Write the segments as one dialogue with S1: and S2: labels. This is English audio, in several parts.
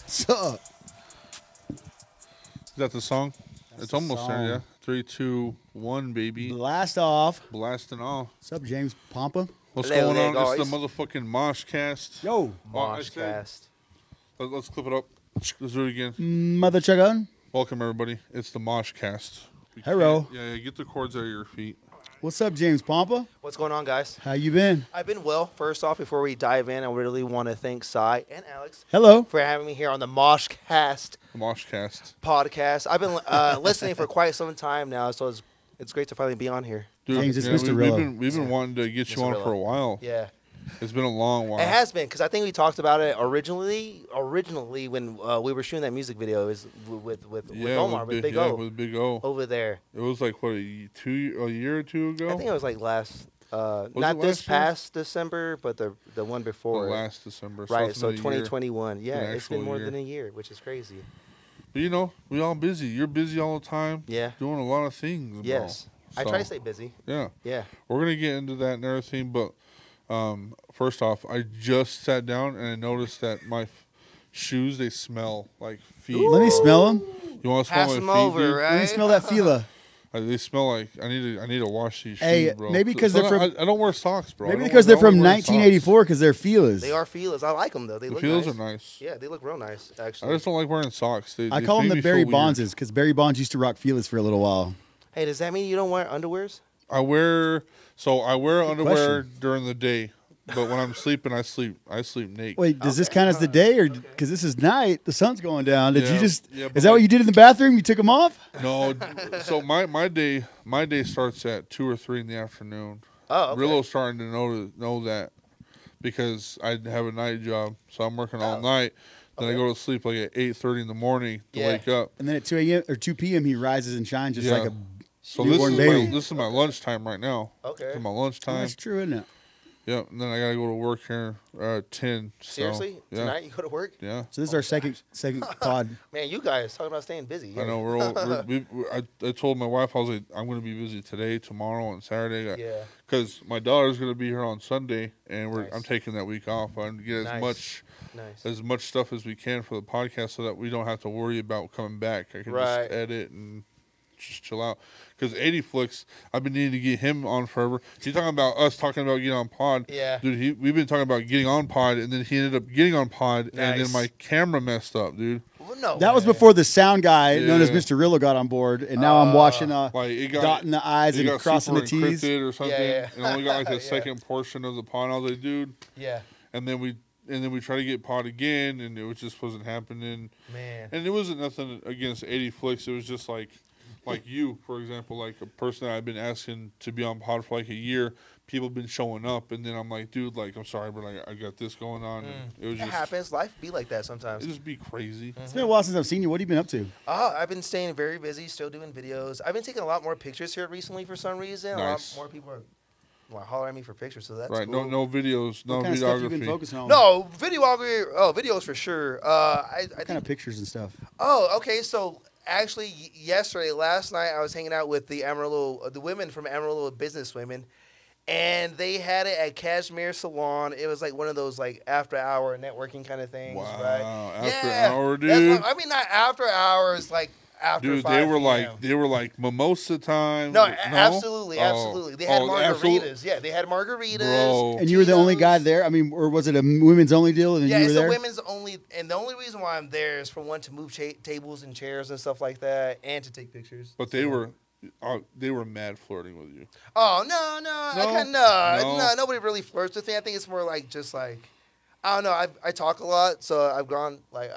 S1: Sup?
S2: Is that the song?
S1: That's
S2: It's
S1: the
S2: almost
S1: song.
S2: there, yeah. 3, 2, 1, baby.
S1: Blast off.
S2: Blasting off.
S1: Sup, James Pompa?
S2: What's
S3: Hello
S2: going
S3: there,
S2: on? It's the
S3: guys.
S2: motherfucking MOSHCAST.
S1: Yo,
S2: I said,
S3: MOSHCAST.
S2: let's clip it up. Let's do it again.
S1: mother chugga.
S2: Welcome, everybody. It's the MOSHCAST.
S1: Hello.
S2: Yeah, get the cords out of your feet.
S1: What's up, James Pompa?
S3: What's going on, guys?
S1: How you been?
S3: I've been well. First off, before we dive in, I really want to thank Cy and Alex
S1: Hello.
S3: for having me here on the MOSHCAST
S2: The MOSHCAST.
S3: podcast. I've been listening for quite some time now, so it's great to finally be on here.
S2: Dude,
S1: James, it's
S2: yeah,
S1: Mr.
S2: we've
S1: Rillo.
S2: been wanting to get you on
S3: Rillo.
S2: for a while.
S3: Yeah,
S2: It's been a long while.
S3: it has been because I think we talked about it originally when we were shooting that music video is with Omar with Big O
S2: with Big O.
S3: over there.
S2: It was like what a year or two ago.
S3: I think it was like last.
S2: it
S3: Not this
S2: last year?
S3: past December, but the one before.
S2: The last December.
S3: Right,
S2: it's
S3: so
S2: been a year.
S3: 2021. Yeah,
S2: An
S3: it's been
S2: actual
S3: more
S2: year.
S3: than a year, which is crazy.
S2: But we all busy. You're busy all the time.
S3: Yeah.
S2: Doing a lot of things. Bro.
S3: Yes. I try to stay busy.
S2: Yeah.
S3: Yeah.
S2: We're gonna get into that and everything, but first off, I just sat down and I noticed that my shoes, they smell like feet.
S1: Let me smell them.
S2: You want to smell
S3: Pass
S2: my
S3: them
S2: feet,
S3: over,
S2: dude?
S3: right?
S1: Let me smell that fila.
S2: They smell like I need to wash these
S1: Hey,
S2: shoes, bro.
S1: maybe 'cause they're from-
S2: I don't wear socks, bro.
S1: Maybe because they're from 1984 because they're filas.
S3: They are feelers. I like them, though. They
S2: The
S3: look
S2: feels
S3: nice.
S2: are nice.
S3: Yeah, they look real nice,
S2: I
S3: actually.
S2: just don't like wearing socks.
S1: I call them
S2: make
S1: the
S2: me
S1: Barry
S2: feel weird.
S1: Bondses because Barry Bonds used to rock filas for a little while.
S3: Hey, does that mean you don't wear underwears?
S2: I wear underwear
S1: question.
S2: during the day, but when I'm sleeping, I sleep naked.
S1: Wait, does this count as the day or because this is night? The sun's going down. Did you
S2: Yeah,
S1: just?
S2: yeah, but
S1: Is that what
S2: like-
S1: you did in the bathroom? You took them off?
S2: No, so my day starts at 2 or 3 in the afternoon.
S3: Oh, okay.
S2: Rillo's starting to know that because I have a night job, so I'm working all night. Then I
S3: Okay.
S2: go to sleep like at 8:30 in the morning to
S3: Yeah.
S2: wake up.
S1: And then at 2 a.m. or 2 p.m. he rises and shines just
S2: Yeah.
S1: like a.
S2: So
S1: Newborn baby.
S2: this is my lunchtime right now.
S3: Okay.
S2: This is my lunchtime.
S1: That's true, isn't it?
S2: Yeah, and then I gotta go to work here at 10. So,
S3: Seriously?
S2: Yeah.
S3: Tonight you go to work?
S2: Yeah.
S1: So this is our second pod.
S3: Man, you guys talking about staying busy.
S2: I know I told my wife, I was like, I'm gonna be busy today, tomorrow, and Saturday.
S3: Yeah.
S2: Because my daughter's gonna be here on Sunday, and
S3: Nice.
S2: I'm taking that week off. I'm gonna get
S3: Nice.
S2: as much stuff as we can for the podcast, so that we don't have to worry about coming back. I can
S3: Right.
S2: just edit and just chill out. Because 80 Flicks, I've been needing to get him on forever. He's talking about us talking about getting on pod.
S3: Yeah.
S2: Dude, we've been talking about getting on pod, and then he ended up getting on pod, and then
S3: Nice.
S2: my camera messed up, dude.
S3: Well, no
S1: That was
S3: way.
S1: before the sound guy known as
S2: Yeah.
S1: Mr. Rillo got on board, and now I'm watching
S2: Like it got
S1: dotting the I's
S2: it
S1: and
S2: got
S1: crossing the
S2: super
S1: T's.
S2: encrypted or something.
S3: Yeah.
S2: And only got like the
S3: Yeah.
S2: second portion of the pod. I was like, dude.
S3: Yeah.
S2: And then we tried to get pod again, and it just wasn't happening.
S3: Man.
S2: And it wasn't nothing against 80 Flicks. It was just like you, for example, like a person that I've been asking to be on pod for like a year. People have been showing up, and then I'm like, dude, like I'm sorry, but I got this going on. And it was
S3: It
S2: just
S3: happens. Life be like that sometimes.
S2: it just be crazy.
S1: It's been a while since I've seen you. What have you been up to?
S3: I've been staying very busy, still doing videos. I've been taking a lot more pictures here recently for some reason.
S2: Nice.
S3: A lot more people are hollering at me for pictures, so that's
S2: Right?
S3: cool.
S2: No videos, no
S1: What kind of stuff you been
S2: videography.
S1: focusing on?
S3: No, videography. Oh, videos for sure. I
S1: What kind
S3: think.
S1: of pictures and stuff?
S3: Oh, okay. So actually, last night, I was hanging out with the the women from Amarillo Business Women, and they had it at Cashmere Salon. It was like one of those like after hour networking kind of things,
S2: Wow,
S3: right?
S2: after
S3: yeah,
S2: hour,
S3: that's
S2: dude.
S3: I mean, not after hours, like after.
S2: Dude,
S3: 5
S2: they were like mimosa time.
S3: No, absolutely,
S2: Oh.
S3: absolutely. They had
S2: Oh,
S3: margaritas. Yeah, they had margaritas.
S2: Bro.
S1: And you were the only guy
S3: Tito's.
S1: there? I mean, or was it a women's only deal and then
S3: Yeah,
S1: you were
S3: it's a
S1: there?
S3: women's only, and the only reason why I'm there is for one to move tables and chairs and stuff like that, and to take pictures.
S2: But they were mad flirting with you.
S3: Oh
S2: No?
S3: no, nobody really flirts with me. I think it's more like just like I don't know. I talk a lot, so I've gone like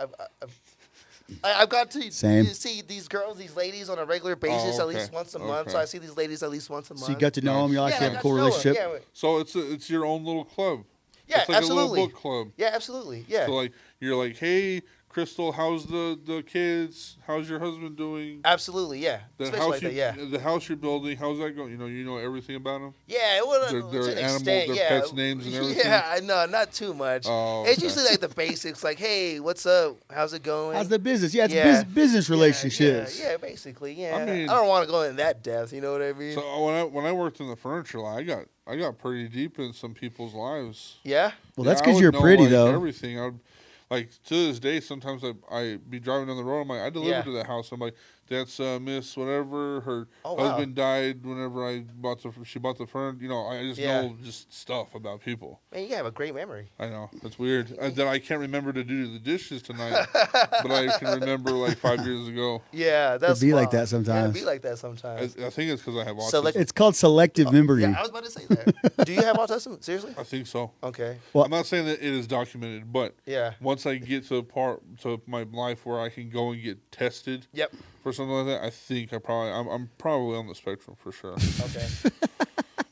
S3: I've got to
S1: Same.
S3: see these girls, these ladies on a regular basis at
S2: okay,
S3: least once a month. So
S2: okay.
S3: I see these ladies at least once a month.
S1: So you got to know them. You
S2: Nice.
S1: actually have
S3: I
S1: a
S3: got
S1: cool
S3: to know 'em.
S1: relationship.
S2: So it's your own little club.
S3: Yeah,
S2: It's like
S3: absolutely.
S2: a little book club.
S3: Yeah, absolutely. Yeah.
S2: So like you're like, hey Crystal, how's the kids? How's your husband doing?
S3: Absolutely, yeah.
S2: The
S3: Especially
S2: house
S3: like that, yeah.
S2: the house you're building, how's that going? You know everything about them.
S3: Yeah, well,
S2: Their
S3: to an
S2: animal,
S3: extent,
S2: their
S3: yeah.
S2: pets' names and everything.
S3: Yeah, no, not too much.
S2: Oh,
S3: It's
S2: okay.
S3: usually like the basics, like, hey, what's up? How's it going?
S1: How's the business? Yeah, it's
S3: Yeah.
S1: business relationships.
S3: Yeah, basically, yeah.
S2: I mean-
S3: don't want to go in that depth. You know what I mean?
S2: So when I worked in the furniture line, I got pretty deep in some people's lives.
S3: yeah.
S1: Well, that's
S2: I
S1: because
S2: would
S1: you're
S2: know,
S1: pretty,
S2: like,
S1: though.
S2: Everything. I would, like, to this day, sometimes I be driving down the road. I'm like, I delivered to that house. I'm like, that's Miss whatever. Her husband died whenever she bought the furniture. You know, I just know just stuff about people.
S3: Man, you have a great memory.
S2: I know. It's weird that I can't remember to do the dishes tonight, but I can remember like 5 years ago.
S3: Yeah, that's
S1: It'd be like
S3: fun.
S1: that sometimes.
S3: Yeah, it'd be like that sometimes.
S2: I think it's because I have autism.
S3: So, like-
S1: It's called selective memory.
S3: Yeah, I was about to say that. Do you have autism? Seriously?
S2: I think so.
S3: Okay.
S1: Well-
S2: I'm not saying that it is documented, but
S3: Yeah.
S2: once I get to a part to my life where I can go and get tested
S3: Yep.
S2: for something like that, I think I'm probably on the spectrum for sure.
S3: Okay.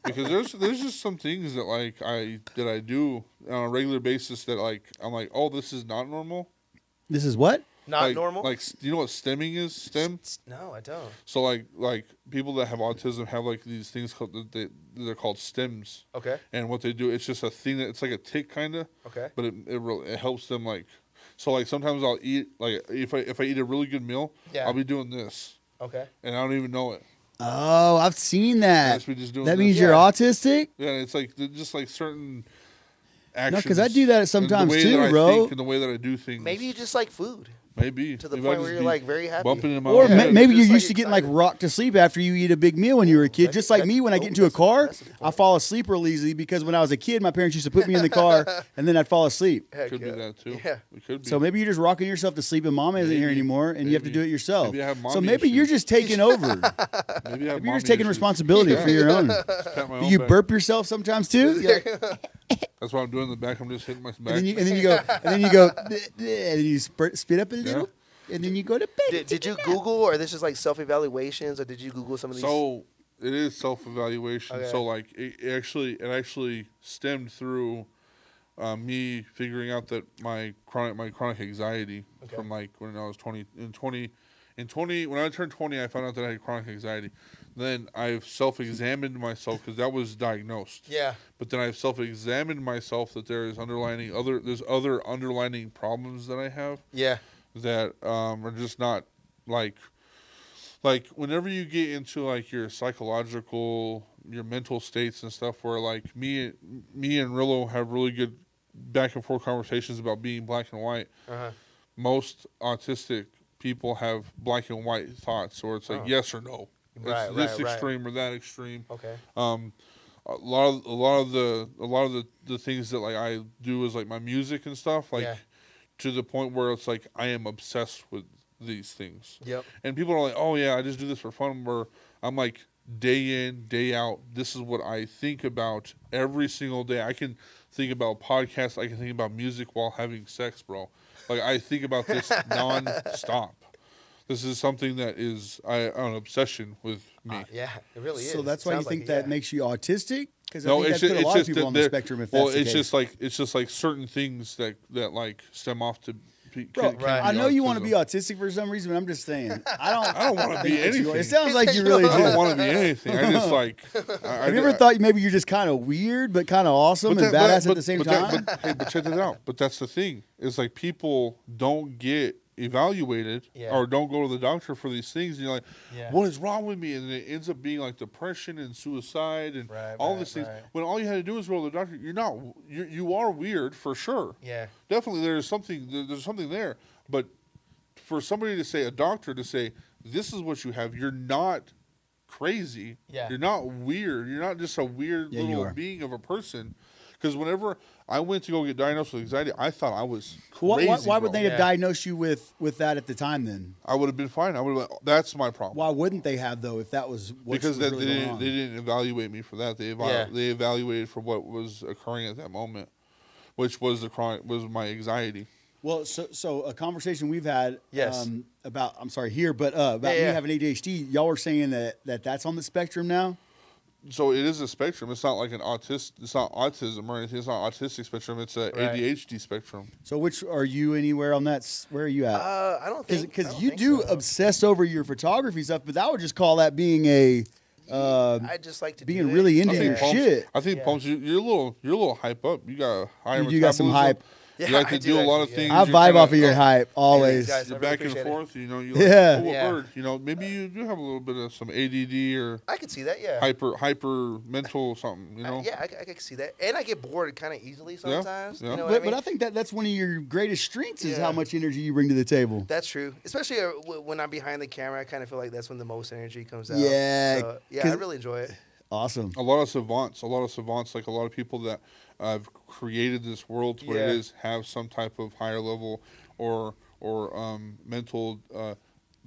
S2: Because there's just some things that like I do on a regular basis that like I'm like, oh, this is not normal.
S1: This is what?
S3: Not
S2: Like-
S3: normal?
S2: Like, you know what stemming is? Stem.
S3: No, I don't.
S2: So like people that have autism have like these things called they're called stems,
S3: Okay.
S2: and what they do, it's just a thing that it's like a tick kind of,
S3: Okay.
S2: but it helps them like. So like sometimes I'll eat like if I eat a really good meal,
S3: Yeah.
S2: I'll be doing this,
S3: Okay.
S2: and I don't even know it.
S1: Oh, I've seen that.
S2: Just be just doing
S1: That
S2: this.
S1: means
S3: Yeah.
S1: you're autistic?
S2: Yeah, it's like just like certain
S1: No,
S2: actions.
S1: 'cause I do that
S2: and
S1: sometimes
S2: the way
S1: too,
S2: that I
S1: bro.
S2: think and the way that I do things.
S3: Maybe you just like food
S2: Maybe
S3: to the
S2: Maybe I
S3: point
S2: just
S3: where you're
S2: be
S3: like very happy.
S2: bumping in my
S1: Or
S2: own
S3: Yeah,
S2: head.
S1: maybe you're
S3: just,
S1: used
S3: like,
S1: to getting like
S3: excited.
S1: rocked to sleep after you eat a big meal when you were a kid. Just like me when I get into a car,
S3: that's a good
S1: I
S3: point.
S1: fall asleep real easily because when I was a kid, my parents used to put me in the car and then I'd fall asleep.
S3: Heck
S2: Could
S3: yeah.
S2: be that too.
S3: Yeah.
S2: It could be.
S1: So maybe you're just rocking yourself to sleep and mom isn't here
S2: Maybe.
S1: anymore and you have to
S2: Maybe.
S1: do it yourself.
S2: Maybe I have
S1: So
S2: mommy
S1: maybe you're
S2: issues.
S1: just taking over.
S2: maybe I have
S1: Maybe you're
S2: mommy
S1: just taking
S2: issues.
S1: responsibility for your own.
S2: Just pat my
S1: Do
S2: own
S1: you
S2: back.
S1: burp yourself sometimes too? You're like,
S2: That's what I'm doing in the back. I'm just hitting my back.
S1: and then you go, and then you spit up a little, and then you go to bed.
S3: Did you Google, or this is like self-evaluations, or did you Google some of these?
S2: So it is self-evaluation.
S3: Okay.
S2: So like it actually stemmed through me figuring out that my chronic anxiety
S3: Okay.
S2: from like when I was 20 when I turned 20, I found out that I had chronic anxiety. Then I've self-examined myself because that was diagnosed.
S3: Yeah.
S2: But then I've self-examined myself that there's other underlining problems that I have
S3: Yeah.
S2: that are just not like whenever you get into like your mental states and stuff where like me and Rillo have really good back and forth conversations about being black and white.
S3: Uh-huh.
S2: Most autistic people have black and white thoughts, or it's like yes or no.
S3: Right,
S2: It's this
S3: right, right.
S2: extreme or that extreme.
S3: Okay.
S2: A lot of the things that like I do is like my music and stuff, like
S3: Yeah.
S2: to the point where it's like I am obsessed with these things.
S3: Yep.
S2: And people are like, "Oh yeah, I just do this for fun." Where I'm like, day in, day out, this is what I think about every single day. I can think about podcasts. I can think about music while having sex, bro. Like I think about this non-stop. This is something that is an obsession with me.
S3: Yeah, it really is.
S1: So that's why you
S3: Sounds
S1: think
S3: like
S1: that
S3: it, yeah.
S1: makes you autistic? Because I
S2: No,
S1: think
S2: it's
S1: that
S2: just,
S1: put a lot of people on the spectrum. If that's the case.
S2: it's just like certain things that like stem off to.
S1: Bro,
S3: Right.
S1: I know you want to be
S2: autism.
S1: autistic for some reason, but I'm just saying. I
S2: don't want to be
S1: think that you are.
S2: anything.
S1: It sounds like you really
S2: I don't
S1: do.
S2: want to be anything. I just like.
S1: Have you ever thought maybe you're just kind of weird, but kind of awesome and badass at the same time?
S2: But check that out. But that's the thing. It's like people don't get evaluated or don't go to the doctor for these things. And you're like, what is wrong with me? And it ends up being like depression and suicide and all these things.
S3: Right.
S2: When all you had to do is go to the doctor. You are weird for sure.
S3: Yeah.
S2: Definitely there's something there. But for somebody to say, a doctor to say, this is what you have, you're not crazy.
S3: Yeah.
S2: You're not weird. You're not just a weird
S1: Yeah, you
S2: little
S1: are.
S2: being of a person. Because whenever I went to go get diagnosed with anxiety, I thought I was crazy.
S1: Why would they
S2: bro.
S1: have diagnosed you with that at the time then?
S2: I would have been fine. I would have. That's my problem.
S1: Why wouldn't they have though if that was what
S2: Because
S1: was
S2: they
S1: really going
S2: didn't.
S1: on?
S2: They didn't evaluate me for that. They evaluated for what was occurring at that moment, which was my anxiety.
S1: Well, so a conversation we've had
S3: Yes.
S1: about, I'm sorry, here, but about me having ADHD, y'all were saying that that's on the spectrum now?
S2: So it is a spectrum. It's not like It's not autism or anything. It's not autistic spectrum. It's a ADHD spectrum.
S1: So which are you anywhere on that? Where are you at?
S3: I don't think
S1: Because you do obsess over your photography stuff, but I would just call that being a.
S3: I just like to
S1: being
S3: do
S1: really
S3: it.
S1: into your shit.
S2: I think Pumps, you're a little hype up. You got higher.
S1: You got some hype.
S3: Yeah,
S2: You like to do a lot of things.
S1: I vibe off of your hype always.
S3: guys,
S2: You're
S3: I
S2: back and
S3: appreciate it.
S2: forth. You know, you
S1: Yeah.
S2: like,
S3: Yeah.
S2: bird. You know, maybe you do have a little bit of some ADD or
S3: I could see that, yeah.
S2: hyper mental something. You know.
S3: Yeah, I could see that. And I get bored kind of easily sometimes.
S2: Yeah.
S3: You know
S1: But,
S3: what I mean?
S1: but I think that's one of your greatest strengths is
S3: Yeah.
S1: how much energy you bring to the table.
S3: That's true. Especially when I'm behind the camera, I kind of feel like that's when the most energy comes out.
S1: Yeah,
S3: So, yeah, I really enjoy it.
S1: Awesome.
S2: A lot of savants, like a lot of people that have created this world to where it is have some type of higher level or mental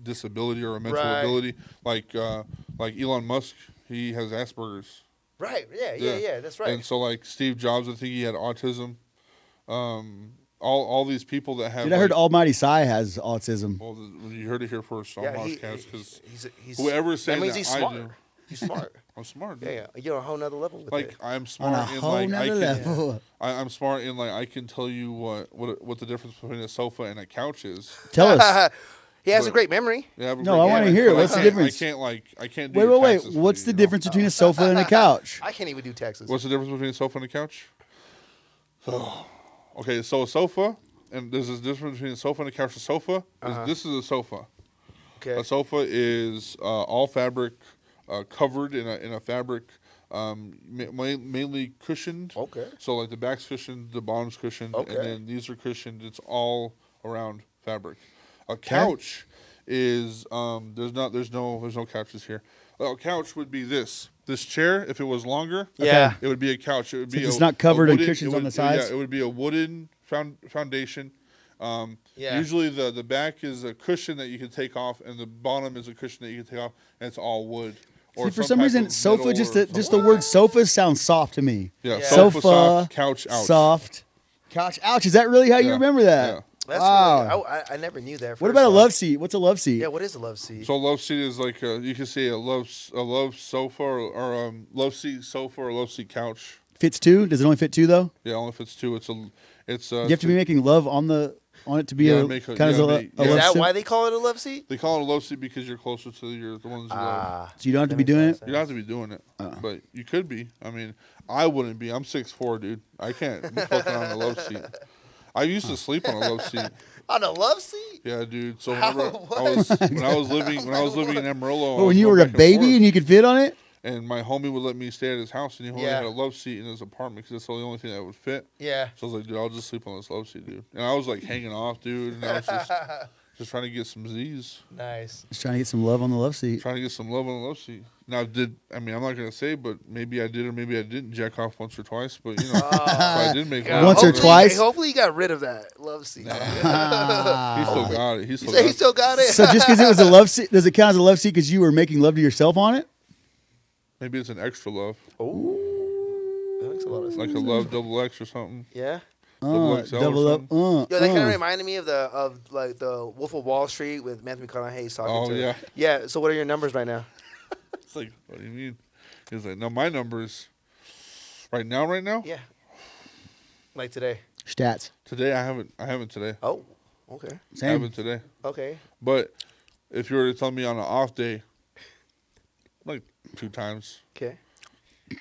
S2: disability or a mental ability. Like Elon Musk, he has Asperger's.
S3: Right. Yeah. That's right.
S2: And so like Steve Jobs, I think he had autism. All these people that have.
S1: Dude, I heard Almighty Sai has autism.
S2: Well, you heard it here first on MOSHCAST because
S3: he's
S2: whoever says
S3: that means
S2: that
S3: he's
S2: I
S3: smart.
S2: do.
S3: He's smart.
S2: I'm smart. Dude.
S3: Yeah, you're on a whole nother level with
S2: Like
S3: it.
S2: I'm
S1: On
S2: smart
S1: a
S2: in
S1: whole
S2: like
S1: nother level.
S2: I'm smart in like I can tell you what the difference between a sofa and a couch is.
S1: Tell us.
S3: He has a
S2: But-
S3: great memory.
S2: Yeah, have a
S1: No,
S2: great
S1: I wanna
S2: memory,
S1: hear it.
S2: but
S1: What's the
S2: I can't-
S1: difference?
S2: I can't do
S1: Wait.
S2: your taxes for
S1: What's
S2: you,
S1: the
S2: you know?
S1: difference between a sofa and a couch?
S3: I can't even do taxes.
S2: What's the difference between a sofa and a couch? Okay, so a sofa, and there's this difference between a sofa and a couch. A sofa, this is a sofa.
S3: Okay.
S2: A sofa is all fabric, covered in a fabric, mainly cushioned.
S3: Okay.
S2: So like the back's cushioned, the bottom's cushioned,
S3: Okay.
S2: and then these are cushioned. It's all around fabric. A couch is there's no couches here. A couch would be this chair. If it was longer,
S3: Yeah.
S2: it would be a couch. It would be
S1: Since it's not covered in
S2: wooden-
S1: cushions
S2: it
S1: on
S2: would-
S1: the sides?
S2: Yeah, it would be a wooden foundation.
S3: Yeah.
S2: Usually the back is a cushion that you can take off, and the bottom is a cushion that you can take off, and it's all wood. Or
S1: See, for
S2: some
S1: some
S2: type
S1: reason,
S2: of
S1: sofa
S2: metal
S1: just
S2: or
S1: the
S2: something.
S1: word sofa sounds soft to me.
S2: Yeah,
S3: Yeah.
S2: sofa,
S1: Sofa,
S2: soft, couch, ouch.
S1: Soft, couch. Ouch. Is that really how you
S2: Yeah.
S1: remember that?
S2: Yeah.
S3: That's
S1: Wow.
S3: really, I never knew that.
S1: What
S3: first
S1: about a
S3: off.
S1: love seat? What's a love seat?
S3: Yeah, what is a love seat?
S2: So a love seat is like you can say a love sofa or love seat sofa or love seat couch.
S1: Fits two? Does it only fit two though?
S2: Yeah, only if it's two. It's
S1: You have to be making love on it to be
S2: Yeah,
S1: a
S2: make a-
S1: kind of
S2: yeah,
S1: a
S2: make-
S1: love
S3: Is that
S1: seat?
S3: why they call it a love seat?
S2: They call it a love seat because you're closer to the ones you love.
S1: So you don't have to be
S3: That makes
S1: doing
S3: a lot
S1: it?
S3: of sense.
S2: You don't have to be doing it, but you could be. I mean, I wouldn't be. I'm 6'4", dude. I can't be fucking on a love seat. I used to sleep on a love seat.
S3: On a love seat?
S2: Yeah, dude. So
S3: How?
S2: remember,
S3: What?
S2: when I was living in Amarillo. I
S1: Oh, when
S2: was
S1: you
S2: going
S1: were a
S2: back and
S1: baby
S2: forth,
S1: and you could fit on it?
S2: and my homie would let me stay at his house, and he only
S3: Yeah.
S2: had a love seat in his apartment because that's the only thing that would fit.
S3: Yeah.
S2: So I was like, dude, I'll just sleep on this love seat, dude. And I was like hanging off, dude, and I was just trying to get some Z's,
S3: Nice.
S1: Just trying to get some love on the love seat.
S2: trying to get some love on the love seat. Now, I'm not gonna say, but maybe I did or maybe I didn't jack off once or twice. But you know, if I did make
S3: God,
S1: Once or
S3: hopefully-
S1: twice?
S3: Hopefully you got rid of that love seat.
S2: he still got it. He
S3: You
S2: still
S3: say
S2: got
S3: he
S2: it.
S3: still got it?
S1: So just because it was a love seat, does it count as a love seat because you were making love to yourself on it?
S2: Maybe it's an extra love,
S3: That makes a lot of sense.
S2: like a love double X or something.
S3: Yeah.
S2: Double XL or
S1: double up.
S2: something.
S3: Yo, that kind of reminded me of the Wolf of Wall Street with Matthew McConaughey talking
S2: Oh,
S3: to.
S2: yeah.
S3: Yeah. So what are your numbers right now?
S2: It's like, what do you mean? He's like, no, my numbers. Right now.
S3: Yeah. Like today.
S1: Stats.
S2: Today I haven't today.
S3: Oh. Okay.
S2: I
S1: Same.
S2: haven't today.
S3: Okay.
S2: But if you were to tell me on an off day, like 2 times.
S3: Okay.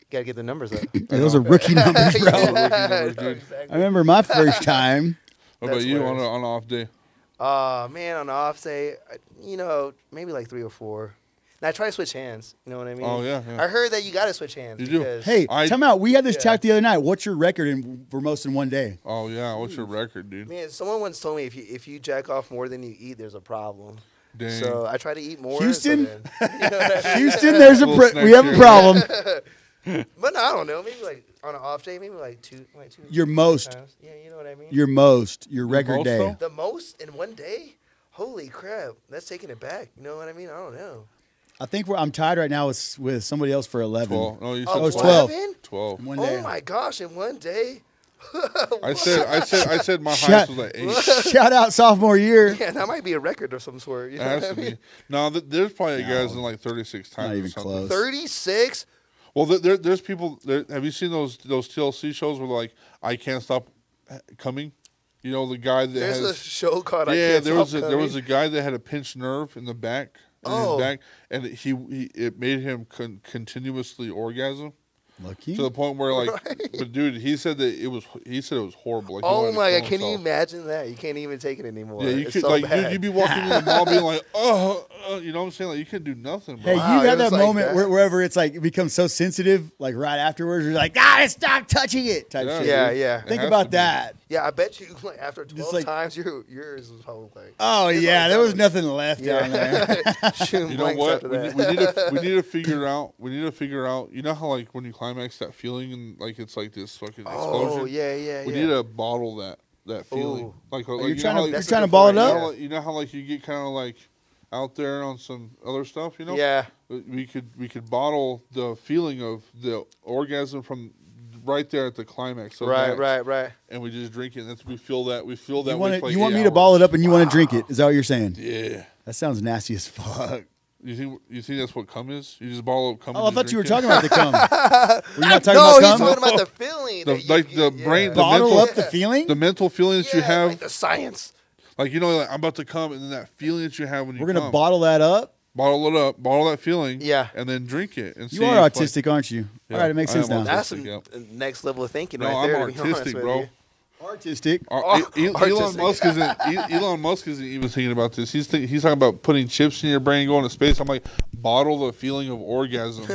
S3: Gotta get the numbers up.
S1: Yeah, those are rookie numbers, bro.
S2: Rookie numbers, dude.
S1: I remember my first time.
S2: What about
S3: That's
S2: you on
S3: hilarious.
S2: an off day?
S3: Man, on the off day, maybe like 3 or 4. And I try to switch hands. You know what I mean?
S2: Oh, yeah.
S3: I heard that you gotta switch hands.
S2: You do.
S3: because-
S1: Hey,
S2: I-
S1: time out. We had this
S3: Yeah.
S1: chat the other night. What's your record for most in one day?
S2: Oh yeah, what's your record, dude?
S3: Man, someone once told me if you jack off more than you eat, there's a problem.
S2: Dang.
S3: So I try to eat more.
S1: Houston?
S3: So then, you know what I mean?
S1: Houston, there's a
S2: Little snack
S1: we have a
S2: here.
S1: problem.
S3: But no, I don't know. Maybe like on an off day, maybe like two.
S1: Your most.
S3: times. Yeah, you know what I mean.
S1: Your record
S2: most,
S1: day.
S2: though?
S3: The most in one day? Holy crap! That's taking it back. You know what I mean? I don't know.
S1: I think I'm tied right now with somebody else for 11.
S2: 12. No, you said
S3: Oh,
S1: it's
S2: 12.
S1: 12.
S2: 12.
S1: In one day.
S3: Oh my gosh! In one day.
S2: I said my
S1: Shut-
S2: highest was like 8.
S1: Shout out sophomore year.
S3: Yeah, that might be a record of some sort. You
S2: It
S3: know
S2: has
S3: what I
S2: to
S3: mean?
S2: be. No, there's probably
S1: No.
S2: guys in like 36 times.
S1: Not
S2: or
S1: even
S2: something.
S1: close.
S3: 36.
S2: Well, there's people. Have you seen those TLC shows where like I can't stop coming? You know the guy that
S3: There's
S2: has
S3: a show called I
S2: yeah.
S3: Can't
S2: There was
S3: Stop
S2: there was
S3: Coming.
S2: a guy that had a pinched nerve in the back. In his back, and it made him continuously orgasm.
S1: Lucky.
S2: To the point where, like,
S3: Right.
S2: but dude, he said it was horrible. Like, he
S3: Oh
S2: wanted to
S3: my
S2: kill
S3: God! Can you
S2: himself.
S3: imagine that? You can't even take it anymore.
S2: Yeah, you
S3: it's
S2: could
S3: so
S2: like
S3: bad.
S2: you'd be walking in the mall being like, you know what I'm saying? Like, you couldn't do nothing, bro.
S1: Hey,
S3: Wow,
S1: you've
S3: it
S1: had
S3: was
S1: that
S3: like
S1: moment
S3: that.
S1: wherever it's like it becomes so sensitive, like right afterwards, you're like, God, stop touching it, type
S2: Yeah,
S1: shit.
S3: Yeah,
S2: dude.
S3: yeah.
S2: It
S1: Think
S2: has
S1: about
S2: to be.
S1: that.
S3: Yeah, I bet you like after 12
S1: like-
S3: times, yours was probably like.
S1: Oh
S3: it's
S1: yeah,
S3: like
S1: there was
S3: done.
S1: nothing left down there.
S3: Shooting
S2: You know
S3: blanks
S2: what?
S3: after
S2: We
S3: that.
S2: need to figure out. We need to figure out. You know how like when you climax that feeling and like it's like this fucking explosion.
S3: Oh yeah.
S2: We need to bottle that feeling.
S3: Ooh.
S2: Like
S1: You're
S2: you know
S1: trying
S2: how,
S1: to
S2: like,
S1: you're
S3: That's a
S1: trying to
S3: good
S1: ball it
S3: point,
S1: up.
S3: yeah.
S2: you know how like you get kind of like out there on some other stuff. You know.
S3: Yeah.
S2: We could bottle the feeling of the orgasm from right there at the climax. Of that,
S3: Right.
S2: And we just drink it. And that's we feel that way for like
S1: You want
S2: 8
S1: me to ball
S2: hours.
S1: it up and you want to drink it? Is that what you're saying?
S2: Yeah.
S1: That sounds nasty as fuck.
S2: You think that's what cum is? You just ball up cum.
S1: Oh, I
S2: and
S1: thought
S2: just
S1: you were
S2: drink
S1: talking about the cum. Were you not talking
S3: No,
S1: about
S3: he's
S1: cum?
S3: talking about the feeling.
S2: The-
S3: that
S2: like the
S3: yeah.
S2: brain- the
S1: Bottle
S2: mental-
S1: up the feeling.
S2: the mental feeling that you
S3: Yeah,
S2: have,
S3: like the science.
S2: like you know, like I'm about to come, and then that feeling that you have when you
S1: We're gonna
S2: come.
S1: bottle that up.
S2: Bottle it up, bottle that feeling,
S3: Yeah.
S2: and then drink it. And
S1: You
S2: see
S1: are
S2: if, like-
S1: autistic, aren't you?
S2: Yeah,
S1: All right, it makes
S2: I
S1: sense
S2: am
S1: now.
S3: That's
S2: Autistic,
S3: some next level of thinking
S2: No,
S3: right
S2: I'm
S3: there. To be honest
S2: artistic,
S3: with
S2: bro.
S3: you.
S1: Artistic.
S2: Elon
S3: Artistic.
S2: Musk isn't. Elon Musk isn't even thinking about this. He's talking about putting chips in your brain, going to space. I'm like, bottle the feeling of orgasm,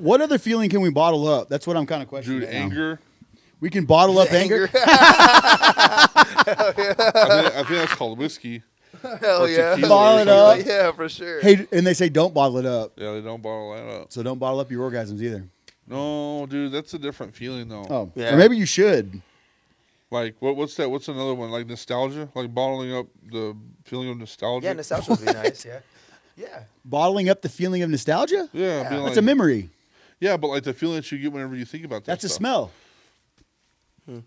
S1: What other feeling can we bottle up? That's what I'm kind of questioning.
S2: dude.
S1: now.
S2: Anger.
S1: We can bottle up anger.
S2: I think that's called whiskey.
S3: Hell
S2: Or
S3: yeah.
S2: tequila
S1: Bottle it up.
S3: Yeah, for sure.
S1: Hey, and they say don't bottle it up.
S2: Yeah, they don't bottle that up.
S1: So don't bottle up your orgasms either.
S2: No, dude, that's a different feeling though.
S1: Oh,
S3: Yeah.
S1: or maybe you should.
S2: Like what's that? What's another one? Like nostalgia? Like bottling up the feeling of nostalgia?
S3: Yeah, nostalgia would be nice. Yeah. Yeah.
S1: Bottling up the feeling of nostalgia?
S2: Yeah, being
S1: That's
S2: like,
S1: a memory.
S2: yeah, but like the feeling that you get whenever you think about that.
S1: That's a
S2: stuff.
S1: smell.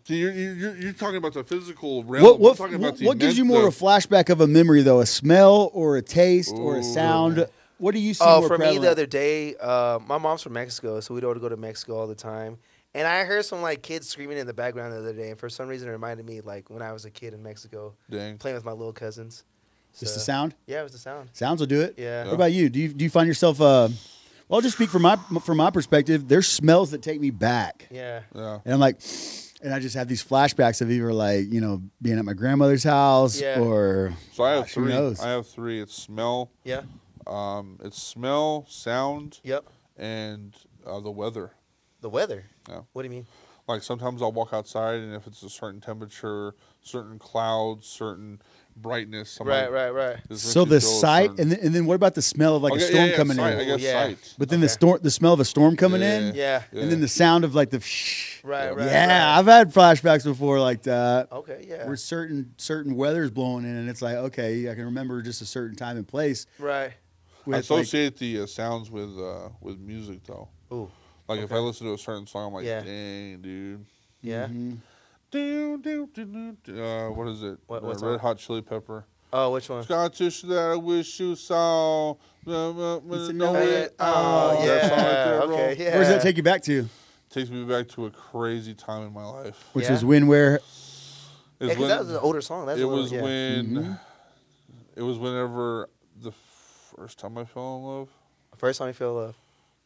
S2: See, you're talking about the physical realm.
S1: What
S2: I'm talking about the
S1: what gives you
S2: men-
S1: more
S2: the-
S1: of a flashback of a memory though? A smell or a taste or a
S2: Ooh.
S1: sound? What do you see
S3: Oh,
S1: more
S3: for me
S1: prevalent?
S3: the other day, my mom's from Mexico, so we'd always go to Mexico all the time. And I heard some like kids screaming in the background the other day, and for some reason it reminded me like when I was a kid in Mexico
S2: Dang.
S3: playing with my little cousins.
S1: Just
S3: So-
S1: the sound?
S3: Yeah, it was the sound.
S1: Sounds will do it.
S3: Yeah.
S1: What about you? Do you find yourself? Well, I'll just speak from my perspective. There's smells that take me back,
S3: Yeah.
S2: Yeah.
S1: and I'm like, and I just have these flashbacks of either like being at my grandmother's house
S3: Yeah.
S1: or
S2: So I have
S1: gosh, who
S2: three.
S1: knows?
S2: I have three. It's smell.
S3: Yeah.
S2: It's smell, sound,
S3: Yep.
S2: and the weather.
S3: The weather.
S2: Yeah.
S3: What do you mean?
S2: Like sometimes I'll walk outside, and if it's a certain temperature, certain clouds, certain brightness, I'm like,
S3: Right.
S2: this
S1: So
S2: makes me
S1: the
S2: feel a
S1: sight,
S2: certain-
S1: and then what about the smell of like
S2: Okay,
S1: a storm
S2: yeah,
S1: coming
S2: sight,
S1: in?
S2: I guess
S3: Yeah.
S2: sight.
S1: But then
S3: Okay.
S1: the smell of a storm coming in,
S3: Yeah.
S1: and then the sound of like the
S3: Right.
S1: yeah,
S3: Right.
S1: I've had flashbacks before like that.
S3: Okay. Yeah.
S1: Where certain weather's blowing in, and it's like, okay, I can remember just a certain time and place.
S3: Right.
S2: I
S1: With, like,
S2: associate the sounds with music though.
S3: Ooh.
S2: Like if I listen to a certain song, I'm like,
S3: Yeah.
S2: dang, dude.
S3: Yeah.
S2: What is it?
S3: What
S2: Red
S3: song?
S2: Hot Chili Pepper.
S3: Oh, which one?
S2: Scottish that I wish you saw.
S1: know
S2: Know
S1: it.
S2: it.
S3: Oh,
S2: That song right
S3: yeah.
S2: there, bro.
S3: Okay. Yeah.
S1: Where does that take you back to?
S2: Takes me back to a crazy time in my life.
S1: Which
S3: Yeah.
S1: was when where?
S2: It's
S3: Yeah, 'cause that was an older song. That's
S2: it
S3: a little-
S2: was
S3: yeah.
S2: when it was whenever the first time I fell in love.
S3: First time you feel love.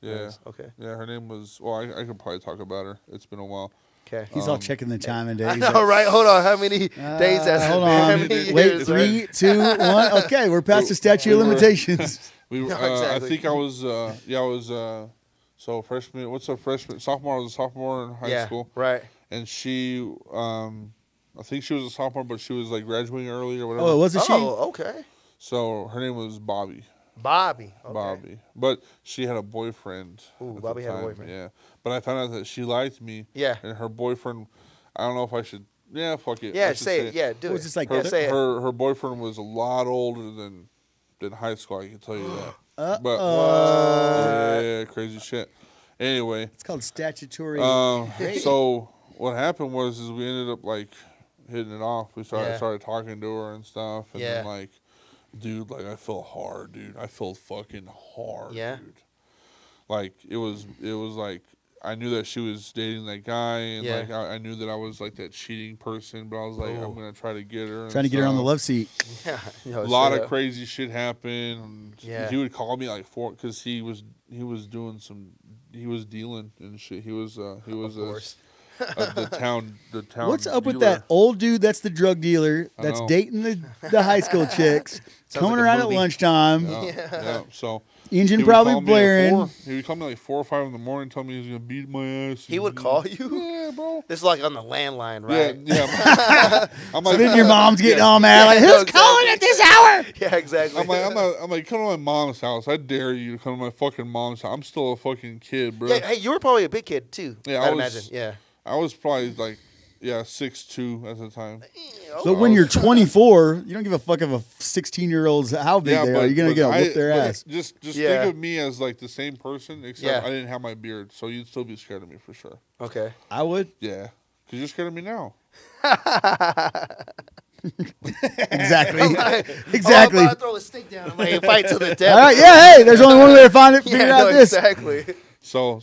S2: Yeah.
S3: Nice. Okay.
S2: Yeah, her name was. Well, I could probably talk about her. It's been a while.
S3: Okay.
S1: He's all checking the time and
S3: I
S1: days.
S3: know, right? Hold on. How many days has it
S1: Hold
S3: been? How
S1: on.
S3: many years?
S1: Wait,
S2: right?
S1: 3, 2, 1. Okay, we're past the statute of
S2: We were-
S1: limitations.
S2: We were,
S3: No,
S2: I
S3: exactly.
S2: think I was. I was. So freshman. What's a freshman? Sophomore. I was a sophomore in high
S3: Yeah.
S2: school,
S3: Right.
S2: and she. I think she was a sophomore, but she was like graduating early or whatever.
S1: Oh, wasn't she?
S3: Oh, okay.
S2: So her name was Bobby.
S3: Bobby. Okay.
S2: Bobby. But she had a boyfriend.
S3: Ooh,
S2: at the
S3: Bobby had a
S2: time,
S3: boyfriend.
S2: Yeah. But I found out that she liked me.
S3: Yeah.
S2: And her boyfriend, I don't know if I should. Yeah, fuck it. I
S3: Yeah,
S2: should
S3: say it. Yeah, do
S1: What
S3: it.
S1: was this like?
S3: Yeah, say it.
S2: Her boyfriend was a lot older than high school. I can tell you that. But yeah, crazy shit. Anyway,
S1: It's called statutory.
S2: so what happened was is we ended up like hitting it off. We
S3: Yeah.
S2: started talking to her and stuff, and then
S3: Yeah.
S2: like, dude, like I felt hard, dude. I felt fucking hard,
S3: Yeah.
S2: dude. like it was like I knew that she was dating that guy, and
S3: Yeah.
S2: like I knew that I was like that cheating person, but I was like, I'm gonna try to get her.
S1: Trying to get her on the love seat.
S3: Yeah.
S2: A lot of crazy shit happened.
S3: Yeah.
S2: He would call me like because he was doing he was dealing and shit. He was
S3: Of course.
S2: the town.
S1: What's up with
S2: dealer.
S1: that old dude that's the drug dealer
S2: I
S1: that's
S2: know.
S1: dating the high school chicks, coming
S3: like a
S1: around at
S3: movie.
S1: lunchtime,
S2: Yeah. So
S1: engine
S2: he would
S1: probably
S2: call me at
S1: blaring.
S2: 4 He would call me like 4 or 5 in the morning, tell me he was gonna beat my ass.
S3: He would call you?
S2: Yeah, bro.
S3: This is like on the landline, right?
S2: Yeah. I'm
S1: So
S2: like,
S1: then your mom's getting
S2: yeah.
S1: all mad, like,
S3: Yeah,
S1: who's
S3: no, exactly.
S1: calling at this hour?
S3: Yeah, exactly.
S2: I'm like, come to my mom's house. I dare you to come to my fucking mom's house. I'm still a fucking kid, bro.
S3: Yeah, hey, you were probably a big kid too.
S2: Yeah,
S3: I'd
S2: I was-
S3: imagine. Yeah.
S2: I was probably like, 6'2" at the time.
S1: But when you're 24, you don't give a fuck of a 16-year-old's how big they are. You're gonna get whoop their ass.
S2: Just
S3: Yeah.
S2: think of me as like the same person, except
S3: Yeah.
S2: I didn't have my beard, so you'd still be scared of me for sure.
S3: Okay.
S1: I would.
S2: Yeah, because you're scared of me now.
S1: Exactly.
S3: I'm
S1: Exactly.
S3: about to throw a stick down. I'm like, fight to the death.
S1: All right. Yeah. Hey, there's only one way to find it.
S3: Yeah,
S1: Figure
S3: no,
S1: out this.
S3: exactly.
S2: So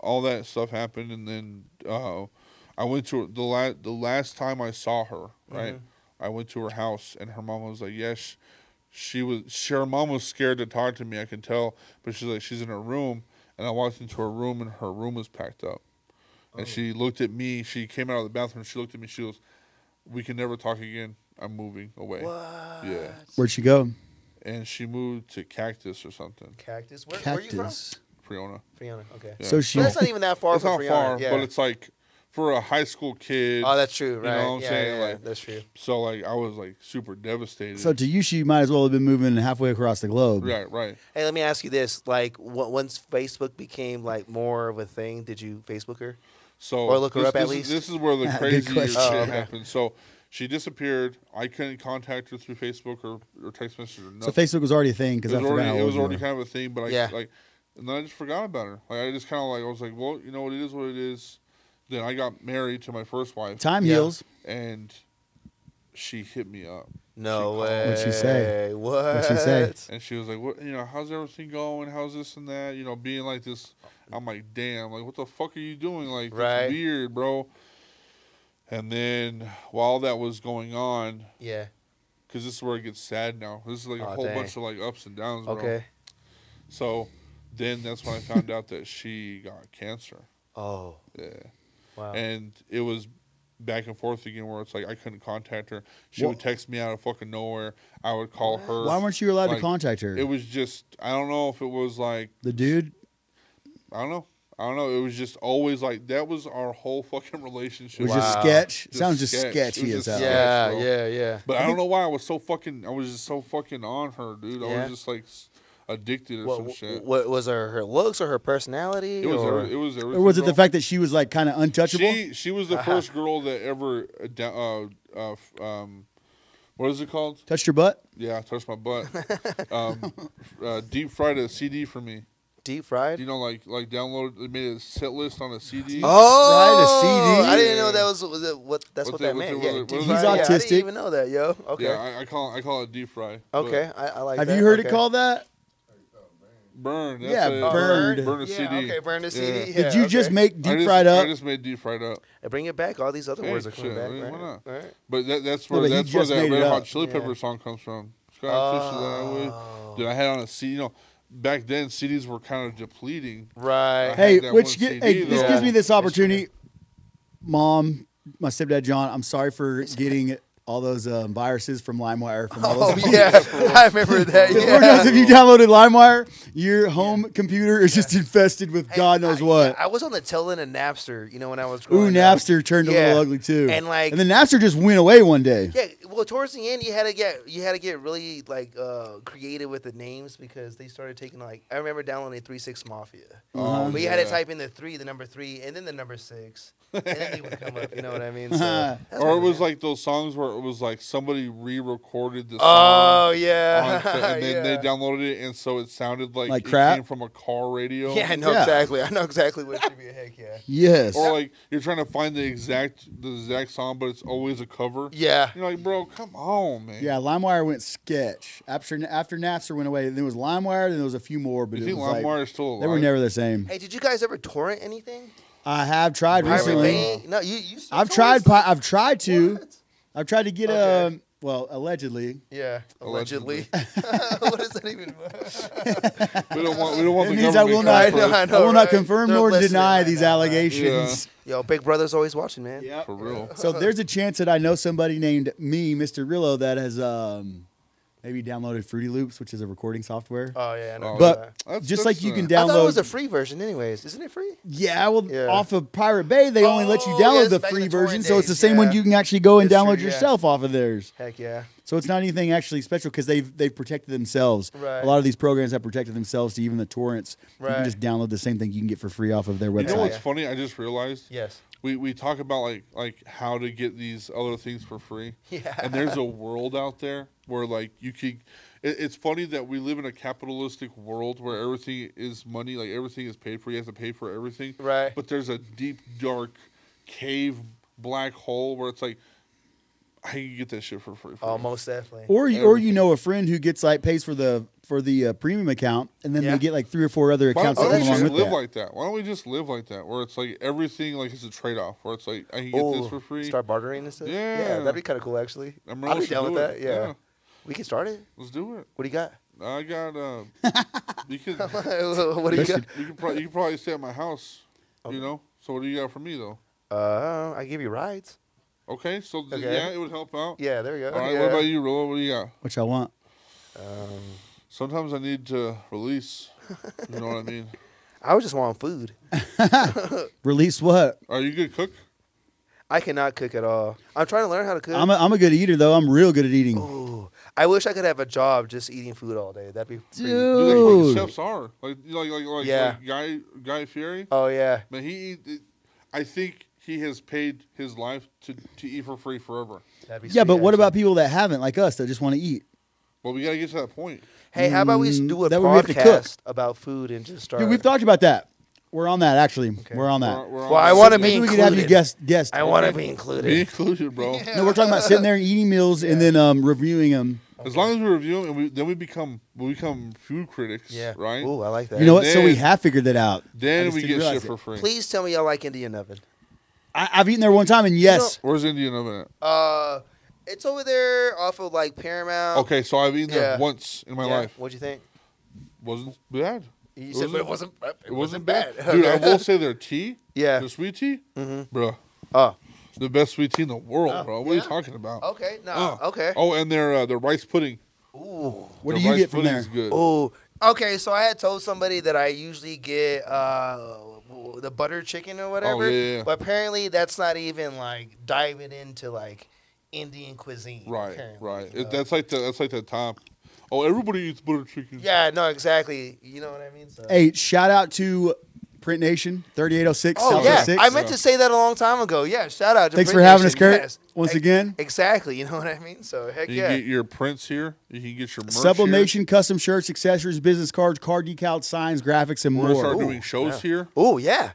S2: all that stuff happened, and then I went to the last time I saw her. Right, I went to her house, and her mom was like, "Yes." Her mom was scared to talk to me. I can tell, but she's like, she's in her room, and I walked into her room, and her room was packed up. And she looked at me. She came out of the bathroom. She looked at me. She goes, "We can never talk again. I'm moving away."
S3: What?
S2: Yeah.
S1: Where'd she go?
S2: And she moved to Cactus or something.
S3: Cactus. Where are you from?
S1: Cactus.
S2: Friona.
S3: Friona. Okay.
S2: Yeah.
S1: So she.
S3: But that's not even that far
S2: It's
S3: from
S2: not
S3: Friona.
S2: far,
S3: Yeah.
S2: but it's like for a high school kid.
S3: Oh, that's true. Right.
S2: You know what I'm
S3: yeah,
S2: saying?
S3: yeah,
S2: Like,
S3: that's true.
S2: so like I was like super devastated.
S1: So to you, she might as well have been moving halfway across the globe.
S2: Right.
S3: Hey, let me ask you this: like, once Facebook became like more of a thing, did you Facebook her?
S2: So
S3: Or look her
S2: this,
S3: up at
S2: this
S3: least?
S2: Is, this is where the
S1: Good
S2: crazier
S1: question.
S2: shit
S3: Oh, okay.
S2: happened. So she disappeared. I couldn't contact her through Facebook or text message or
S1: So
S2: nothing.
S1: Facebook was already a thing because I forgot how
S2: it
S1: old
S2: was
S1: you
S2: already
S1: were.
S2: kind of a thing, but
S3: Yeah.
S2: and then I just forgot about her. Like I just kind of like I was like, well, you know what, it is what it is. Then I got married to my first wife,
S1: Time
S3: Yeah.
S1: heals.
S2: and she hit me up.
S3: No
S2: She
S3: way.
S1: What'd she say?
S3: What?
S1: What'd she say?
S2: And she was like, "What? How's everything going? How's this and that? Being like this." I'm like, "Damn! Like, what the fuck are you doing? Like, that's
S3: Right.
S2: weird, bro." And then while that was going on,
S3: Yeah.
S2: because this is where it gets sad now. This is like a
S3: Oh,
S2: whole
S3: dang.
S2: bunch of like ups and downs, bro.
S3: Okay.
S2: So then that's when I found out that she got cancer.
S3: Oh.
S2: Yeah.
S3: Wow.
S2: And it was back and forth again where it's like I couldn't contact her. She would text me out of fucking nowhere. I would call her.
S1: Why weren't you allowed to
S2: Like,
S1: contact her?
S2: It was just, I don't know if it was like,
S1: The dude.
S2: I don't know. It was just always like, that was our whole fucking relationship.
S1: It was just
S3: Wow.
S1: sketch.
S2: Just
S1: Sounds just
S2: sketch. It
S1: sketchy
S2: was
S1: as
S2: just
S1: hell.
S3: yeah,
S2: bro.
S3: yeah.
S2: But I don't know why I was so fucking on her, dude. I
S3: Yeah.
S2: was just like addicted or some shit.
S3: What was her looks or her personality?
S2: It was,
S3: or?
S2: it was everything.
S1: Or was it the
S2: bro.
S1: fact that she was like kind of untouchable?
S2: She was the first girl that ever, what is it called?
S1: Touched your butt?
S2: Yeah, touched my butt. Deep fried a CD for me.
S3: Deep fried?
S2: You know, like download. They made a set list on a CD.
S3: Oh,
S1: Fried a CD?
S3: I didn't know that was what that's what that
S2: What's
S3: meant.
S2: it-
S3: Yeah,
S2: what
S3: deep
S2: is
S3: fried.
S1: it?
S3: Yeah, I
S1: He's
S3: didn't
S1: autistic.
S3: even know that, yo. Okay.
S2: Yeah, I call it deep fry. But
S3: Okay, I like
S1: Have
S3: that.
S1: you heard
S3: okay.
S1: it called that?
S2: burn? That's
S1: Yeah,
S2: it.
S1: burned.
S2: Burn a
S3: Yeah,
S2: CD.
S3: okay, burn the CD.
S2: Yeah.
S3: Yeah,
S1: Did you just
S3: okay.
S1: make deep fried
S2: I
S1: up?
S2: just made deep fried up.
S3: And bring it back? All these other
S2: Hey,
S3: words are coming
S2: shit,
S3: back.
S2: I mean,
S3: Right?
S2: why not?
S3: Right.
S2: But that's
S1: No,
S2: where
S1: but he
S2: that's where
S1: just
S2: that
S1: made it
S2: Red Hot
S1: up.
S2: Chili
S3: Yeah.
S2: Pepper song comes from. Scott Fisher that I would. Dude, I had on a CD. Back then CDs were kind of depleting.
S3: Right.
S1: Hey,
S2: that
S1: which
S2: one
S1: get,
S2: CD,
S1: hey, this
S2: though.
S1: gives me this
S3: Yeah.
S1: opportunity. Mom, my stepdad John, I'm sorry for getting all those viruses from LimeWire. From all
S3: Oh
S1: those
S3: yeah, I remember that.
S1: Because
S3: Yeah.
S1: Lord knows if you downloaded LimeWire, your home computer is just infested with God knows what.
S3: I was on the tail end of Napster, when I was
S1: Ooh,
S3: growing up.
S1: Napster turned a
S3: Yeah.
S1: little ugly too.
S3: And, like-
S1: and then Napster just went away one day.
S3: Yeah, well, towards the end, you had to get really creative with the names because they started taking I remember downloading 3-6 Mafia,
S2: Oh,
S3: but you had to
S2: yeah.
S3: type in the number 3, and then the number 6, and then they would come up. You know what I mean? So,
S1: Uh-huh.
S3: that's
S2: Or it
S3: what
S2: was like those songs where it was like somebody re-recorded the song.
S3: Oh yeah,
S2: and then they
S3: yeah.
S2: downloaded it, and so it sounded like
S1: Like
S2: it
S1: crap?
S2: came from a car radio.
S3: Yeah, I know
S1: Yeah.
S3: exactly. I know exactly what should be a heck yeah.
S1: Yes.
S2: Or like you're trying to find the exact song, but it's always a cover.
S3: Yeah.
S2: You're like, bro, come on, man.
S1: Yeah, LimeWire went sketch. After Napster went away, there was LimeWire, and there was a few more, but
S2: You
S1: it
S2: think
S1: was like,
S2: LimeWire is still alive?
S1: they were never the same.
S3: Hey, did you guys ever torrent anything?
S1: I have tried
S3: Pirate
S1: recently.
S3: Bay? No, you still
S1: I've
S3: torrent
S1: tried.
S3: stuff?
S1: I've tried to.
S3: What?
S1: I've tried to get
S3: Okay.
S1: well, allegedly.
S3: Yeah, allegedly.
S2: Allegedly.
S3: What does that even mean?
S2: We don't want
S1: It
S2: the
S1: means
S2: government.
S1: I will not.
S2: coming for
S3: I
S2: us.
S3: know,
S1: I will not
S3: right?
S1: confirm
S3: They're
S1: nor
S3: listening
S1: deny
S3: right
S1: these
S3: now, right?
S1: allegations.
S3: Yo, Big Brother's always watching, man.
S1: Yep.
S2: For real.
S1: So there's a chance that I know somebody named me, Mr. Rillo, that has maybe downloaded Fruity Loops, which is a recording software.
S3: Oh yeah, I know.
S2: Oh,
S1: But
S2: That's
S1: just like you can
S3: I
S1: download.
S3: thought it was a free version, anyways. Isn't it free?
S1: Yeah, well,
S3: Yeah.
S1: off of Pirate Bay, they only let you
S3: Oh,
S1: download
S3: yes,
S1: the
S3: back in
S1: free
S3: the torrent
S1: version, so it's the
S3: days,
S1: same one
S3: yeah.
S1: you can actually go and
S3: It's
S1: download
S3: true, yeah.
S1: yourself off of theirs.
S3: Heck yeah.
S1: So it's not anything actually special because they've protected themselves.
S3: Right.
S1: A lot of these programs have protected themselves to even the torrents. You
S3: Right.
S1: can just download the same thing you can get for free off of their
S2: You
S1: website.
S2: know what's
S3: Yeah.
S2: funny? I just realized
S3: Yes.
S2: we talk about like how to get these other things for free.
S3: Yeah.
S2: And there's a world out there where like you could. It's funny that we live in a capitalistic world where everything is money. Like everything is paid for. You have to pay for everything.
S3: Right.
S2: But there's a deep, dark cave black hole where it's like I can get that shit for free.
S3: Oh, most definitely.
S1: Or you know a friend who gets like pays for the premium account, and then
S3: Yeah.
S1: they get like 3 or 4 other
S2: Why
S1: accounts
S2: don't
S1: that
S2: we
S1: come along
S2: just
S1: with
S2: live
S1: that.
S2: like that? Why don't we just live like that? Where it's like everything like it's a trade off. Where it's like I can get this for free.
S3: Start bartering and stuff.
S2: Yeah.
S3: that'd be kind of cool, actually.
S2: I'm
S3: I'll be
S2: ready to
S3: down
S2: do
S3: with
S2: it.
S3: that. Yeah. we can start it.
S2: Let's do it.
S3: What do you got?
S2: I got you could
S3: What do you got?
S2: you could probably stay at my house. You know. So what do you got for me though?
S3: I give you rides.
S2: Okay, so
S3: Okay.
S2: yeah, it would help out.
S3: Yeah, there we go.
S2: All right,
S3: yeah.
S2: what about you, Rilla? What do you got?
S1: Which I want.
S2: Sometimes I need to release. You know what I mean?
S3: I was just wanting food.
S1: Release what?
S2: Are you a good cook?
S3: I cannot cook at all. I'm trying to learn how to cook.
S1: I'm a good eater though. I'm real good at eating.
S3: Ooh, I wish I could have a job just eating food all day. That'd be pretty.
S2: Dude, that's what
S1: Dude.
S2: chefs are. Like
S3: Yeah.
S2: Guy Fieri.
S3: Oh yeah.
S2: Man, I think he has paid his life to eat for free forever.
S3: That'd be
S1: Yeah,
S3: sweet,
S1: but what about
S3: actually.
S1: people that haven't, like us, that just want to eat?
S2: Well, we got to get to that point.
S3: Hey, how about we do a
S1: that way we have to cook.
S3: podcast about food and just start?
S1: Dude, we've talked about that. We're on that actually. We're on that.
S2: We're on
S3: Well, I
S2: that.
S3: wanna be
S1: Maybe we could have you
S3: included.
S1: guest.
S3: I want to
S2: Okay.
S3: be included.
S2: Be included, bro.
S1: No, we're talking about sitting there and eating meals and then reviewing them.
S2: As long as we review them, and then we become food critics,
S3: Yeah.
S2: right?
S3: Ooh, I like that.
S1: You know what? So we
S2: then-
S1: have figured that out. I
S2: Then
S1: just
S2: we
S1: didn't
S2: get
S1: realize
S2: shit
S1: it.
S2: for free.
S3: Please tell me y'all like Indian oven.
S1: I've eaten there one time, and yes,
S2: Where's Indian Oven at?
S3: It's over there off of like Paramount.
S2: Okay, so I've eaten there
S3: Yeah.
S2: once in my
S3: Yeah.
S2: life.
S3: What'd you think?
S2: Wasn't bad.
S3: You
S2: It
S3: said, but
S2: wasn't-
S3: it wasn't bad.
S2: Dude, I will say their tea,
S3: Yeah.
S2: their sweet tea, bro,
S3: Oh.
S2: the best sweet tea in the world, bro. What are you
S3: yeah?
S2: talking about?
S3: Okay. No. Okay.
S2: Oh, and their rice pudding.
S3: Ooh.
S1: what
S2: Their
S1: do you
S2: rice
S1: get from
S2: pudding
S1: there?
S2: is good.
S3: Ooh. Okay. So I had told somebody that I usually get the butter chicken or whatever.
S2: yeah.
S3: But apparently that's not even like diving into like Indian cuisine.
S2: Right,
S3: apparently,
S2: right.
S3: you know?
S2: That's like the top. Oh, everybody eats butter chicken.
S3: Yeah. No. Exactly. You know what I mean? So.
S1: Hey, shout out to Print Nation 3806
S3: Oh
S1: South
S3: yeah,
S1: 06.
S3: I meant to say that a long time ago. Yeah, shout out to
S1: Thanks
S3: Print
S1: for having us,
S3: Nation.
S1: Kurt,
S3: Yes.
S1: once again.
S3: Exactly, you know what I mean. So heck
S2: You
S3: yeah.
S2: can get your prints here. You can get your merch
S1: Sublimation,
S2: here.
S1: custom shirts, accessories, business cards, card decals, signs, graphics, and
S2: We're gonna
S1: more.
S2: start
S3: Ooh,
S2: doing shows
S3: yeah.
S2: here.
S3: Oh yeah,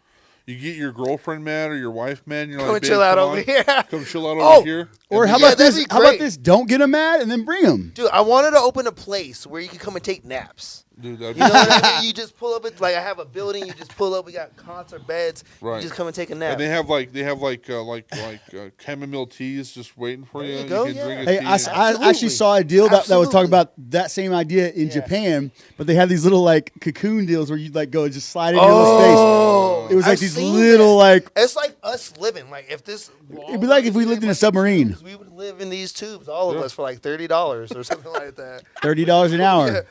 S2: You get your girlfriend mad or your wife mad. And you're
S3: come
S2: like,
S3: and chill
S2: "Babe,
S3: out
S2: come
S3: over
S2: on.
S3: here.
S2: Come chill out
S3: Oh,
S2: over here.
S1: Or
S2: And
S1: how
S2: you
S1: about
S2: got-
S3: that'd
S1: this?
S3: be
S1: How about
S3: great.
S1: this? Don't get them mad and then bring them.
S3: dude, I wanted to open a place where you can come and take naps.
S2: Dude, that'd
S3: You know what I mean? You just pull up. It's like I have a building. You just pull up. We got concert beds.
S2: Right.
S3: You just come and take a nap.
S2: And they have chamomile teas just waiting for
S3: There
S2: you.
S3: you go,
S2: can drink a
S1: Hey,
S2: tea.
S1: I
S3: Absolutely.
S1: actually saw a deal that was talking
S3: Absolutely.
S1: about that same idea in
S3: Yeah.
S1: Japan, but they had these little like cocoon deals where you like go and just slide into a
S3: Oh,
S1: little space. It was like
S3: I've
S1: these
S3: seen
S1: little
S3: that.
S1: like
S3: It's like us living. Like if this.
S1: it'd be like if we lived in a submarine.
S3: We would live in these tubes, all of us, for like $30 or something like that.
S1: $30 an hour.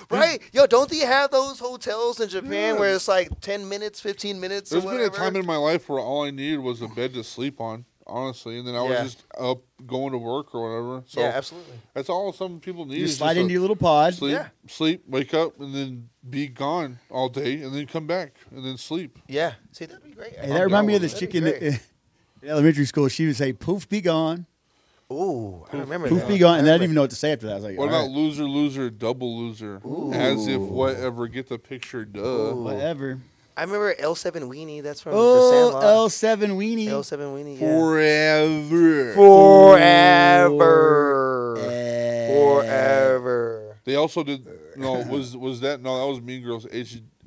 S3: Right? Yo, don't they have those hotels in Japan where it's like 10 minutes, 15 minutes
S2: There's
S3: or
S2: been
S3: whatever?
S2: a time in my life where all I needed was a bed to sleep on, honestly, and then I was
S3: Yeah.
S2: just up going to work or whatever. So
S3: yeah, absolutely.
S2: that's all some people need.
S1: You
S2: is
S1: slide
S2: just
S1: into
S2: a
S1: your little pod.
S2: sleep,
S3: Yeah.
S2: sleep, wake up, and then be gone all day, and then come back and then sleep.
S3: Yeah. See, that'd be great.
S1: Hey, that reminded me of this
S3: That'd
S1: chick
S3: be
S1: in,
S3: great.
S1: in elementary school. She would say, "Poof, be gone.
S3: Ooh, I remember
S1: Poof,
S3: that.
S1: be gone," and I
S3: I
S1: didn't even know what to say after that. I was like,
S2: What
S1: "All
S2: about
S1: right,
S2: loser, loser, double loser? As if whatever, get the picture, duh.
S3: Ooh.
S1: whatever."
S3: I remember L7 Weenie. That's from The Sandlot.
S1: L7 Weenie.
S3: L7 Weenie.
S2: Forever.
S3: Forever.
S2: They also did. No, was that? No, that was Mean Girls.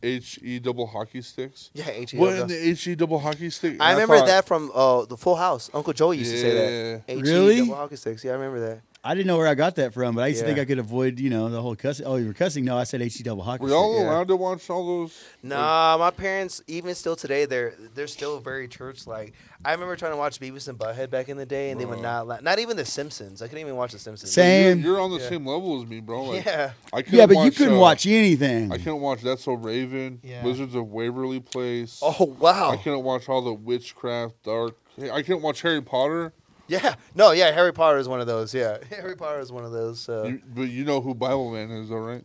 S2: HE double hockey sticks.
S3: Yeah, HE
S2: What
S3: double.
S2: in the HE double hockey stick?
S3: I
S2: And
S3: remember
S2: thought-
S3: that from the Full House. Uncle Joey used to say that. HE
S1: Really?
S3: double hockey sticks. Yeah, I remember that.
S1: I didn't know where I got that from, but I used to
S3: Yeah.
S1: think I could avoid, the whole cussing. Oh, you were cussing? No, I said HE double hockey.
S2: Were y'all
S1: stick.
S3: Yeah.
S2: allowed to watch all those?
S3: Nah, my parents, even still today, they're still very church like. I remember trying to watch Beavis and Butthead back in the day, and they would not allow. Not even The Simpsons. I couldn't even watch The Simpsons.
S1: Same.
S2: You're on the
S3: Yeah.
S2: same level as me, bro. Like,
S3: Yeah.
S2: I couldn't
S1: Yeah, but you
S2: watch,
S1: couldn't watch anything.
S2: I couldn't watch That's So Raven,
S3: Yeah.
S2: Wizards of Waverly Place.
S3: Oh wow.
S2: I couldn't watch all the witchcraft, dark. I couldn't watch Harry Potter.
S3: Yeah. No. Yeah. Harry Potter is one of those. Yeah. Harry Potter is one of those.
S2: But you know who Bible Man is, though, right?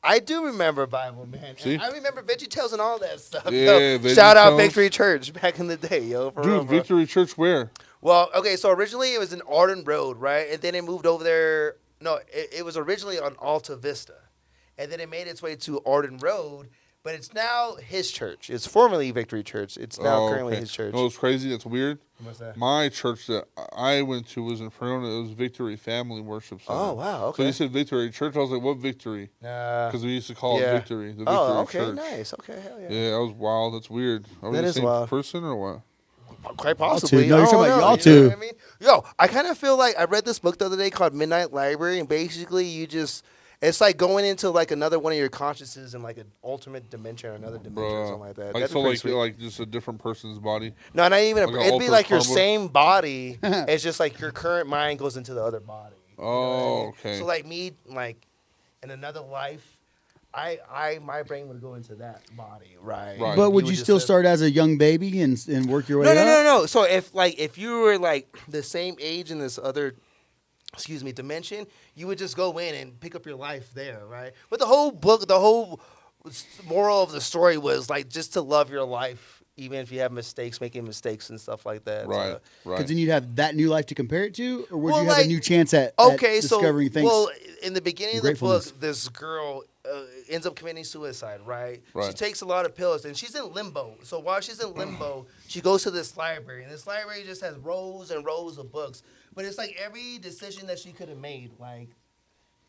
S3: I do remember Bible Man.
S2: See?
S3: I remember VeggieTales and all that stuff.
S2: Yeah,
S3: yo. Shout out
S2: VeggieTales.
S3: Victory Church back in the day, yo. For real,
S2: Dude,
S3: bro.
S2: Victory Church where?
S3: Well, okay, so originally it was in Arden Road, right? And then it moved over there. No, it was originally on Alta Vista. And then it made its way to Arden Road, but it's now his church. It's formerly Victory Church. It's now currently his church.
S2: You know what's crazy? That's weird.
S3: What's that?
S2: My church that I went to was in Fresno. It was Victory Family Worship Center.
S3: Oh, wow,
S2: So
S3: okay.
S2: you said Victory Church. I was like, what Victory? Because we used to call
S3: yeah.
S2: it Victory. The Victory
S3: Oh, okay,
S2: Church.
S3: nice. Okay, hell yeah.
S2: Yeah, that was wild. That's weird. Are we
S3: That
S2: the
S3: is
S2: same
S3: wild.
S2: person or what?
S3: Quite possibly.
S1: No, you're
S3: I
S1: talking
S3: don't
S1: about
S3: know,
S1: y'all
S3: you know
S1: two.
S3: what I mean? Yo, I kind of feel like I read this book the other day called Midnight Library, and basically it's like going into like another one of your consciousnesses in like an ultimate dimension or another dimension or something like that.
S2: Like
S3: That'd
S2: so,
S3: be pretty
S2: like
S3: sweet.
S2: you're like just a different person's body.
S3: No, not even.
S2: Like an
S3: It'd be
S2: altered
S3: like your
S2: carbon?
S3: same body. It's just like your current mind goes into the other body. You know what I
S2: Oh,
S3: mean?
S2: okay.
S3: So like me, like in another life, my brain would go into that body, right?
S2: Right.
S1: But would you
S3: just
S1: still
S3: have-
S1: start as a young baby and work your way
S3: No,
S1: up?
S3: no. So if you were like the same age in this other, dimension, you would just go in and pick up your life there, right? But the whole book, the whole moral of the story was like just to love your life, even if you have mistakes, making mistakes and stuff like that.
S2: Right,
S3: So,
S2: right.
S1: Because then you'd have that new life to compare it to, or would
S3: Well,
S1: you have
S3: like,
S1: a new chance at
S3: okay,
S1: discovering
S3: so
S1: things?
S3: well, in the beginning of the
S1: Gratefulness.
S3: book, this girl ends up committing suicide. Right? She
S2: Right.
S3: takes a lot of pills, and she's in limbo. So while she's in limbo, she goes to this library, and this library just has rows and rows of books. But it's like every decision that she could have made, like.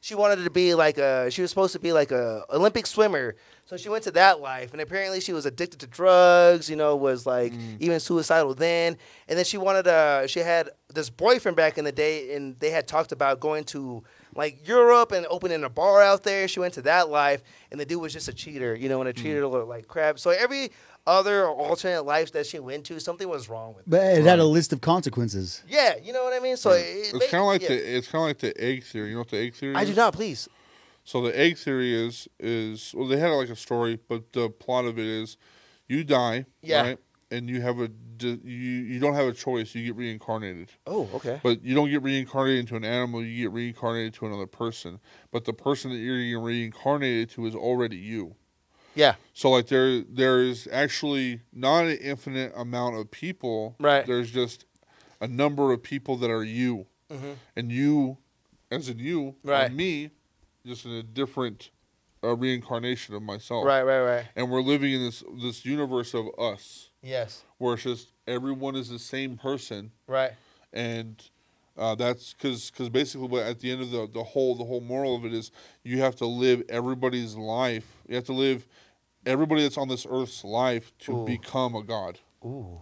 S3: She wanted to be like she was supposed to be like a Olympic swimmer. So she went to that life. And apparently she was addicted to drugs, was like even suicidal then. And then she had this boyfriend back in the day, and they had talked about going to like Europe and opening a bar out there. She went to that life, and the dude was just a cheater, and a cheater looked like crap. So every other alternate life that she went to, something was wrong with it.
S1: But it had a list of consequences.
S3: Yeah, you know what I mean? So
S2: It's kind of like the egg theory. You know what the egg theory is?
S3: I do not, please.
S2: So the egg theory is well, they had like a story, but the plot of it is you die,
S3: Yeah.
S2: right? And you have you don't have a choice. You get reincarnated.
S3: Oh, okay.
S2: But you don't get reincarnated into an animal. You get reincarnated to another person. But the person that you're getting reincarnated to is already you.
S3: Yeah.
S2: So like there is actually not an infinite amount of people.
S3: Right.
S2: There's just a number of people that are you, and you, as in you,
S3: Right.
S2: are me, just in a different reincarnation of myself.
S3: Right.
S2: And we're living in this universe of us,
S3: Yes.
S2: where it's just everyone is the same person,
S3: Right.
S2: and that's because basically what at the end of the whole moral of it is you have to live everybody's life. You have to live everybody that's on this earth's life to
S3: Ooh.
S2: become a god.
S3: Ooh.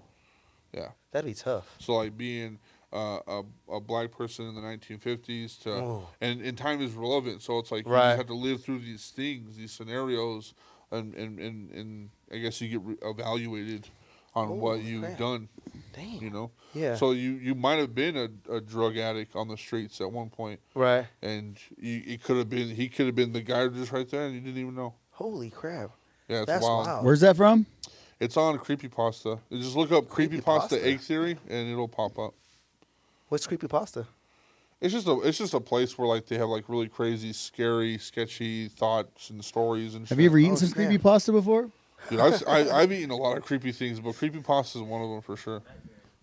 S2: Yeah.
S3: That'd be tough.
S2: So like being a black person in the 1950s to
S3: Ooh.
S2: and time is relevant. So it's like you
S3: Right.
S2: just have to live through these things, these scenarios, and I guess you get evaluated on
S3: Ooh,
S2: what you've
S3: crap.
S2: done.
S3: Damn.
S2: You know.
S3: Yeah.
S2: So you might have been a drug addict on the streets at one point,
S3: Right.
S2: and he could have been the guy just right there, and you didn't even know.
S3: Holy crap.
S2: Yeah, it's
S3: That's
S2: wild.
S3: wild.
S1: Where's that from?
S2: It's on Creepypasta. You just look up Creepypasta
S3: Creepypasta.
S2: egg theory, and it'll pop up.
S3: What's creepypasta?
S2: It's just a place where like they have like really crazy, scary, sketchy thoughts and stories and shit.
S1: Have you ever eaten
S3: Oh,
S1: some
S3: snap.
S1: creepy pasta before?
S2: Dude, I've eaten a lot of creepy things, but Creepypasta is one of them for sure.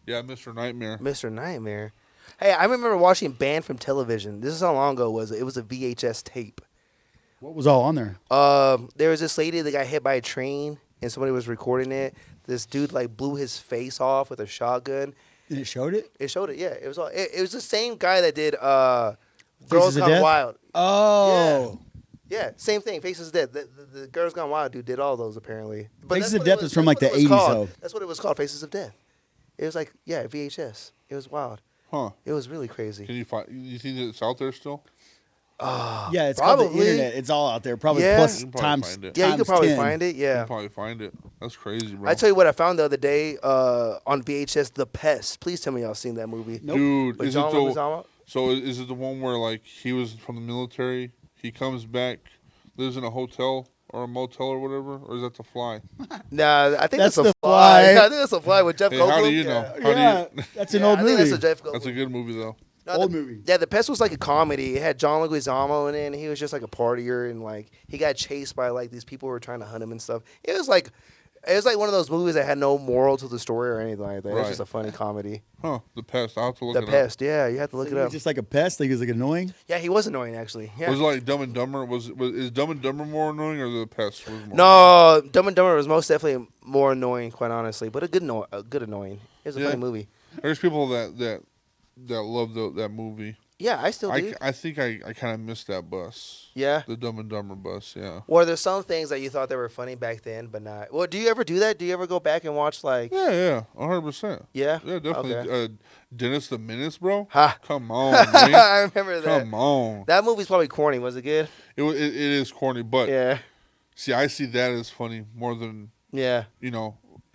S2: Yeah, Mr. Nightmare.
S3: Mr. Nightmare. Hey, I remember watching Banned from Television. This is how long ago was it? It was a VHS tape.
S1: What was all on there?
S3: There was this lady that got hit by a train, and somebody was recording it. This dude like blew his face off with a shotgun.
S1: And it showed it?
S3: It showed it. Yeah, it was all. It was the same guy that did
S1: Faces
S3: Girls
S1: of
S3: Gone
S1: Death?
S3: Wild.
S1: Oh.
S3: Yeah, same thing. Faces of Death. The Girls Gone Wild dude did all those apparently. But
S1: Faces
S3: that's
S1: of
S3: what it
S1: Death was from, like,
S3: that's
S1: the
S3: what it was
S1: 80s,
S3: called.
S1: though.
S3: That's what it was called. Faces of Death. It was like VHS. It was wild.
S2: Huh?
S3: It was really crazy.
S2: Can you find? You think that it's out there still?
S1: Yeah, it's called the
S3: Probably.
S1: internet. It's all out there. Probably
S3: Yeah.
S1: plus
S2: You can probably
S1: times.
S2: find it.
S3: Yeah, you
S1: times
S3: could probably
S1: 10.
S3: find it.
S2: You
S3: Yeah.
S2: can probably find it. That's crazy, bro.
S3: I tell you what I found the other day on VHS, The Pest. Please tell me y'all seen that movie.
S1: Nope.
S2: Dude,
S3: With
S2: is
S3: John
S2: it the?
S3: Leguizamo?
S2: So is it the one where like he was from the military? He comes back, lives in a hotel or a motel or whatever, or is that The Fly?
S3: Nah, I think
S1: That's
S3: that's a
S1: The
S3: fly.
S1: Fly.
S3: I think that's a fly with Jeff
S2: Hey,
S3: Goldblum.
S2: how do you know?
S3: Yeah.
S2: How
S1: Yeah,
S2: do you?
S1: that's an
S3: Yeah,
S1: old
S3: I think
S1: movie.
S3: that's a Jeff Goldblum.
S2: That's a good movie though.
S3: No,
S1: Old movie.
S3: Yeah, The Pest was like a comedy. It had John Leguizamo in it, and he was just like a partier, and like he got chased by like these people who were trying to hunt him and stuff. It was like one of those movies that had no moral to the story or anything like that. It was
S2: Right.
S3: just a funny comedy.
S2: Huh? The Pest. I'll have to look
S3: The
S2: it up.
S3: Pest, yeah, you have to look
S1: So
S3: it
S1: he was
S3: up.
S1: just like a pest. Like he was like annoying.
S3: Yeah, he was annoying actually. Yeah.
S2: Was it like Dumb and Dumber? Is Dumb and Dumber more annoying or The Pest was more?
S3: No, Dumb and Dumber was most definitely more annoying, quite honestly, but a good annoying. It was a
S2: Yeah.
S3: funny movie.
S2: There's people that love that movie.
S3: Yeah, I still do.
S2: I think I kind of missed that bus.
S3: Yeah.
S2: The Dumb and Dumber bus. Yeah.
S3: Or there's some things that you thought they were funny back then, but not. Well, do you ever do that? Do you ever go back and watch like?
S2: Yeah. 100%.
S3: Yeah.
S2: Yeah, definitely.
S3: Okay.
S2: Dennis the Menace, bro.
S3: Ha.
S2: Come on, man.
S3: I remember that.
S2: Come on.
S3: That movie's probably corny. Was it good?
S2: It is corny, but
S3: Yeah.
S2: see, I see that as funny more than
S3: Yeah.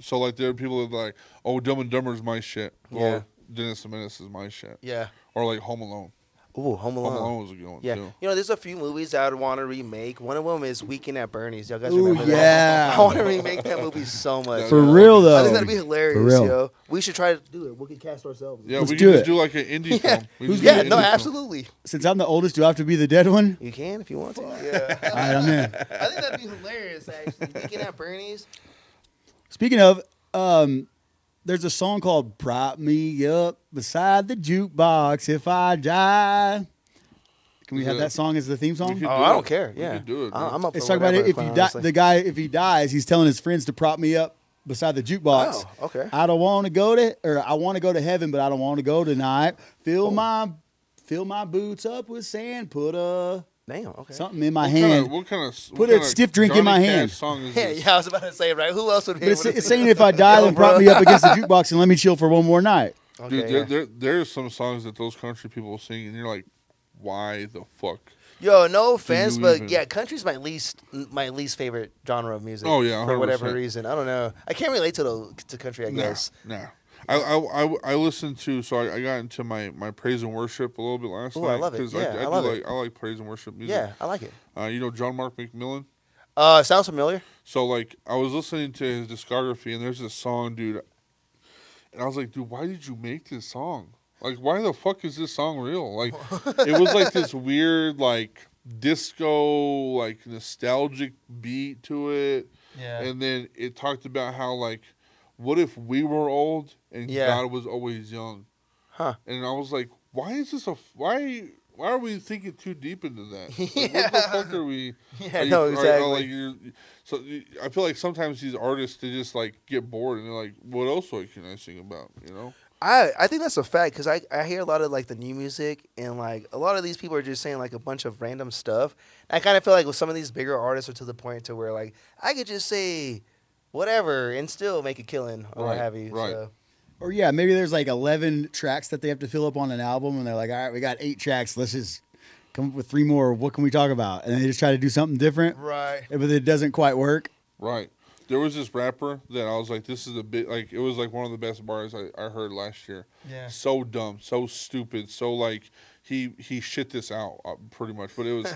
S2: So like there are people that are like, oh, Dumb and Dumber is my shit. Well,
S3: Yeah.
S2: Dennis the Menace is my shit.
S3: Yeah.
S2: Or like Home Alone.
S3: Ooh, Home Alone.
S2: Home Alone was a good one
S3: Yeah.
S2: too.
S3: There's a few movies that I would want to remake. One of them is Weekend at Bernie's. Y'all guys
S1: Ooh,
S3: remember that?
S1: yeah.
S3: I want to remake that movie so much.
S1: For
S2: Yeah.
S1: real
S3: I
S1: though.
S3: think that'd be hilarious,
S1: For real.
S3: yo. We should try to do it. We can cast ourselves.
S2: Yeah,
S1: Let's
S2: we
S1: do
S2: can just
S1: it.
S2: do like an indie
S3: Yeah.
S2: film. We can
S3: Yeah,
S2: do an
S3: no,
S2: indie film.
S3: absolutely.
S1: Since I'm the oldest, do I have to be the dead one?
S3: You can if you want to. Yeah.
S1: All right, I'm in.
S3: I think that'd be hilarious, actually. Weekend at Bernie's.
S1: Speaking of, there's a song called "Prop Me Up Beside the Jukebox If I Die." Can we
S2: Is
S1: have
S2: it-
S1: that song as the theme song?
S2: We could
S3: Oh,
S2: do
S3: I
S2: it.
S3: don't care.
S2: We
S3: Yeah.
S2: could do it, man.
S3: I'm up
S1: It's
S3: for
S1: talking about
S3: whatever,
S1: it. If
S3: quite
S1: he
S3: honestly.
S1: the guy, if he dies, he's telling his friends to prop me up beside the jukebox.
S3: Oh, okay.
S1: I don't want to I want to go to heaven, but I don't want to go tonight. Fill my boots up with sand. Put
S3: Damn, okay.
S1: something in my
S2: What
S1: hand.
S2: kind of
S1: Put a stiff drink in my hand.
S2: Song is
S3: Yeah,
S2: this?
S3: yeah, I was about to say, right? Who else would be
S1: But
S3: able to
S1: it's saying if I die,
S3: Yo,
S1: then prop
S3: bro.
S1: me up against the jukebox and let me chill for one more night.
S3: Okay,
S2: Dude,
S3: yeah.
S2: there's some songs that those country people sing, and you're like, why the fuck?
S3: Yo, no offense,
S2: you
S3: but
S2: even-
S3: yeah, country's my least favorite genre of music.
S2: Oh, yeah,
S3: for whatever
S2: 100%.
S3: reason. I don't know. I can't relate to country. I guess.
S2: Nah. I listened to I got into my praise and worship a little bit last
S3: Ooh,
S2: night.
S3: I love it.
S2: 'cause
S3: Yeah,
S2: do
S3: I love it.
S2: I like praise and worship music.
S3: Yeah, I like it.
S2: John Mark McMillan.
S3: Sounds familiar.
S2: So like I was listening to his discography and there's this song, dude, and I was like, dude, why did you make this song? Like, why the fuck is this song real? Like, it was like this weird like disco like nostalgic beat to it,
S3: Yeah.
S2: and then it talked about how like, what if we were old and
S3: Yeah.
S2: God was always young?
S3: Huh.
S2: And I was like, why is this why are we thinking too deep into that? Like,
S3: Yeah.
S2: What the fuck are we?
S3: Yeah,
S2: are
S3: no, exactly.
S2: I feel like sometimes these artists they just like get bored and they're like, what else can I sing about? You know?
S3: I think that's a fact because I hear a lot of like the new music and like a lot of these people are just saying like a bunch of random stuff. I kind of feel like with some of these bigger artists are to the point to where like I could just say whatever and still make a killing or what
S2: Right,
S3: have you.
S2: right.
S3: So.
S1: Or yeah, maybe there's like 11 tracks that they have to fill up on an album, and they're like, all right, we got 8 tracks. Let's just come up with 3 more. What can we talk about? And they just try to do something different,
S3: Right.
S1: but it doesn't quite work.
S2: Right. There was this rapper that I was like, this is a bit like it was like one of the best bars I heard last year.
S3: Yeah.
S2: So dumb, so stupid, so like he shit this out pretty much. But it was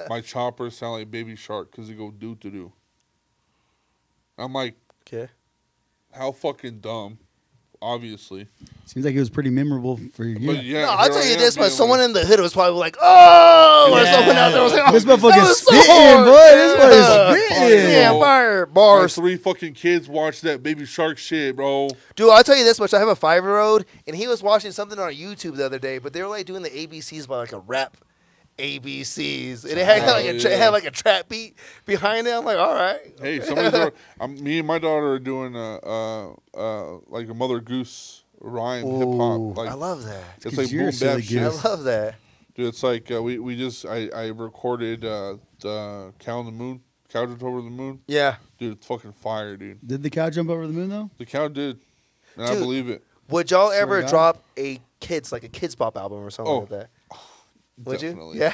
S2: my choppers sound like Baby Shark because they go do to do. I'm like,
S3: Okay.
S2: how fucking dumb. Obviously,
S1: Seems like it was pretty memorable for you.
S2: but yeah.
S3: No, I'll
S2: here
S3: tell
S2: I
S3: you
S2: am
S3: this much.
S2: being
S3: Someone
S2: like,
S3: in the hood was probably like, oh, or someone out there was like, oh,
S1: This
S3: that
S1: motherfucker's
S3: was so
S1: spitting,
S3: hard.
S1: boy. This
S3: Yeah.
S1: boy is spitting.
S3: Yeah,
S2: bro.
S3: fire
S2: my
S3: bars.
S2: 3 fucking kids watch that Baby Shark shit, bro.
S3: Dude, I'll tell you this much. I have a 5-year-old, and he was watching something on YouTube the other day, but they were like doing the ABCs by like a rap. ABCs, and it had it had like a trap beat behind it. I'm like, all right.
S2: Hey, somebody's. Me and my daughter are doing like a Mother Goose rhyme hip hop. Like
S3: I love that.
S2: it's like
S1: you're
S2: boom
S1: a silly
S2: bap shit.
S3: I
S1: goose.
S3: love that.
S2: Dude, it's like we just I recorded the cow on the moon, cow jumped over the moon.
S3: Yeah.
S2: Dude, it's fucking fire, dude.
S1: Did the cow jump over the moon though?
S2: The cow did, and I
S3: Dude.
S2: believe it.
S3: Would y'all
S1: Swear
S3: ever
S1: to God.
S3: drop a kids pop album or something
S2: Oh,
S3: like that? Would
S2: Definitely.
S3: you? Yeah.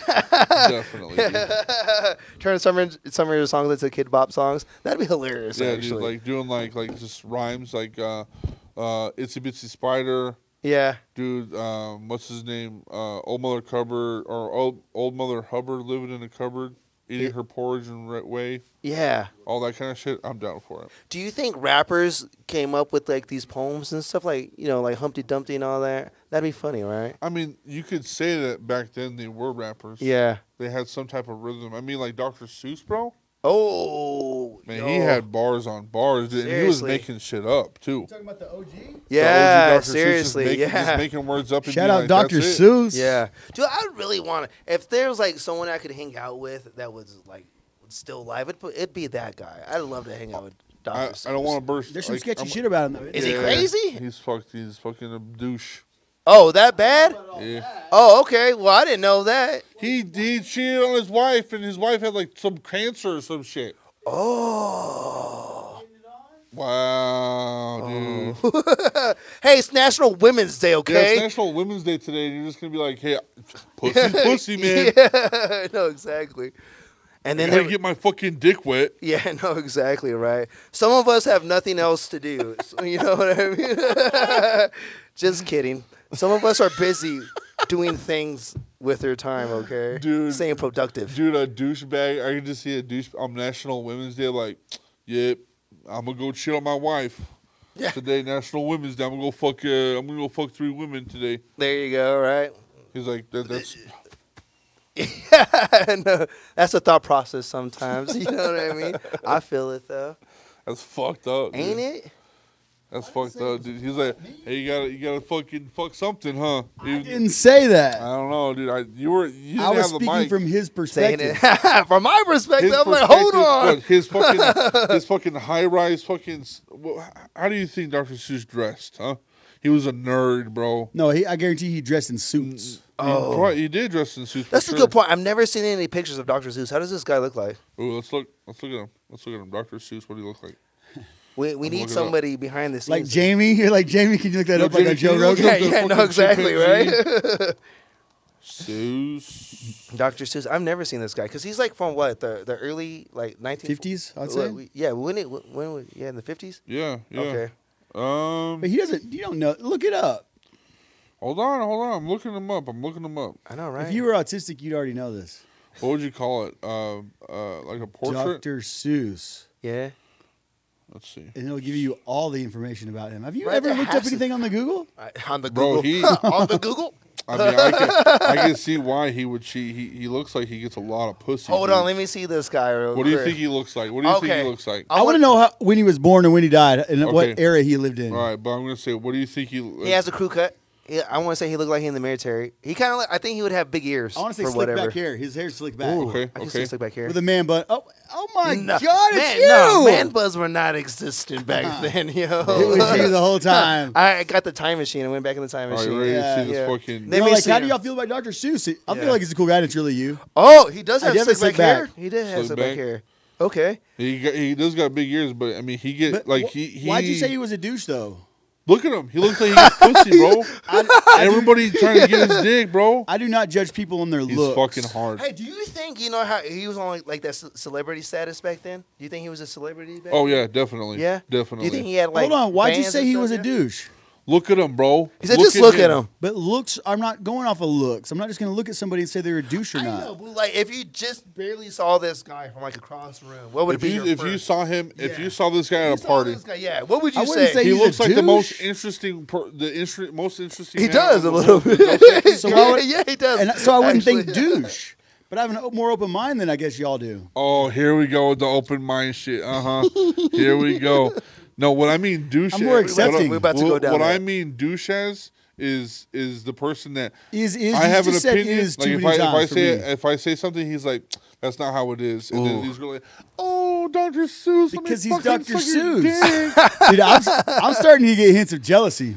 S2: Definitely. Dude.
S3: Turn some of your songs into Kid Bop songs. That'd be hilarious.
S2: Yeah,
S3: actually.
S2: dude, like doing like just rhymes like Itsy Bitsy Spider.
S3: Yeah.
S2: Dude, what's his name? Old Mother Cupboard or old Mother Hubbard living in a cupboard, eating her porridge in the right way.
S3: Yeah.
S2: All that kind of shit. I'm down for it.
S3: Do you think rappers came up with like these poems and stuff like like Humpty Dumpty and all that? That'd be funny, right?
S2: I mean, you could say that back then they were rappers.
S3: Yeah.
S2: They had some type of rhythm. I mean, like Dr. Seuss, bro.
S3: Oh.
S2: Man, he had bars on bars, dude. And he was
S3: Seriously.
S2: making shit up too.
S1: Talking about the OG?
S3: Yeah.
S2: The OG Dr. Seuss
S3: Seriously.
S2: just making words up. And
S1: Shout
S2: being
S1: out
S2: like,
S1: Dr.
S2: "That's it."
S1: Seuss.
S3: Yeah. Dude, I really want to. If there was like someone I could hang out with that was like still alive, it'd be that guy. I'd love to hang out with Dr.
S2: I
S3: Seuss.
S2: don't want to burst.
S1: There's some
S2: like,
S1: sketchy
S2: I'm-
S1: shit about him though.
S3: Is he crazy?
S2: He's fucked. He's fucking a douche.
S3: Oh, that bad?
S2: Yeah.
S3: Oh, okay. Well, I didn't know that.
S2: He cheated on his wife, and his wife had like some cancer or some shit.
S3: Oh.
S2: Wow, dude.
S3: Hey, it's National Women's Day,
S2: Yeah,
S3: okay?
S2: it's National Women's Day today, and you're just gonna be like, "Hey, pussy's pussy, man.
S3: Yeah, no, exactly. And
S2: I
S3: then
S2: gotta get my fucking dick wet."
S3: yeah, no, exactly, right. Some of us have nothing else to do. So, you know what I mean? Just kidding. Some of us are busy doing things with their time, okay?
S2: Dude.
S3: Staying productive.
S2: Dude, a douchebag. I can just see a douche on National Women's Day, like, "Yep, I'm gonna go cheat on my wife."
S3: Yeah.
S2: Today, National Women's Day. I'm gonna go fuck 3 women today.
S3: There you go, right?
S2: He's like, that's
S3: Yeah, no, that's a thought process sometimes. You know what I mean? I feel it, though.
S2: fucked up, dude.
S3: Ain't it?
S2: That's fucked up, dude. He's like, "Hey, you gotta fucking fuck something, huh?"
S1: I didn't say that.
S2: I don't know, dude. You didn't
S1: I was
S2: have the
S1: speaking
S2: mic.
S1: from his
S3: Saying
S1: perspective.
S3: it. From my perspective,
S2: His
S3: I'm like, hold
S2: perspective,
S3: on.
S2: but his fucking high rise fucking. How do you think Dr. Seuss dressed, huh? He was a nerd, bro.
S1: No, I guarantee he dressed in suits.
S2: He did dress in suits.
S3: That's
S2: for
S3: a
S2: sure.
S3: good point. I've never seen any pictures of Dr. Seuss. How does this guy look like?
S2: Ooh, let's look at him. Dr. Seuss. What do you look like?
S3: We
S2: look
S3: need
S2: it
S3: somebody behind the scenes.
S1: Like Jamie, you're like Jamie. Can you look that
S2: Yo,
S1: up like
S2: Jamie,
S1: a Joe
S2: can you look
S1: Rogan?
S2: up
S3: Yeah,
S2: the
S3: yeah, no,
S2: fucking
S3: exactly,
S2: chimpanzee?
S3: right?
S2: Seuss.
S3: Dr. Seuss. I've never seen this guy because he's like from what the early like
S1: 50s, I'd say.
S3: Yeah, when in the 50s.
S2: Yeah.
S3: Okay.
S1: But he doesn't. You don't know. Look it up.
S2: Hold on. I'm looking him up.
S3: I know, right?
S1: If you were autistic, you'd already know this.
S2: What would you call it? Like a portrait?
S1: Dr. Seuss.
S3: yeah.
S2: Let's see.
S1: And it'll give you all the information about him. Have you
S3: Right,
S1: ever
S3: there
S1: looked
S3: has
S1: up
S3: to-
S1: anything on the Google?
S3: On the
S2: Bro,
S3: Google. On the Google.
S2: I mean, I can see why he would cheat. He looks like he gets a lot of pussy.
S3: Hold
S2: dude.
S3: on, let me see this guy real
S2: What do you
S3: quick.
S2: think he looks like? What do you think
S3: Okay.
S2: he looks like?
S1: I want to know when he was born and when he died and what
S2: Okay.
S1: era he lived in.
S2: All right, but I'm gonna say, what do you think he?
S3: He has a crew cut. I want to say he looked like he in the military. He kind of. I think he would have big ears.
S1: I want to say
S3: for
S1: slick
S3: whatever.
S1: back hair. His hair's slicked back.
S2: Okay,
S3: I can see slick back hair.
S1: With a man bun. Oh my
S3: No,
S1: God, it's
S3: man,
S1: you!
S3: No, man buns were not existent back then, yo.
S1: It was you the whole time.
S3: I got the time machine and went back in the time
S2: All right,
S3: machine.
S2: you ready
S1: Yeah,
S2: to see this
S3: yeah.
S2: fucking?
S3: Let
S1: You know,
S3: me
S1: like,
S3: see
S1: how do
S3: him.
S1: y'all feel about Dr. Seuss? I
S3: Yeah.
S1: feel like he's a cool guy and it's really you.
S3: Oh, he does
S1: I
S3: have
S1: do have a
S3: slick
S1: slick
S3: back hair.
S1: back.
S3: He did have
S2: Slick
S3: slick back
S2: back?
S3: hair. Okay.
S2: He does got big ears, but I mean, he get
S1: But
S2: like
S1: wh-
S2: he.
S1: Why'd you say he was a douche, though?
S2: Look at him. He looks like he gets pussy, bro. Everybody trying to get his dick, bro.
S1: I do not judge people on their
S2: He's
S1: looks.
S2: fucking hard.
S3: Hey, do you think how he was on like that celebrity status back then? Do you think he was a celebrity back
S2: Oh
S3: then?
S2: yeah, definitely.
S3: Yeah?
S2: definitely.
S3: Do you think he had like
S1: Hold on, why'd you
S3: fans
S1: say
S3: and
S1: he
S3: stuff,
S1: was a
S3: yeah?
S1: douche?
S2: Look at him, bro.
S3: He said, just look at him.
S1: But looks, I'm not going off of looks. I'm not just going to look at somebody and say they're a douche or
S3: I
S1: not.
S3: know, but like if you just barely saw this guy from like across the room, what would
S2: If
S3: be
S2: you
S3: your
S2: if
S3: first?
S2: you saw him, if
S3: Yeah.
S2: you saw this guy
S3: You
S2: at a
S3: saw
S2: party,
S3: this guy, yeah, what would you
S1: I wouldn't say
S2: he
S1: he's
S2: looks
S1: a
S2: like the most
S1: douche.
S2: interesting, most interesting.
S3: He
S2: man
S3: does a
S2: in the
S3: little
S2: world.
S3: bit.
S1: So why would-
S3: yeah, he does.
S1: And so I wouldn't
S3: actually.
S1: think douche. But I have a more open mind than I guess y'all do.
S2: Oh, here we go with the open mind shit. Here we go. No, what I mean douche.
S1: I'm more
S2: as-
S1: accepting.
S3: We're about to go down
S2: What
S3: that.
S2: I mean douche as is the person that
S1: Is
S2: I have an opinion.
S1: Is
S2: Like
S1: too many times for me.
S2: if I say something, he's like, "That's not how it is," and then he's really, "Oh, Dr. Seuss,"
S1: Because
S2: let
S1: he's
S2: me
S1: Dr.
S2: fucking suck your
S1: Seuss.
S2: dick.
S1: Dude, I'm starting to get hints of jealousy.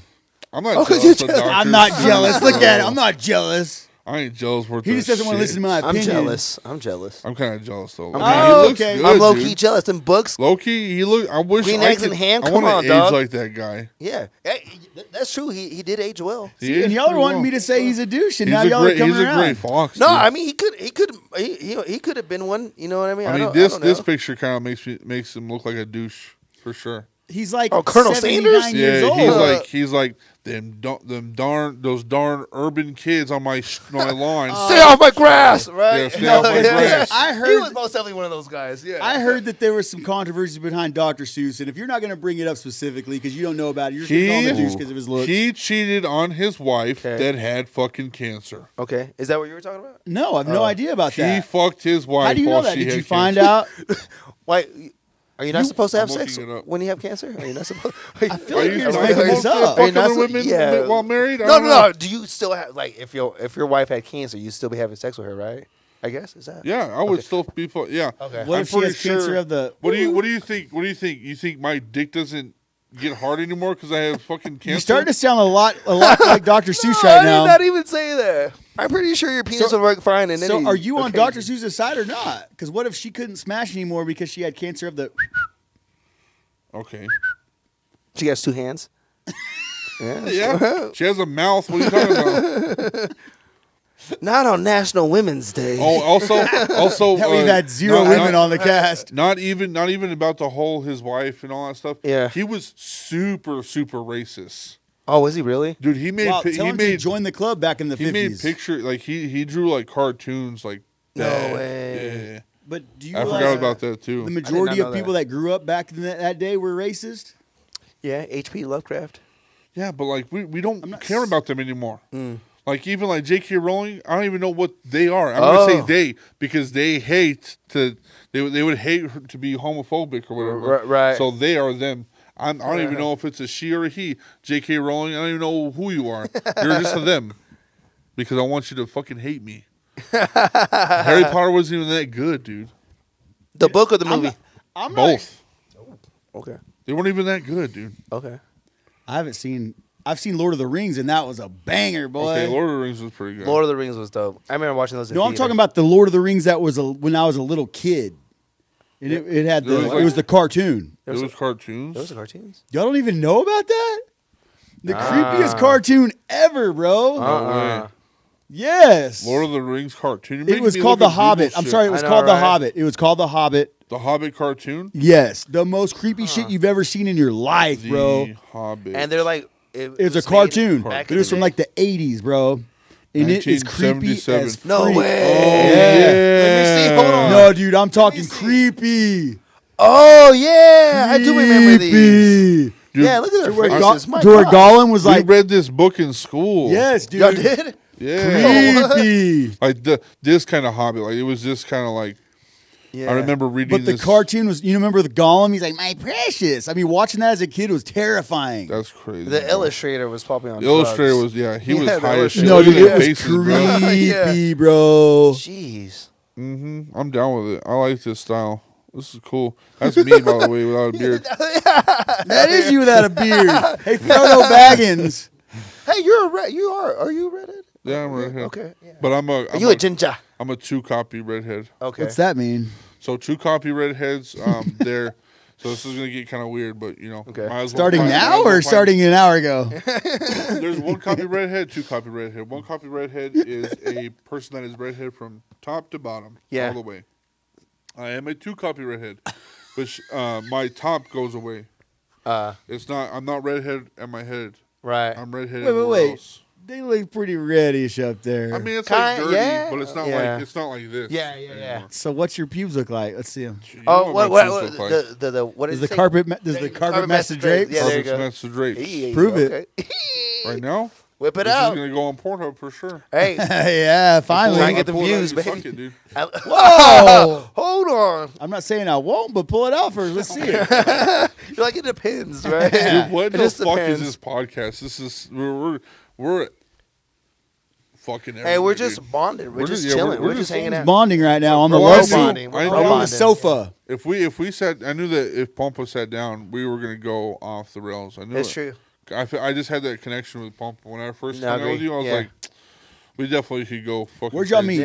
S2: I'm not jealous of Dr.
S1: I'm not
S2: Seuss,
S1: jealous. Look at it.
S2: bro.
S1: I'm not jealous.
S2: I ain't jealous worth
S1: He
S2: that
S1: just doesn't want to
S2: shit.
S1: listen to my
S4: I'm
S1: opinion.
S4: jealous. I'm jealous.
S2: I'm kind of jealous though.
S4: I'm
S2: He looks
S1: okay.
S2: good,
S4: I'm low
S2: dude.
S4: key jealous. Them books.
S2: Low key, he look. I wish
S4: Green
S2: I
S4: eggs
S2: could.
S4: and ham?
S2: I
S4: Come
S2: want
S4: on,
S2: to age
S4: dog.
S2: like that guy.
S4: Yeah, hey, that's true. He did age well.
S2: He
S1: See,
S2: aged
S1: and y'all are
S2: pretty
S1: wanting
S2: well.
S1: me to say he's a douche, and
S2: He's
S1: now
S2: a
S1: y'all
S2: great,
S1: are coming
S2: he's
S1: around.
S2: a great fox.
S4: No,
S2: dude.
S4: I mean he could have been one. You know what I mean?
S2: I mean,
S4: don't
S2: this
S4: know.
S2: picture kind of makes him look like a douche for sure.
S1: He's like
S4: Colonel
S1: 79
S4: Sanders?
S1: years
S2: Yeah,
S1: old.
S2: he's like those darn urban kids on my lawn.
S4: Stay off my grass, right?
S2: Yeah, stay off my grass.
S1: I
S3: He
S1: heard
S3: was most definitely one of those guys. Yeah.
S1: I heard that there was some controversy behind Dr. Seuss, and if you're not going to bring it up specifically because you don't know about it, you're just going to call him a douche because of his looks.
S2: He cheated on his wife
S4: Okay.
S2: that had fucking cancer.
S4: Okay, is that what you were talking about?
S1: No, I have no idea about
S2: He
S1: that.
S2: fucked his wife
S1: How do you know
S2: while
S1: that?
S2: she
S1: Did
S2: had
S1: you find
S2: cancer.
S1: out?
S4: Why? Are you not supposed to have
S2: I'm
S4: sex
S2: looking it up.
S4: when you have cancer? Are you not supposed?
S1: I feel like
S2: Are you
S1: you're just
S2: not
S1: making this
S2: supposed to
S1: up.
S4: Are you
S2: fuck
S4: not
S2: other
S4: so-
S2: women
S4: yeah.
S2: while married? I
S4: No,
S2: don't
S4: no,
S2: know.
S4: no. Do you still have if your wife had cancer, you still be having sex with her, right? I guess is that?
S2: Yeah, I would still be. Yeah.
S4: Okay.
S1: What
S2: I'm
S1: if she has
S2: pretty
S1: cancer
S2: sure-
S1: of the?
S2: What do you think? What do you think? You think my dick doesn't get hard anymore because I have fucking cancer?
S1: You're starting to sound a lot like Dr. Seuss
S4: No,
S1: right
S4: I
S1: now.
S4: did not even say that. I'm pretty sure your penis
S1: So-
S4: will work fine in
S1: So
S4: any
S1: are you on
S4: occasion.
S1: Dr. Seuss's side or not? Because what if she couldn't smash anymore because she had cancer of the?
S2: Okay.
S4: She has two hands. Yeah.
S2: Yeah. She has a mouth. What are you talking about?
S4: Not on National Women's Day.
S2: Oh, also,
S1: That we've had zero women on the cast.
S2: Not even about the whole his wife and all that stuff.
S4: Yeah.
S2: He was super racist,
S4: Oh, was he really?
S2: dude. He made
S1: Wow,
S2: pi-
S1: tell
S2: he
S1: him to
S2: made
S1: join the club back in the 50s.
S2: he made picture like he drew like cartoons like
S4: No
S2: that.
S4: way.
S2: Yeah.
S1: But do you
S2: I
S1: realize
S2: forgot about that too.
S1: the majority
S4: know
S1: of people that grew up back in that day were racist?
S4: Yeah, H.P. Lovecraft.
S2: Yeah, but like we don't
S1: I'm not
S2: care
S1: s-
S2: about them anymore. Like even like J.K. Rowling, I don't even know what they are. I'm gonna say they because they hate to they would hate her to be homophobic or whatever.
S4: Right.
S2: So they are them. I don't even know if it's a she or a he. J.K. Rowling, I don't even know who you are. You're just a them because I want you to fucking hate me. Harry Potter wasn't even that good, dude.
S4: The book or the movie?
S1: I'm
S2: Both.
S4: Okay.
S2: They weren't even that good, dude.
S4: Okay.
S1: I've seen Lord of the Rings, and that was a banger, boy.
S2: Okay, Lord of the Rings was pretty good.
S4: Lord of the Rings was dope. I remember watching those in
S1: No, I'm
S4: theater.
S1: talking about the Lord of the Rings that was when I was a little kid. And it had
S2: There was
S1: it was the cartoon.
S2: it was cartoons.
S4: Those are cartoons.
S1: Y'all don't even know about that? The creepiest cartoon ever, bro.
S2: No way.
S1: Yes.
S2: Lord of the Rings cartoon. You're
S1: It
S2: making
S1: was
S2: me
S1: called
S2: look
S1: The
S2: at Google
S1: Hobbit. I'm
S2: shit.
S1: sorry, it was
S4: I know,
S1: called The
S4: right?
S1: Hobbit. It was called The Hobbit.
S2: The Hobbit cartoon.
S1: Yes, the most creepy shit you've ever seen in your life,
S2: The
S1: bro.
S2: Hobbit.
S4: And they're like,
S1: It was a
S4: made
S1: cartoon.
S4: back
S1: It
S4: in
S1: was
S4: the
S1: from
S4: day.
S1: like the 80s, bro. And it is creepy
S2: 1977.
S1: as
S4: No
S1: freak.
S4: way.
S2: Oh,
S1: Yeah.
S4: Let me see. Hold on.
S1: No, dude, I'm talking creepy.
S4: Oh yeah, I do remember these.
S1: Creepy.
S2: Dude,
S4: Yeah, look at their
S1: To where,
S4: faces. My
S1: to where
S4: gosh.
S1: Gollum was
S2: we
S1: like,
S2: read this book in school.
S1: yes, dude.
S4: Y'all did?
S2: Yeah.
S1: Creepy.
S2: Like this kind of Hobbit. Like it was just kind of like
S4: Yeah.
S2: I remember reading
S1: But the
S2: this.
S1: cartoon was, you remember the Gollum? He's like, my precious. I mean, watching that as a kid was terrifying.
S2: That's crazy.
S4: The
S2: bro.
S4: illustrator was probably on
S2: The illustrator
S4: drugs.
S2: was he was
S4: Yeah, the
S2: high as shit.
S4: illustrator.
S1: No,
S2: Look
S1: dude,
S2: at
S1: it
S2: their
S1: was
S2: faces, bro.
S1: creepy, bro.
S4: Jeez.
S2: I'm down with it. I like this style. This is cool. That's me, by the way, without a beard.
S1: That is you without a beard. Hey, Frodo Baggins.
S4: Hey, you're a red. You are. Are you a redhead?
S2: Yeah, I'm redhead.
S4: Okay. Yeah.
S2: But I'm
S4: Are you a ginger?
S2: I'm a 2-copy redhead.
S4: Okay.
S1: What's that mean?
S2: So 2-copy redheads, they're so this is gonna get kind of weird, but you know,
S4: Okay.
S2: might as well
S1: Starting
S2: find- might
S1: now
S2: as well
S1: or
S2: find-
S1: starting an hour ago?
S2: There's 1-copy redhead, 2-copy redhead. 1-copy redhead is a person that is redhead from top to bottom,
S4: Yeah.
S2: all the way. I am a 2-copy redhead, but my top goes away. It's not. I'm not redhead at my head.
S4: Right.
S2: I'm redhead
S1: Wait,
S2: everywhere
S1: wait.
S2: else.
S1: They look pretty reddish up there.
S2: I mean, it's
S4: Kind-
S2: like dirty,
S4: yeah.
S2: but it's not
S4: Yeah.
S2: like this.
S4: Yeah, yeah, yeah.
S2: anymore.
S1: So what's your pubes look like? Let's see them.
S2: You
S4: Oh,
S2: know
S4: what?
S2: my
S4: What?
S2: tits look like.
S4: What
S1: Does
S4: is
S1: the
S4: it say?
S1: carpet does
S4: There
S1: the
S4: you go.
S1: carpet match the drapes?
S4: Yeah, there you
S2: Carpets
S4: go.
S2: match the drapes.
S4: Hey,
S1: Prove it.
S4: okay.
S2: Right now,
S4: Whip it
S2: this
S4: out.
S2: is gonna go on Pornhub for sure.
S4: Hey.
S1: Yeah, finally.
S4: Try and get the
S2: I pull it out,
S4: views,
S2: you
S4: baby.
S2: suck it, dude.
S1: Whoa!
S4: Hold on.
S1: I'm not saying I won't, but pull it out first. Let's see it.
S4: You're like, it depends, right?
S2: Dude, what
S4: It
S2: the
S4: just
S2: fuck
S4: depends.
S2: is this podcast? This is we're fucking.
S3: Hey, we're
S2: everywhere,
S3: just
S2: dude.
S3: bonding. We're just
S2: yeah,
S3: chilling.
S2: we're
S3: We're just hanging out.
S1: bonding right now on the
S3: We're
S1: love
S3: bonding.
S1: seat.
S3: We're
S2: I
S1: Or
S2: know.
S1: on the
S3: bonding.
S1: sofa.
S2: If we sat, I knew that if Pompa sat down, we were gonna go off the rails. I knew
S3: It's
S2: it.
S3: true.
S2: I just had that connection with Pompa when I first
S3: No,
S2: hung out with
S3: agree.
S2: you. I was
S3: Yeah.
S2: like, we definitely could go fucking.
S1: Where'd y'all
S2: crazy.
S1: meet?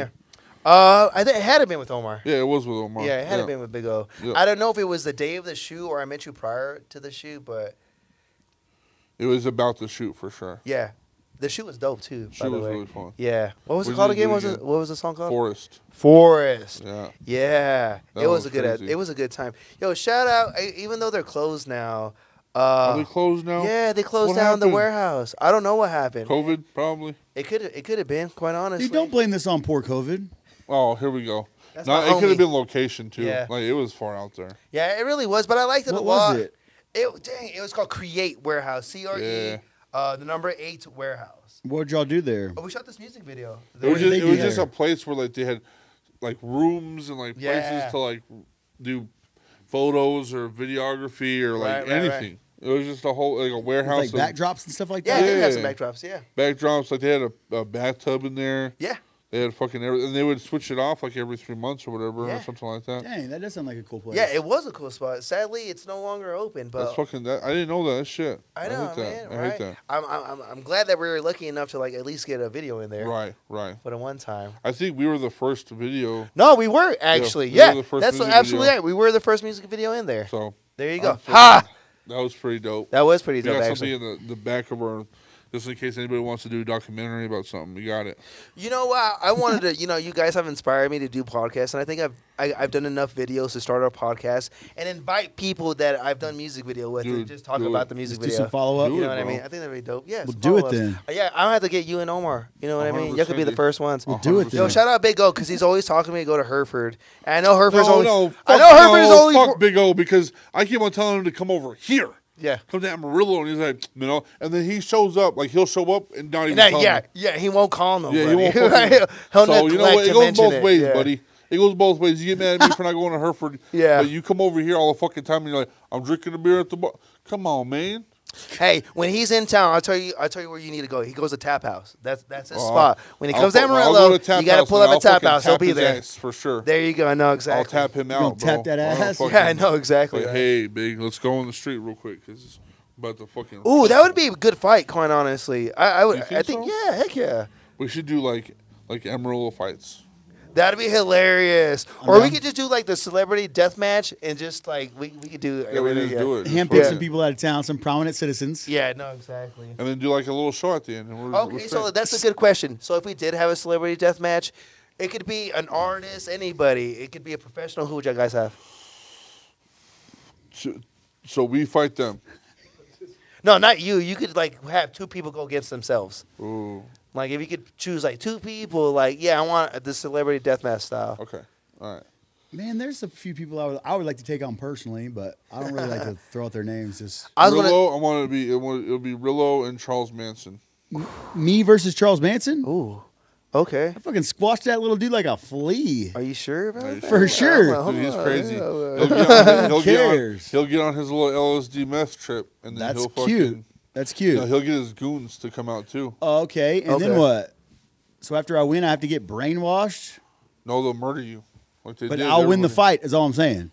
S3: Yeah. I think it had to been with Omar.
S2: Yeah, it was with Omar.
S3: Yeah, it had to been with Big O.
S2: Yeah.
S3: I don't know if it was the day of the shoot or I met you prior to the shoot, but
S2: It was about the shoot for sure.
S3: yeah, the shoot was dope too. By
S2: Shoot
S3: the
S2: was
S3: way,
S2: really fun.
S3: yeah. What was
S2: We
S3: it called
S2: did do
S3: again?
S2: it
S3: What was
S2: again.
S3: it? What was the song called?
S2: Forest.
S3: Forest.
S2: Yeah.
S3: Yeah,
S2: That
S3: it was
S2: was
S3: a good.
S2: crazy.
S3: It was a good time. Yo, shout out! Even though they're closed now.
S2: Are they closed now?
S3: Yeah, they closed
S2: What
S3: down the
S2: happened?
S3: warehouse. I don't know what happened.
S2: COVID probably.
S3: It could have been, quite honestly.
S1: Dude, don't blame this on poor COVID.
S2: Oh, here we go.
S3: That's
S2: No,
S3: my
S2: it could
S3: homie.
S2: have been location too.
S3: Yeah.
S2: Like it was far out there.
S3: Yeah, it really was, but I liked it
S1: What
S3: a lot.
S1: was it?
S3: It was called Create Warehouse. CRE.
S2: Yeah.
S3: The number 8 warehouse.
S1: What'd y'all do there?
S3: Oh, we shot this music video.
S2: It was
S1: did they
S2: just
S1: do there?
S2: a place where like they had like rooms and like
S3: Yeah.
S2: places to like do photos or videography or like
S3: Right, right,
S2: anything. It was just a whole like a
S1: With,
S2: warehouse
S1: like
S2: of
S1: backdrops and stuff like
S3: Yeah,
S1: that?
S3: they had some
S2: Yeah.
S3: backdrops. Yeah.
S2: backdrops. Like they had a bathtub in there.
S3: Yeah.
S2: They had fucking everything, and they would switch it off like every 3 months or whatever
S3: Yeah.
S2: or something like that.
S1: Dang, that does sound like a cool place.
S3: Yeah, it was a cool spot. Sadly, it's no longer open, but
S2: That's fucking. I didn't know that. That's shit.
S3: I know,
S2: hate that.
S3: man.
S2: I
S3: Right?
S2: hate that.
S3: I'm glad that we were lucky enough to like at least get a video in there
S2: Right, right.
S3: for the one time.
S2: I think we were the first video.
S3: No, we were actually.
S2: we
S3: Yeah,
S2: were the first
S3: that's
S2: music
S3: absolutely
S2: video.
S3: right. We were the first music video in there.
S2: So
S3: There you go.
S2: I'm fucking-
S3: Ha!
S2: That was pretty dope.
S3: That was pretty
S2: We
S3: dope.
S2: got
S3: Actually,
S2: something in the back of our, just in case anybody wants to do a documentary about something. We got it.
S3: you know what? I wanted to. You guys have inspired me to do podcasts, and I think I've done enough videos to start our podcast and invite people that I've done music video with and
S2: Dude,
S3: just talk
S2: do
S3: about
S2: it.
S3: the music
S1: Just do
S3: video.
S1: some follow-up.
S2: Do
S3: You know
S2: it,
S3: what I
S2: bro.
S3: mean? I think that'd be dope. Yeah,
S1: Well,
S3: some
S1: do it
S3: follow-ups.
S1: then.
S3: Yeah, I'll have to get you and Omar. You know what I mean? Y'all could be the
S2: 100%,
S3: first ones.
S1: Well, do it
S2: 100%.
S1: then.
S3: Yo, shout out Big O because he's always talking to me to go to Hereford. And I know Hereford's
S2: No,
S3: only.
S2: no,
S3: I
S2: fuck
S3: know Hereford is
S2: no,
S3: only.
S2: fuck Big O because I keep on telling him to come over here.
S3: Yeah.
S2: Come to Amarillo, and he's like, and then he shows up, like he'll show up and not even tell me.
S3: Yeah, he won't call nobody.
S2: Yeah, he won't
S3: he'll
S2: So you know
S3: neglect
S2: what? It
S3: to
S2: goes
S3: mention
S2: both ways,
S3: yeah.
S2: buddy. It goes both ways. You get mad at me for not going to Hereford.
S3: Yeah.
S2: But you come over here all the fucking time, and you're like, I'm drinking a beer at the bar. Come on, man.
S3: Hey, when he's in town, I'll tell you where you need to go. He goes to Tap House. That's his
S2: Oh,
S3: spot. When he
S2: I'll
S3: comes to
S2: I'll
S3: Amarillo,
S2: go to Tap
S3: you got to
S2: House,
S3: pull
S2: and
S3: up
S2: I'll
S3: at Tap
S2: fucking
S3: House. He'll
S2: tap
S3: be
S2: his
S3: there.
S2: ass for sure.
S3: There you go. I know exactly.
S2: I'll tap him
S1: gonna
S2: out, bro.
S1: tap that
S2: I'll
S1: ass?
S2: fucking-
S3: Yeah, I know exactly.
S2: Like,
S3: right.
S2: hey, big, let's go on the street real quick because it's about to fucking.
S3: Ooh, that would be a good fight. Quite honestly, I would.
S2: You think
S3: I think
S2: so?
S3: yeah, heck yeah.
S2: We should do like Amarillo fights.
S3: That'd be hilarious. Or we could just do like the celebrity death match and just like we could do
S2: Yeah, we
S3: everything.
S2: just do it. Just
S1: Handpick
S2: fucking-
S1: some people out of town, some prominent citizens.
S3: Yeah, no, exactly.
S2: And then do like a little show at the end. And we're
S3: Okay, so that's a good question. So if we did have a celebrity death match, it could be an artist, anybody. It could be a professional. Who would you guys have?
S2: So we fight them.
S3: No, not you. You could like have 2 people go against themselves.
S2: Ooh.
S3: Like if you could choose like 2 people, like yeah, I want the celebrity deathmatch style.
S2: Okay. All right.
S1: Man, there's a few people I would like to take on personally, but I don't really like to throw out their names. Just
S3: I was gonna.
S2: Rillo, I want it to be. It'll be Rillo and Charles Manson.
S1: me versus Charles Manson.
S3: Ooh, okay.
S1: I fucking squashed that little dude like a flea.
S3: Are you sure about
S2: Are you
S3: that?
S1: For sure.
S3: Hold
S2: Dude, he's
S3: on.
S2: crazy.
S3: Yeah,
S2: He'll
S1: cares?
S2: He'll get on his little LSD meth trip, and then
S1: That's
S2: he'll
S1: cute.
S2: fucking.
S1: That's cute.
S2: He'll get his goons to come out too.
S1: Okay, and then
S3: Okay.
S1: what? So after I win, I have to get brainwashed,
S2: No, they'll murder you. Like they
S1: but
S2: did
S1: I'll win the
S2: everybody.
S1: fight. Is all I'm saying.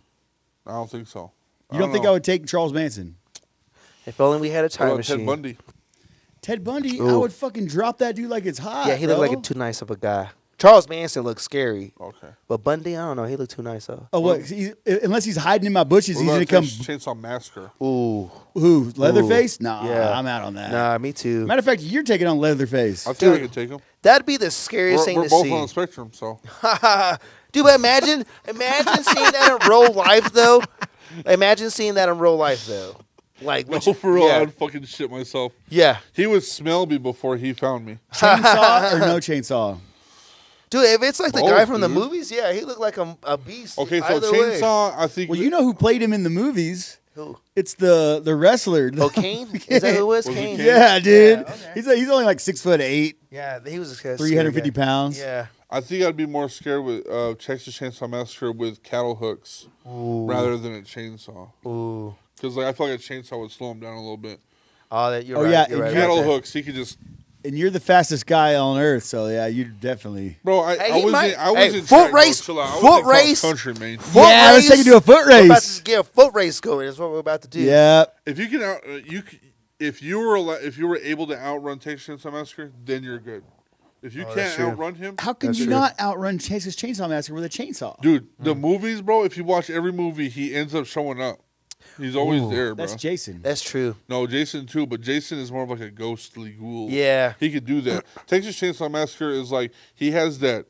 S2: I don't think so.
S1: You don't think I would take Charles Manson?
S3: If only we had a
S2: What
S3: time
S2: about
S3: machine.
S2: Ted Bundy?
S1: Ted Bundy, I
S3: Ooh.
S1: would fucking drop that dude like it's hot.
S3: Yeah, he looked
S1: bro.
S3: like too nice of a guy. Charles Manson looked scary,
S2: Okay.
S3: but Bundy, I don't know. He looked too nice though.
S1: Oh, what? Unless he's hiding in my bushes,
S2: What
S1: he's
S2: about
S1: gonna come.
S2: Chainsaw Massacre?
S3: Ooh,
S1: Who? Leatherface? Nah,
S3: Yeah.
S1: I'm out on that.
S3: nah, me too.
S1: Matter of fact, you're taking on Leatherface.
S2: I think I
S3: Dude.
S2: could take him.
S3: That'd be the scariest
S2: We're,
S3: thing
S2: we're
S3: to
S2: both
S3: see.
S2: on the spectrum, so
S3: Dude, but imagine seeing that in real life though. Imagine seeing that in real life though. Like,
S2: no,
S3: which,
S2: for real,
S3: yeah,
S2: I'd fucking shit myself.
S3: yeah.
S2: He would smell me before he found me.
S1: Chainsaw or no chainsaw?
S3: Dude, if it's like the
S2: Both,
S3: guy from the
S2: dude.
S3: movies, yeah, he looked like a beast.
S2: Okay, so
S3: either way.
S2: Chainsaw, I think.
S1: Well, you know who played him in the movies?
S3: Who?
S1: It's the wrestler.
S3: Oh, Kane? Is that who it was?
S2: Was it
S3: Kane?
S2: Kane?
S1: Yeah, dude.
S3: Yeah, okay.
S1: He's only like 6'8",
S3: Yeah, he was a scary
S1: 350
S3: guy.
S1: pounds.
S3: Yeah.
S2: I think I'd be more scared with Texas Chainsaw Massacre with cattle hooks rather than a chainsaw.
S3: Ooh.
S2: Because like I feel like a chainsaw would slow him down a little bit.
S3: Oh, that you're
S1: Oh,
S3: right.
S1: yeah,
S3: You're right
S1: if
S3: about
S2: Cattle
S3: that.
S2: hooks, he could just
S1: And you're the fastest guy on earth, so yeah, you definitely.
S2: Bro, I
S3: Hey,
S2: was
S3: he
S2: in,
S3: might-
S2: I was
S3: hey,
S2: in
S3: foot
S2: track, bro.
S3: race-
S2: Chill out. I
S3: foot
S2: was in cross
S3: race-
S2: country, man.
S3: Foot
S1: Yeah, let's take it to a foot
S3: We're about
S1: race.
S3: to get a foot race going. That's what we're about to do.
S1: Yeah.
S2: If you can out, if you were able to outrun Texas Chainsaw Massacre, then you're good. If you
S3: Oh, that's
S2: can't
S3: true.
S2: outrun him,
S1: How can
S3: That's
S1: you
S3: true.
S1: not outrun Texas Chainsaw Massacre with a chainsaw?
S2: dude, the movies, bro. If you watch every movie, he ends up showing up. He's always there, bro.
S1: That's Jason.
S3: That's true.
S2: No, Jason too, but Jason is more of like a ghostly ghoul.
S3: Yeah.
S2: he could do that. Texas Chainsaw Massacre is like he has that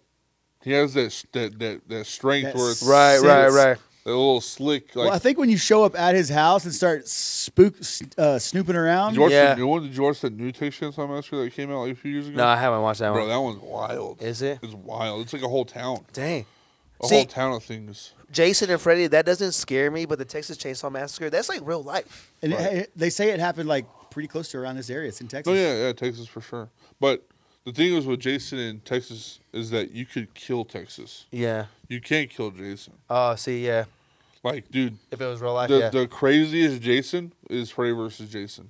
S2: strength
S1: That
S2: where it's
S3: Right.
S2: that little slick. Like,
S1: Well, I think when you show up at his house and start snooping around,
S2: did you watch
S3: Yeah.
S2: the new one? Did you watch that new Texas Chainsaw Massacre that came out like a few years ago?
S4: No, I haven't watched that
S2: Bro,
S4: one.
S2: that one's wild.
S3: Is it?
S2: It's wild. It's like a whole town.
S3: Dang.
S2: A
S3: See-
S2: whole town of things.
S3: Jason and Freddy, that doesn't scare me, but the Texas Chainsaw Massacre, that's like real life.
S1: and they say it happened like pretty close to around this area. It's in Texas.
S2: Oh yeah, Texas for sure. But the thing is with Jason in Texas is that you could kill Texas.
S3: Yeah.
S2: You can't kill Jason.
S3: Oh, see, yeah.
S2: Like, dude,
S3: If it was real life,
S2: the
S3: yeah.
S2: the craziest Jason is Freddy versus Jason.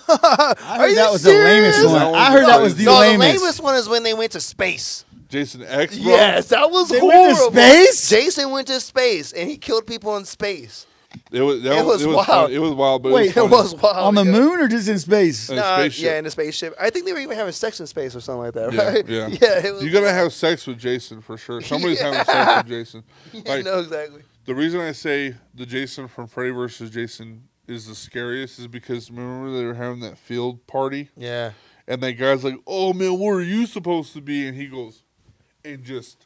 S1: I heard
S3: you
S1: that was the lamest
S3: serious?
S1: one.
S2: That
S1: I heard that was the
S3: No, the
S1: lamest.
S3: lamest one is when they went to space.
S2: Jason X, bro.
S3: Yes, that was
S1: They
S3: horrible.
S1: went to space?
S3: Jason went to space and he killed people in space.
S2: It was
S3: wild.
S2: fun. It was wild, but
S1: Wait,
S2: it
S3: It
S2: was,
S3: was wild.
S1: On the
S3: yeah.
S1: moon or just in space?
S2: In a
S3: Nah,
S2: spaceship.
S3: yeah, in a spaceship. I think they were even having sex in space or something like that,
S2: Yeah,
S3: right?
S2: yeah.
S3: yeah. It was
S2: You gotta have sex with Jason for sure. Somebody's having sex with Jason.
S3: You
S2: Like,
S3: know exactly.
S2: the reason I say the Jason from Freddy versus Jason is the scariest is because remember they were having that field party
S3: Yeah.
S2: and that guy's like, "Oh man, where are you supposed to be?" And he goes and just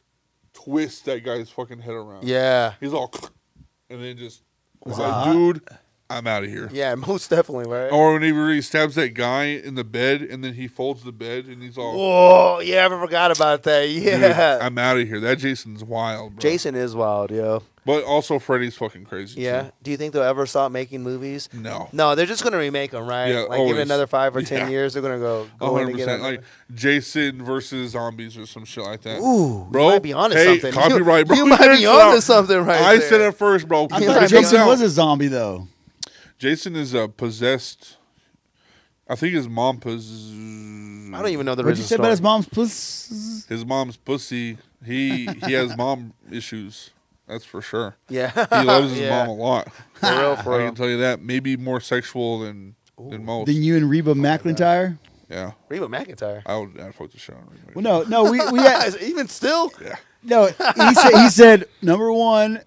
S2: twists that guy's fucking head around.
S3: Yeah.
S2: He's all, and then just was
S1: Wow.
S2: like, "Dude, I'm out of here."
S3: Yeah, most definitely, right?
S2: Or whenever he stabs that guy in the bed and then he folds the bed and he's all,
S3: Whoa, yeah, I forgot about that.
S2: "Dude,
S3: Yeah.
S2: I'm out of here." That Jason's wild, bro.
S3: Jason is wild, yo.
S2: But also Freddy's fucking crazy.
S3: Yeah.
S2: too.
S3: Do you think they'll ever stop making movies?
S2: No.
S3: No, they're just gonna remake them, right?
S2: Yeah,
S3: like give it
S2: always.
S3: another 5 or 10
S2: Yeah.
S3: years, they're gonna go in and get
S2: 100%.
S3: another-
S2: Like Jason versus zombies or some shit like that.
S3: Ooh,
S2: bro.
S3: you might be onto
S2: hey,
S3: something.
S2: Copyright, bro.
S3: You might
S2: Check
S3: be
S2: it
S3: onto
S2: out.
S3: something right
S2: I
S3: there.
S2: said it first, bro.
S1: I
S2: When
S1: thought
S2: it comes
S1: Jason
S2: out-
S1: was a zombie though.
S2: Jason is possessed. I think his mom possessed.
S3: I don't even know the
S1: What'd you
S3: original
S1: say about
S3: story.
S1: his mom's puss?
S2: His mom's pussy. He has mom issues. That's for sure.
S3: Yeah.
S2: He loves his
S3: Yeah.
S2: mom a lot.
S3: For real, for
S2: I
S3: real.
S2: can tell you that. Maybe more sexual than most.
S1: Then you and Reba McEntire?
S2: Yeah,
S3: Reba McEntire.
S2: I'd fuck the shit out of him.
S1: Well, no, we had,
S3: Even still?
S2: Yeah.
S1: no. He said number one,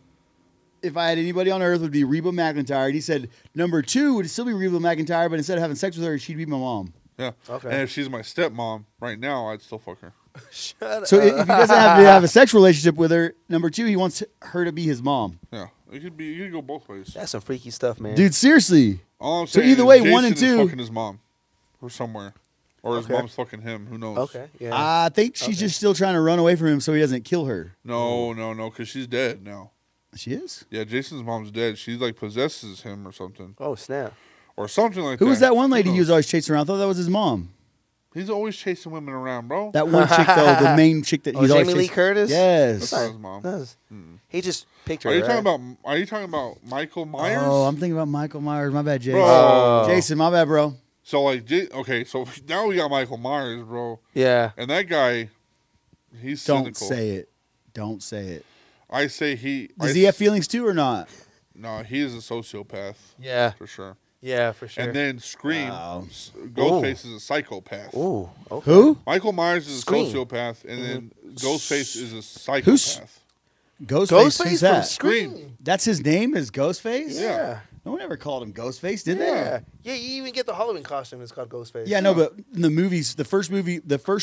S1: if I had anybody on earth, would be Reba McEntire. And he said number two would still be Reba McEntire, but instead of having sex with her, she'd be my mom.
S2: Yeah.
S3: Okay.
S2: And if she's my stepmom right now, I'd still fuck her.
S3: Shut
S1: So
S3: up.
S1: if he doesn't have to have a sexual relationship with her, number two, he wants her to be his mom.
S2: Yeah. It could go both ways.
S3: That's some freaky stuff, man.
S1: Dude, seriously.
S2: All I'm
S1: So
S2: saying
S1: either
S2: is
S1: way,
S2: Jason
S1: one and
S2: is
S1: two-
S2: fucking his mom, or somewhere, or his
S3: Okay.
S2: mom's fucking him. Who knows?
S3: Okay. Yeah.
S1: I think she's just still trying to run away from him so he doesn't kill her.
S2: No, because she's dead now.
S1: She is?
S2: Yeah, Jason's mom's dead. She like possesses him or something,
S3: Oh snap.
S2: or something like
S1: Who
S2: that.
S1: was that one lady
S2: Who
S1: he was
S2: knows?
S1: always chasing around? I thought that was his mom.
S2: He's always chasing women around, bro.
S1: That one chick, though, the main chick that
S3: Oh,
S1: he's always
S3: Jamie Lee
S1: chasing.
S3: Curtis.
S1: Yes.
S2: That's not his mom.
S3: Does. He just picked her.
S2: Are you
S3: right?
S2: talking about? Are you talking about Michael Myers?
S1: Oh, I'm thinking about Michael Myers. My bad, Jason.
S2: Bro.
S1: Jason, my bad, bro.
S2: So like, okay, so now we got Michael Myers, bro,
S3: Yeah.
S2: and that guy, he's
S1: Don't
S2: cynical.
S1: say it. Don't say it.
S2: I say he.
S1: Does he have feelings too or not?
S2: No, he is a sociopath
S3: Yeah.
S2: for sure.
S3: Yeah, for sure.
S2: And then Scream,
S1: Wow.
S2: Ghostface is a psychopath.
S3: Ooh. Okay.
S1: Who?
S2: Michael Myers is a
S3: Scream.
S2: sociopath, and then Ghostface is a psychopath.
S1: Ghostface?
S3: Ghostface
S1: Who's
S3: from
S1: that?
S3: Scream.
S1: That's his name is Ghostface?
S3: Yeah.
S1: No one ever called him Ghostface, did
S3: Yeah. Yeah. You even get the Halloween costume. It's called Ghostface.
S1: they? Yeah, no, but in the movies, the first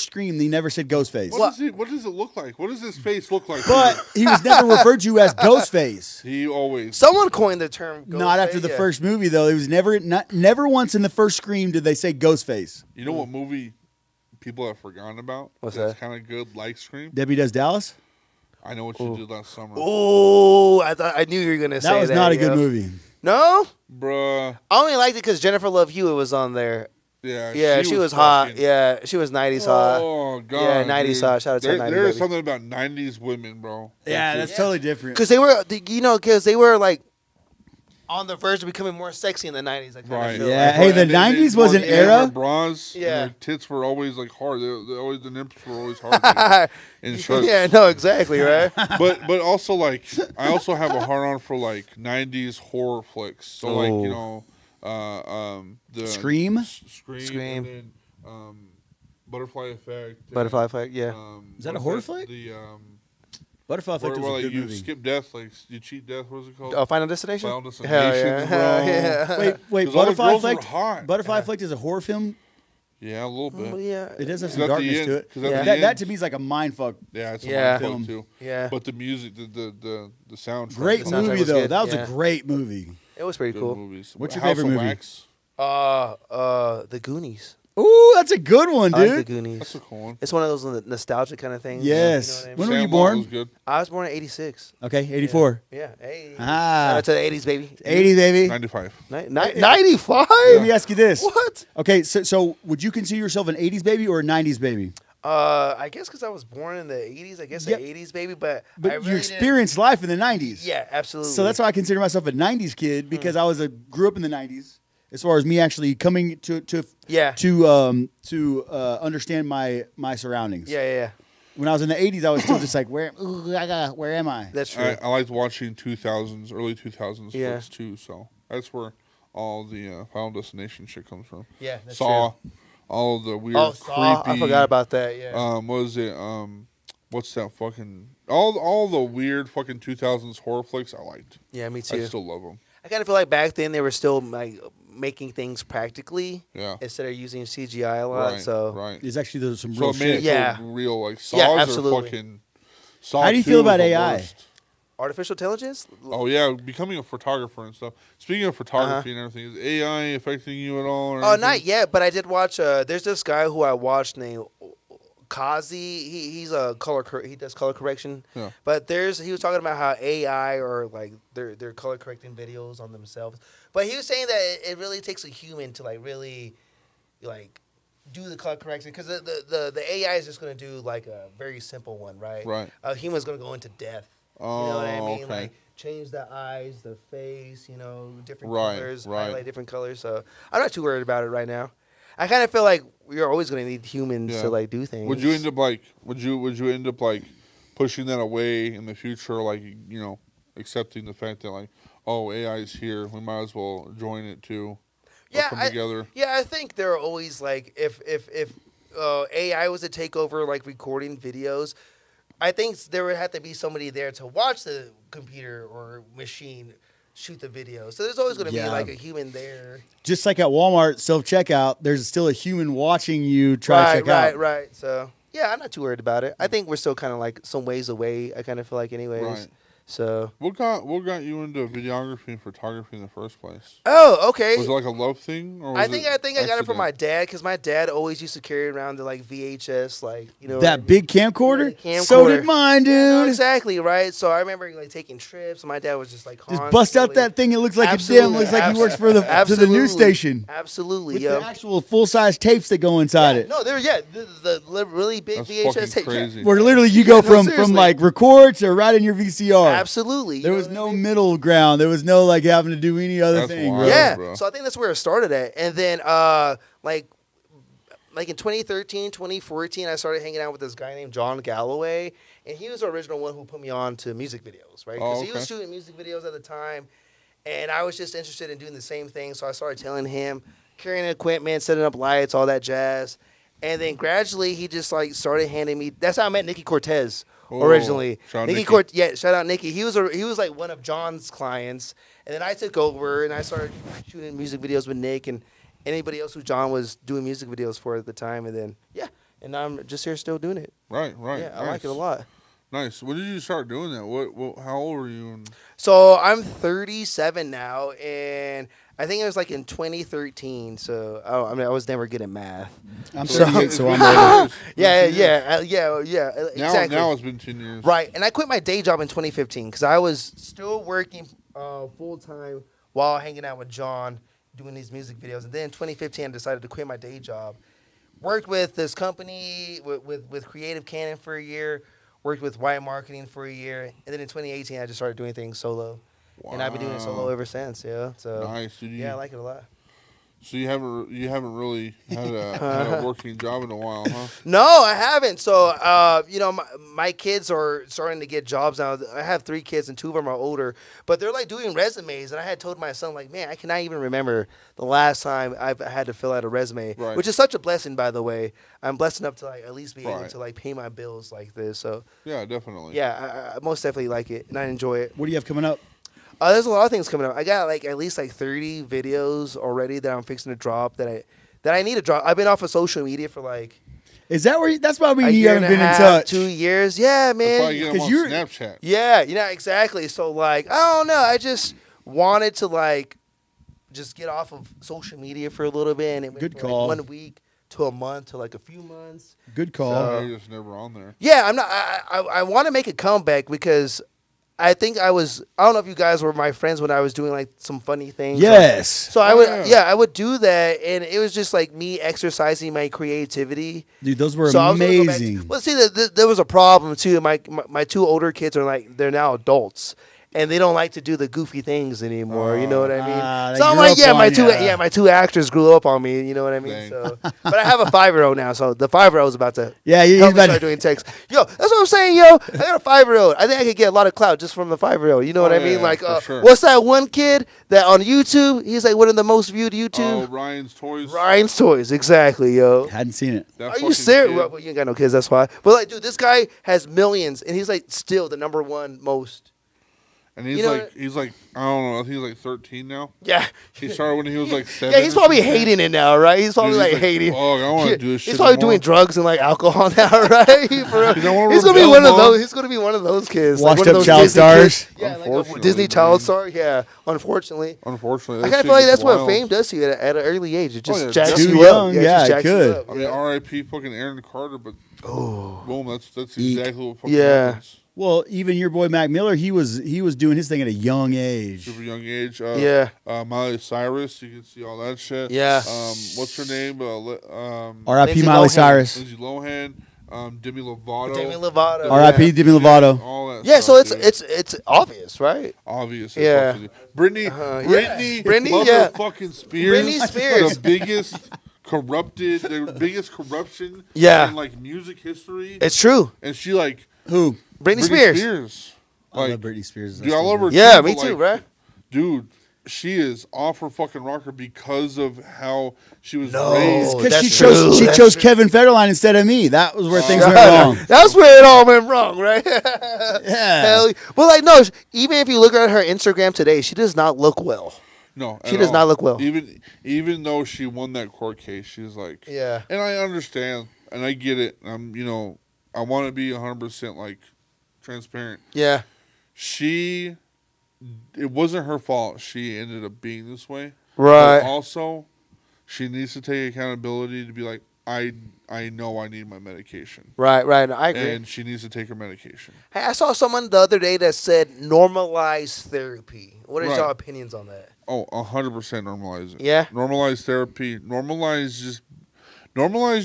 S1: Scream, they never said Ghostface.
S2: What does it look like? What does his face look like?
S1: But he was never referred to as Ghostface.
S2: he always.
S3: Someone coined the term. Ghostface.
S1: Not after the
S3: yeah.
S1: first movie, though. It was never once in the first Scream did they say Ghostface.
S2: You know what movie people have forgotten about?
S3: What's
S2: that's
S3: that?
S2: kind of good, like Scream.
S1: Debbie Does Dallas?
S2: I know what you did last summer,
S3: Oh, I knew you were gonna say
S1: That
S3: that.
S1: was not a good
S3: yo.
S1: movie.
S3: No,
S2: bruh.
S3: I only liked it because Jennifer Love Hewitt was on there.
S2: Yeah,
S3: Yeah, she was hot.
S2: fucking-
S3: Yeah, she was 90s hot.
S2: Oh god.
S3: Yeah, 90s
S2: dude.
S3: hot. Shout out to 90s
S2: There is
S3: baby.
S2: something about 90s women, bro.
S1: Yeah, that's totally different.
S3: Because they were, because they were like,
S4: on the verge of becoming more sexy in the 90s. I kind
S2: Right.
S4: of feel
S1: Yeah,
S4: like.
S1: hey, the
S2: They
S1: 90s was
S2: wore
S1: an
S2: the
S1: era.
S2: intimate bras.
S4: Yeah.
S2: And their tits were always like hard. They always the nips were always hard. Like, in shirts.
S4: Yeah, no, exactly, right?
S2: But also like I also have a hard on for like 90s horror flicks. So like you know, the
S1: Scream?
S2: Scream, and then Butterfly Effect.
S4: Butterfly
S2: and,
S4: Effect, yeah.
S1: Is that
S2: what
S1: a horror
S2: that?
S1: flick?
S2: The
S1: Butterfly Effect
S2: where
S1: was a
S2: like
S1: good
S2: you
S1: movie.
S2: skip death, like you cheat death. What is it called?
S4: Oh, Final Destination?
S2: Final
S4: Hell
S2: Destination,
S4: yeah.
S2: bro.
S4: Yeah.
S1: Wait,
S2: 'Cause all the
S1: Butterfly
S2: girls were
S1: Effect.
S2: hot.
S1: Butterfly Effect is a horror film.
S2: Yeah, a little bit.
S4: Yeah.
S1: It does have
S2: 'Cause
S1: some
S2: at the
S1: darkness
S2: end-
S1: to it.
S2: 'cause at
S4: the
S1: That
S2: end-
S1: to me is like a mind fuck.
S2: Yeah, it's a
S4: Yeah.
S2: mind
S1: Film.
S2: fuck too.
S4: Yeah.
S2: But the music, the soundtrack.
S1: Great
S4: The soundtrack
S1: movie
S4: was
S1: though.
S4: good,
S1: That was
S4: yeah.
S1: a great movie.
S4: It was pretty
S2: Good
S4: cool.
S2: movies.
S1: What's your
S2: House
S1: favorite
S2: of
S1: movie?
S2: Wax.
S4: The Goonies.
S1: Ooh, that's a good one,
S4: I like the
S1: dude.
S4: Goonies.
S2: That's a cool one.
S4: It's one of those nostalgic kind of things.
S1: Yes.
S4: You know what I mean?
S1: When were you
S2: Sandlot
S1: born?
S2: was good.
S4: I was born in 86.
S1: Okay, 84.
S4: Yeah. Hey.
S1: Ah.
S4: Shout out to the 80s, baby.
S1: 80, baby.
S2: 95.
S4: 95?
S1: Let me ask you this.
S4: What?
S1: Okay, so would you consider yourself an 80s baby or a 90s baby?
S4: I guess because I was born in the 80s. I guess
S1: Yep.
S4: an 80s baby, but
S1: But
S4: I
S1: you
S4: really
S1: experienced life in the 90s.
S4: Yeah, absolutely.
S1: So that's why I consider myself a 90s kid because I grew up in the 90s as far as me actually coming to
S4: Yeah.
S1: understand my surroundings.
S4: Yeah.
S1: When I was in the 80s, I was still just like, where am I?
S4: That's true.
S2: I liked watching 2000s, early 2000s
S4: Yeah.
S2: flicks too. So that's where all the Final Destination shit comes from.
S4: Yeah, that's
S2: Saw, all of the weird,
S4: Saw.
S2: creepy.
S4: I forgot about that. Yeah.
S2: What was it? What's that fucking all the weird fucking 2000s horror flicks I liked.
S4: Yeah, me
S2: I
S4: too.
S2: still love them.
S4: I kind of feel like back then they were still like making things practically
S2: Yeah.
S4: instead of using CGI a lot.
S2: Right.
S4: So
S2: right.
S1: There's actually some
S2: So
S1: real
S2: it made
S1: shit.
S2: it
S4: Yeah.
S2: feel real. Like Saws
S4: Yeah,
S2: are
S4: absolutely.
S2: fucking. Saw
S1: How do you
S2: 2
S1: feel
S2: was
S1: about
S2: the
S1: AI?
S2: worst.
S4: artificial intelligence.
S2: Oh yeah, becoming a photographer and stuff. Speaking of photography and everything, is AI affecting you at all? Or
S4: Oh,
S2: anything?
S4: not yet, but I did watch. There's this guy who I watched named Kazi. He's a he does color correction.
S2: Yeah.
S4: But he was talking about how AI or like they're color correcting videos on themselves. But he was saying that it really takes a human to like really like do the color correction because the AI is just going to do like a very simple one, right?
S2: Right.
S4: A human's going to go into depth.
S2: Oh,
S4: You know what I mean?
S2: okay.
S4: Like change the eyes, the face, different
S2: Right,
S4: colors,
S2: right.
S4: highlight different colors. So I'm not too worried about it right now. I kind of feel like we're always going to need humans
S2: Yeah.
S4: to like do things.
S2: Would you end up like? Would you end up like pushing that away in the future? Like accepting the fact that like, oh, AI is here. We might as well join it too.
S4: Yeah,
S2: Come together.
S4: Yeah, I think there are always like if AI was to take over like recording videos, I think there would have to be somebody there to watch the computer or machine shoot the video. So there's always going to be
S1: Yeah.
S4: like a human there.
S1: Just like at Walmart self checkout, there's still a human watching you try to check out.
S4: Right. So yeah, I'm not too worried about it. I think we're still kind of like some ways away. I kind of feel like anyways.
S2: Right.
S4: So
S2: What got you into videography and photography in the first place?
S4: oh okay.
S2: Was it like a love thing? Or was
S4: I think I got it from
S2: accident?
S4: my dad because my dad always used to carry around the like VHS
S1: That big camcorder?
S4: Yeah, the
S1: So
S4: camcorder.
S1: did mine,
S4: No,
S1: dude.
S4: exactly right. So I remember like taking trips. My dad was just like
S1: Just bust out
S4: constantly-
S1: that thing. It looks like
S4: Absolutely.
S1: a dim. Looks like he works for the news station.
S4: Absolutely,
S1: With
S4: yo.
S1: the actual full size tapes that go inside it.
S4: No, the really big
S2: That's
S4: VHS
S2: fucking
S4: tape.
S2: crazy.
S1: Where literally you go
S4: Yeah, no,
S1: from
S4: seriously.
S1: like record to right in your VCR.
S4: Absolutely.
S1: There
S4: you
S1: was
S4: know
S1: no
S4: what I mean?
S1: middle ground. There was no like having to do any other
S2: That's
S1: thing,
S2: wild.
S1: bro.
S4: Yeah.
S2: bro.
S4: So I think that's where it started at. And then like in 2013, 2014, I started hanging out with this guy named John Galloway, and he was the original one who put me on to music videos, right? Because
S2: Oh,
S4: he was
S2: okay.
S4: shooting music videos at the time, and I was just interested in doing the same thing. So I started telling him, carrying equipment, setting up lights, all that jazz. And then gradually he just like started handing me. That's how I met Nikki Cortez
S2: Oh,
S4: originally.
S2: shout out
S4: Nikki
S2: Nikki.
S4: Yeah, shout out Nikki. He was like one of John's clients, and then I took over and I started shooting music videos with Nick and anybody else who John was doing music videos for at the time. And then and I'm just here still doing it.
S2: Right.
S4: Yeah, I like it a lot.
S2: Nice. When did you start doing that? What how old were you?
S4: So I'm 37 now, and I think it was like in 2013. So I was never good at math.
S1: I'm
S2: So
S1: 38, so I'm
S2: older.
S4: Yeah, exactly.
S2: Now it's been 10 years.
S4: Right, and I quit my day job in 2015 because I was still working full time while hanging out with John doing these music videos. And then in 2015, I decided to quit my day job. Worked with this company with Creative Canon for a year. Worked with White Marketing for a year, and then in 2018, I just started doing things solo.
S3: And I've been doing it solo ever since. Yeah. So
S2: Nice, dude.
S3: yeah, I like it a lot.
S2: So you haven't really had a working job in a while, huh?
S3: No, I haven't. So, my kids are starting to get jobs now. I have 3 kids, and 2 of them are older. But they're like doing resumes, and I had told my son, like, man, I cannot even remember the last time I've had to fill out a resume,
S2: Right.
S3: which is such a blessing, by the way. I'm blessed enough to like at least be able
S2: Right.
S3: to like pay my bills like this. So,
S2: Yeah, definitely.
S3: yeah, I most definitely like it, and I enjoy it.
S1: What do you have coming up?
S3: There's a lot of things coming up. I got like at least like 30 videos already that I'm fixing to drop that I need to drop. I've been off of social media for like
S1: Is that where? That's probably
S3: a
S1: you
S3: year
S1: haven't
S3: and a
S1: been in
S3: half,
S1: touch.
S3: 2 years. Yeah,
S2: That's why
S3: man.
S2: you get
S1: 'Cause
S2: them on
S1: you're-
S2: Snapchat.
S3: Yeah, exactly. So like, I don't know. I just wanted to like just get off of social media for a little bit, and it went
S1: Good
S3: from,
S1: call.
S3: Like 1 week to a month to like a few months.
S1: Good call.
S3: So-
S2: You're just never on there.
S3: Yeah, I'm not. I want to make a comeback because I think I don't know if you guys were my friends when I was doing like some funny things.
S1: Yes.
S3: So I
S2: Oh,
S3: would,
S2: yeah.
S3: yeah, I would do that, and it was just like me exercising my creativity.
S1: Dude, those were
S3: So I was gonna go back-
S1: amazing.
S3: Well, see, there was a problem too. My 2 older kids are like they're now adults, and they don't like to do the goofy things anymore. You know what I mean?
S1: they
S3: So I'm
S1: grew
S3: like,
S1: up
S3: yeah,
S1: on
S3: my 2 actors grew up on me. You know what I mean?
S2: Dang.
S3: So, but I have a 5-year-old now, so the 5-year-old's about to
S1: Yeah, he's
S3: help me
S1: about
S3: start
S1: to,
S3: doing text. Yo, that's what I'm saying, yo. I got a 5-year-old. I think I could get a lot of clout just from the 5-year-old. You know what
S2: Oh,
S3: I mean?
S2: yeah,
S3: Like,
S2: for sure.
S3: what's that one kid that on YouTube? He's like one of the most viewed
S2: Oh,
S3: YouTube.
S2: Ryan's Toys.
S3: Ryan's Toys, exactly, yo.
S1: hadn't seen it.
S2: That
S3: Are
S2: fucking
S3: you serious?
S2: kid.
S3: Well, you ain't got no kids, that's why. But like, dude, this guy has millions, and he's like still the #1 most.
S2: And he's
S3: You know
S2: like I don't know. I think he's like 13 now.
S3: Yeah.
S2: He started when he was like 7.
S3: Yeah, he's
S2: or
S3: probably
S2: something.
S3: hating it now, right? He's probably
S2: Dude,
S3: like
S2: he's
S3: hating.
S2: Fuck, I want to do this shit.
S3: He's probably
S2: anymore.
S3: doing drugs and like alcohol now, right? For real.
S2: He's not one of
S3: He's gonna be
S2: rebel
S3: one of
S2: mom.
S3: those. He's gonna be one of those kids, like
S1: Washed
S3: one of
S1: up
S3: those
S1: child
S3: Disney
S1: stars.
S3: kids. Yeah, like a
S2: Unfortunately,
S3: Disney child
S2: man.
S3: star. Yeah, unfortunately.
S2: Unfortunately,
S3: I
S2: that
S3: kind of
S2: shit
S3: feel like
S2: gets
S3: that's what
S2: wild.
S3: fame does to you at an early age. It just
S2: yeah,
S3: jacks
S1: too
S3: you
S1: young,
S3: up.
S1: yeah,
S3: it just
S1: it
S3: jacks you
S1: could.
S3: up.
S2: I mean, R.I.P. fucking Aaron Carter, but boom, that's
S1: Eek.
S2: exactly what fucking
S3: Yeah.
S2: happens.
S1: Well, even your boy Mac Miller, he was doing his thing at a young age.
S2: Super young age.
S3: Yeah.
S2: Miley Cyrus, you can see all that shit.
S3: Yeah.
S2: What's her name?
S1: R.I.P.
S3: Lindsay
S1: Miley
S3: Lohan.
S1: Cyrus.
S2: Lindsay Lohan. Demi Lovato.
S3: Demi Lovato.
S1: R.I.P.
S3: Yeah.
S1: Demi Lovato.
S2: All that.
S3: Yeah, so
S2: stuff,
S3: it's obvious, right?
S2: obvious.
S3: Yeah.
S2: Brittany.
S3: Uh-huh,
S2: Brittany.
S3: yeah. Brittany, yeah.
S2: Motherfucking Spears.
S3: Britney Spears.
S2: The biggest corruption.
S3: Yeah.
S2: In like music history.
S3: It's true.
S2: And she like
S1: Who?
S3: Britney Spears.
S1: I
S2: Like,
S1: love Britney Spears.
S2: dude, I love her.
S3: Yeah,
S2: too,
S3: me
S2: but,
S3: too,
S2: like,
S3: right?
S2: Dude, she is off her fucking rocker because of how she was
S3: No.
S2: raised.
S1: Because
S3: That's
S1: she
S3: true.
S1: chose
S3: That's true.
S1: Kevin Federline instead of me. That was where things went
S3: God,
S1: wrong.
S3: That's where it all went wrong, right?
S1: Yeah.
S3: Hell, but like, no, even if you look at her Instagram today, she does not look well.
S2: No,
S3: She
S2: at
S3: does
S2: all.
S3: not look well.
S2: Even though she won that court case, she's like,
S3: Yeah.
S2: and I understand and I get it. I want to be 100% like transparent.
S3: Yeah.
S2: It wasn't her fault. She ended up being this way.
S3: Right.
S2: But also, she needs to take accountability to be like, I know I need my medication.
S3: Right. I agree.
S2: And she needs to take her medication.
S3: Hey, I saw someone the other day that said normalize therapy. What is
S2: Right.
S3: your opinions on that?
S2: Oh, 100% normalize it.
S3: Yeah?
S2: Normalize therapy. Normalize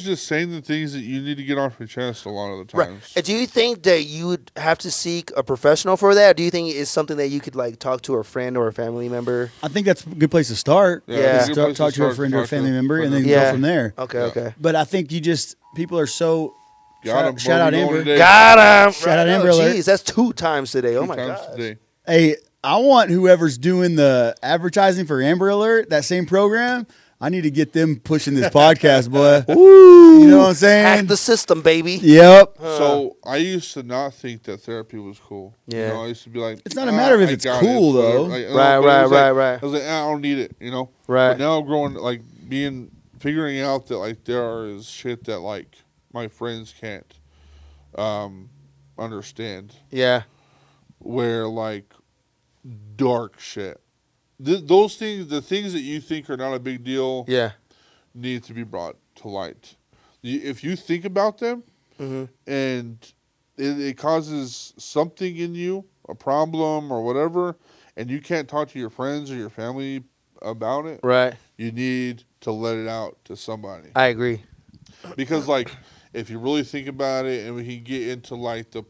S2: just saying the things that you need to get off your chest a lot of the
S3: Right.
S2: times.
S3: Do you think that you would have to seek a professional for that? Or do you think it's something that you could like talk to a friend or a family member?
S1: I think that's a good place to start.
S3: Yeah.
S2: it's a good place
S1: Talk to a
S2: start,
S1: friend or a
S2: talk to
S1: family member, and then
S3: Yeah.
S1: go from there.
S3: Okay.
S2: Yeah.
S3: Okay.
S1: But I think people are so.
S2: Got him.
S1: Shout out Amber.
S3: Got him.
S1: Shout out Amber Alert.
S3: Jeez, that's 2 times today. Oh
S2: Two
S3: my
S2: times
S3: god.
S2: today.
S1: Hey, I want whoever's doing the advertising for Amber Alert, that same program. I need to get them pushing this podcast, boy.
S3: Ooh.
S1: You know what I'm saying?
S3: Hack the system, baby.
S1: Yep.
S2: So I used to not think that therapy was cool.
S3: Yeah.
S2: I used to be like,
S1: It's not a matter of if
S2: I
S1: it's
S2: got
S1: cool,
S2: it,
S1: though.
S2: whatever.
S3: Right,
S2: but it was
S3: right,
S2: like-
S3: right.
S2: I was like, I don't need it,
S3: Right.
S2: But now growing, like figuring out that like there is shit that like my friends can't understand.
S3: Yeah.
S2: Where like dark shit. Those things, the things that you think are not a big deal,
S3: Yeah.
S2: need to be brought to light. If you think about them,
S3: Mm-hmm.
S2: and it causes something in you, a problem or whatever, and you can't talk to your friends or your family about it,
S3: Right.
S2: you need to let it out to somebody.
S3: I agree.
S2: Because like, if you really think about it, and we can get into like the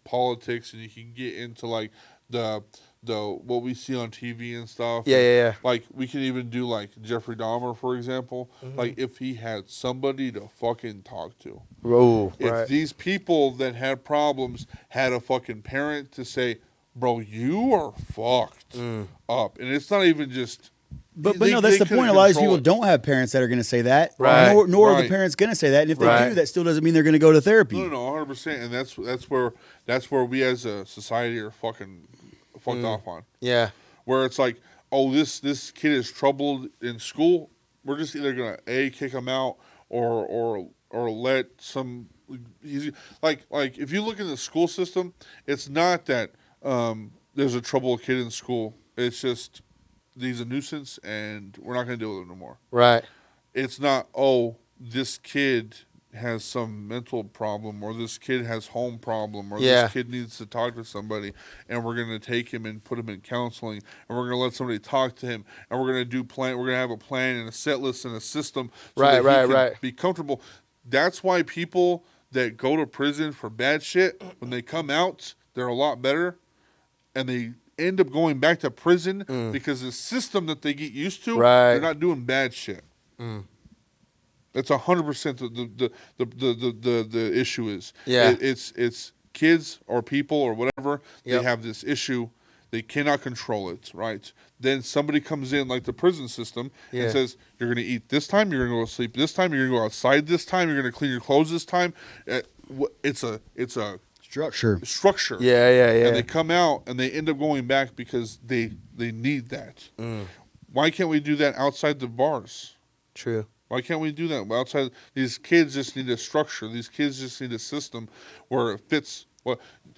S2: politics, and you can get into like the what we see on TV and stuff.
S4: Yeah,
S2: and,
S4: yeah, yeah.
S2: Like we can even do like Jeffrey Dahmer, for example. Like if he had somebody to fucking talk to.
S4: Oh,
S2: If
S4: right.
S2: these people that had problems had a fucking parent to say, "Bro, you are fucked up," and it's not even just.
S1: But no, that's the point. A lot of these people don't have parents that are going to say that,
S4: Right.
S1: Nor are the
S2: Right.
S1: parents going to say that. And if they
S4: Right.
S1: do, that still doesn't mean they're going to go to therapy.
S2: No, 100%, and that's where we as a society are fucking fucked off on.
S4: Yeah.
S2: Where it's like, oh, this kid is troubled in school. We're just either gonna kick him out or let some. He's like if you look in the school system, it's not that there's a troubled kid in school. It's just he's a nuisance and we're not gonna deal with him no more.
S4: Right.
S2: It's not, oh, this kid has some mental problem or this kid has home problem or
S4: Yeah.
S2: this kid needs to talk to somebody and we're going to take him and put him in counseling and we're going to let somebody talk to him and we're going to have a plan and a set list and a system so
S4: Right,
S2: that he
S4: right.
S2: can be comfortable. That's why people that go to prison for bad shit, when they come out, they're a lot better and they end up going back to prison because the system that they get used to,
S4: Right.
S2: they're not doing bad shit. That's 100% the issue is.
S4: Yeah.
S2: It's kids or people or whatever.
S4: Yep.
S2: They have this issue. They cannot control it, right? Then somebody comes in like the prison system
S4: Yeah.
S2: and says, you're going to eat this time, you're going to go to sleep this time, you're going to go outside this time, you're going to clean your clothes this time. It's a structure.
S4: Yeah, yeah, yeah.
S2: And they come out and they end up going back because they need that. Why can't we do that outside the bars?
S4: True.
S2: Why can't we do that outside? These kids just need a structure. These kids just need a system where it fits.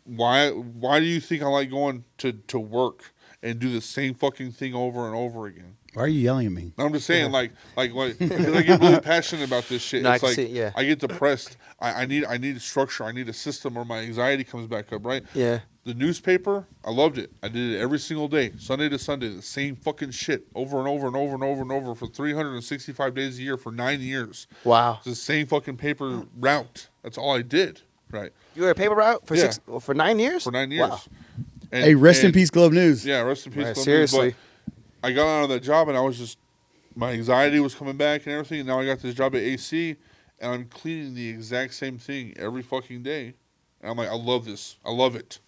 S2: Why do you think I like going to work and do the same fucking thing over and over again?
S1: Why are you yelling at me?
S2: I'm just saying, because I get really passionate about this shit.
S4: No, I
S2: It's
S4: can
S2: like
S4: see it, yeah.
S2: I get depressed. I need a structure. I need a system, or my anxiety comes back up. Right?
S4: Yeah.
S2: The newspaper, I loved it. I did it every single day, Sunday to Sunday, the same fucking shit over and over and over and over and over for 365 days a year for 9 years.
S4: Wow.
S2: It's the same fucking paper route. That's all I did. Right.
S4: You were a paper route for
S2: Yeah.
S4: for 9 years?
S2: For 9 years.
S4: Wow.
S2: And,
S1: Hey, rest in
S2: and-
S1: peace, Globe News.
S2: Yeah, rest in peace.
S4: Right,
S2: Globe News.
S4: seriously.
S2: But I got out of that job and I was just, my anxiety was coming back and everything. And now I got this job at AC and I'm cleaning the exact same thing every fucking day. And I'm like, I love this. I love it.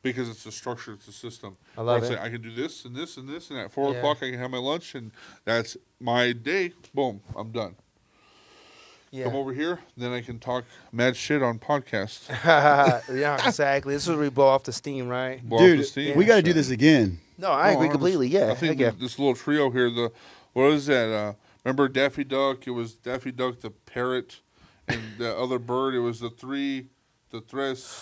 S2: Because it's a structure, it's a system.
S4: I love
S2: Where
S4: it.
S2: I can do this and this and this, and at 4
S4: Yeah.
S2: o'clock I can have my lunch, and that's my day. Boom, I'm done.
S4: Yeah.
S2: Come over here, then I can talk mad shit on podcast.
S4: Yeah, exactly. This is where we blow off the steam, right?
S2: Blow off the
S1: Dude,
S2: steam.
S1: we got to do this again.
S4: No, I agree completely. Yeah.
S2: I think
S4: Heck yeah.
S2: this little trio here, what is that? Remember Daffy Duck? It was Daffy Duck, the parrot, and the other bird. It was the tres.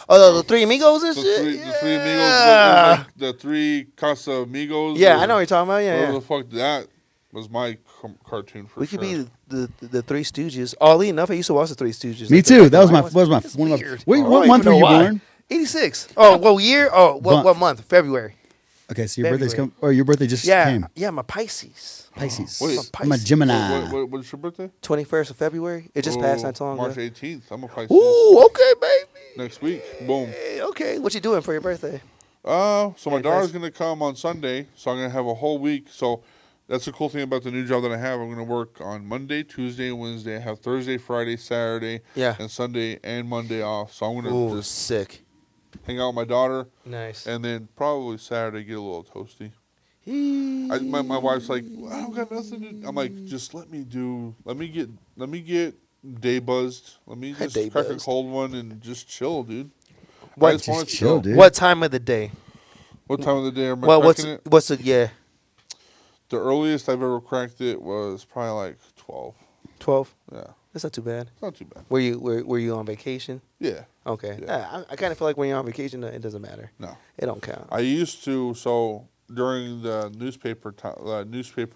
S4: Oh, the three amigos and
S2: The
S4: shit?
S2: three amigos,
S4: Yeah.
S2: the three Casa Amigos.
S4: Yeah,
S2: or
S4: I know what you're talking about. Yeah,
S2: whatever
S4: yeah.
S2: the fuck that was my cartoon for
S4: We
S2: sure.
S4: could be the Three Stooges. Oddly enough, I used to watch the Three Stooges.
S1: Me
S4: Like,
S1: too.
S4: the
S1: That was
S4: black
S1: my
S4: ones.
S1: one of
S4: It's
S1: my.
S4: weird.
S1: Wait,
S4: I don't
S1: what
S4: even
S1: month were
S4: know
S1: you
S4: why.
S1: born?
S4: 86. Oh, what year? Oh, what
S1: Month.
S4: month? February.
S1: Okay, so your birthday's
S4: February.
S1: come. Or your birthday just
S4: Yeah,
S1: came.
S4: yeah. I'm a Pisces.
S1: Pisces.
S2: Wait.
S1: I'm a Gemini.
S2: What's your birthday?
S4: 21st of February. It just passed not too long
S2: March
S4: ago.
S2: 18th. I'm a Pisces.
S4: Ooh, okay, baby.
S2: Next week. Boom.
S4: Hey, okay, what you doing for your birthday?
S2: So my
S4: Hey,
S2: daughter's
S4: Chris.
S2: gonna come on Sunday, so I'm gonna have a whole week. So that's the cool thing about the new job that I have. I'm gonna work on Monday, Tuesday, and Wednesday. I have Thursday, Friday, Saturday,
S4: Yeah.
S2: and Sunday and Monday off. So I'm gonna
S4: Ooh,
S2: just
S4: sick.
S2: hang out with my daughter,
S4: Nice.
S2: and then probably Saturday get a little toasty. My wife's like, I don't got nothing to do. I'm like, just let me get day buzzed. Let me just
S4: Day
S2: crack a
S4: buzzed.
S2: cold one and just chill, dude.
S4: What-
S2: I just wanted to
S1: chill,
S2: go.
S1: dude.
S4: What time of the day?
S2: What time of the day am I
S4: Well,
S2: cracking it?
S4: what's the yeah?
S2: The earliest I've ever cracked it was probably like 12.
S4: 12.
S2: Yeah,
S4: That's not too bad.
S2: it's not too bad.
S4: Were you on vacation?
S2: Yeah,
S4: Okay.
S2: Yeah.
S4: I kind of feel like when you're on vacation, it doesn't matter.
S2: no.
S4: It don't count.
S2: I used to, so during the newspaper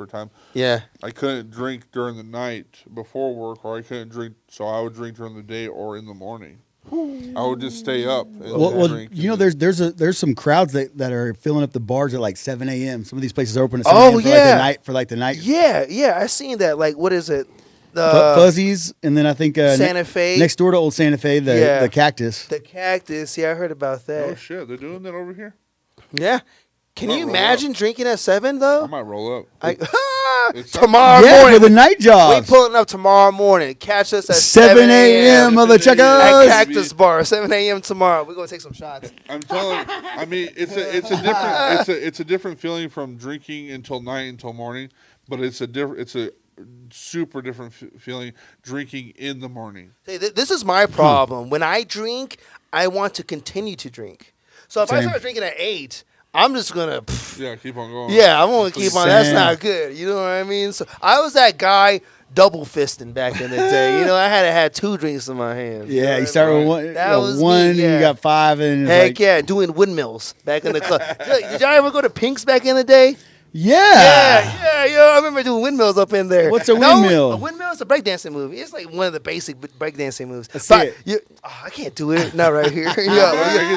S2: time,
S4: Yeah.
S2: I couldn't drink during the night before work, or I couldn't drink, so I would drink during the day or in the morning. I would just stay up and
S1: Well,
S2: drink.
S1: you know,
S2: and
S1: there's some crowds that are filling up the bars at like 7 a.m. Some of these places are open at 7
S4: Oh,
S1: a.m.
S4: yeah.
S1: for like the night.
S4: Yeah. I seen that. Like, what is it?
S1: Fuzzies, and then I think
S4: Santa Fe.
S1: next door to Old Santa Fe,
S4: Yeah.
S1: the Cactus.
S4: The Cactus. Yeah, I heard about that.
S2: Oh shit, they're doing that over here.
S3: Yeah. Can
S2: Might
S3: you
S2: roll
S3: imagine drinking at 7 though?
S2: I might roll up. It's
S3: Tomorrow
S1: Yeah,
S3: morning.
S1: for the night
S3: We
S1: jobs.
S3: pulling up tomorrow morning. Catch us at
S1: 7 a.m. mother
S2: At
S3: at
S1: chuckers.
S3: Cactus Bar. 7 a.m. tomorrow. We're gonna take some shots.
S2: I'm telling. I mean, it's a different feeling from drinking until night until morning, but it's a super different feeling drinking in the morning.
S3: See, this is my problem. When I drink, I want to continue to drink. So if I
S1: Same.
S3: start drinking at 8, I'm just gonna.
S2: Yeah, keep on going.
S3: Yeah, I'm gonna keep on. That's
S1: Same.
S3: not good. You know what I mean? So I was that guy double fisting back in the day. You know, I had 2 drinks in my hand.
S1: Yeah, you start with one,
S3: That was me,
S1: one and
S3: yeah.
S1: you got 5, and it's
S3: Heck
S1: like,
S3: yeah, doing windmills back in the club. Did y'all ever go to Pink's back in the day?
S1: yeah.
S3: I remember doing windmills up in there.
S1: What's a windmill?
S3: A windmill is a breakdancing move. It's like one of the basic breakdancing moves.
S1: Let's
S3: But
S1: see it.
S3: I can't do it. Not right here.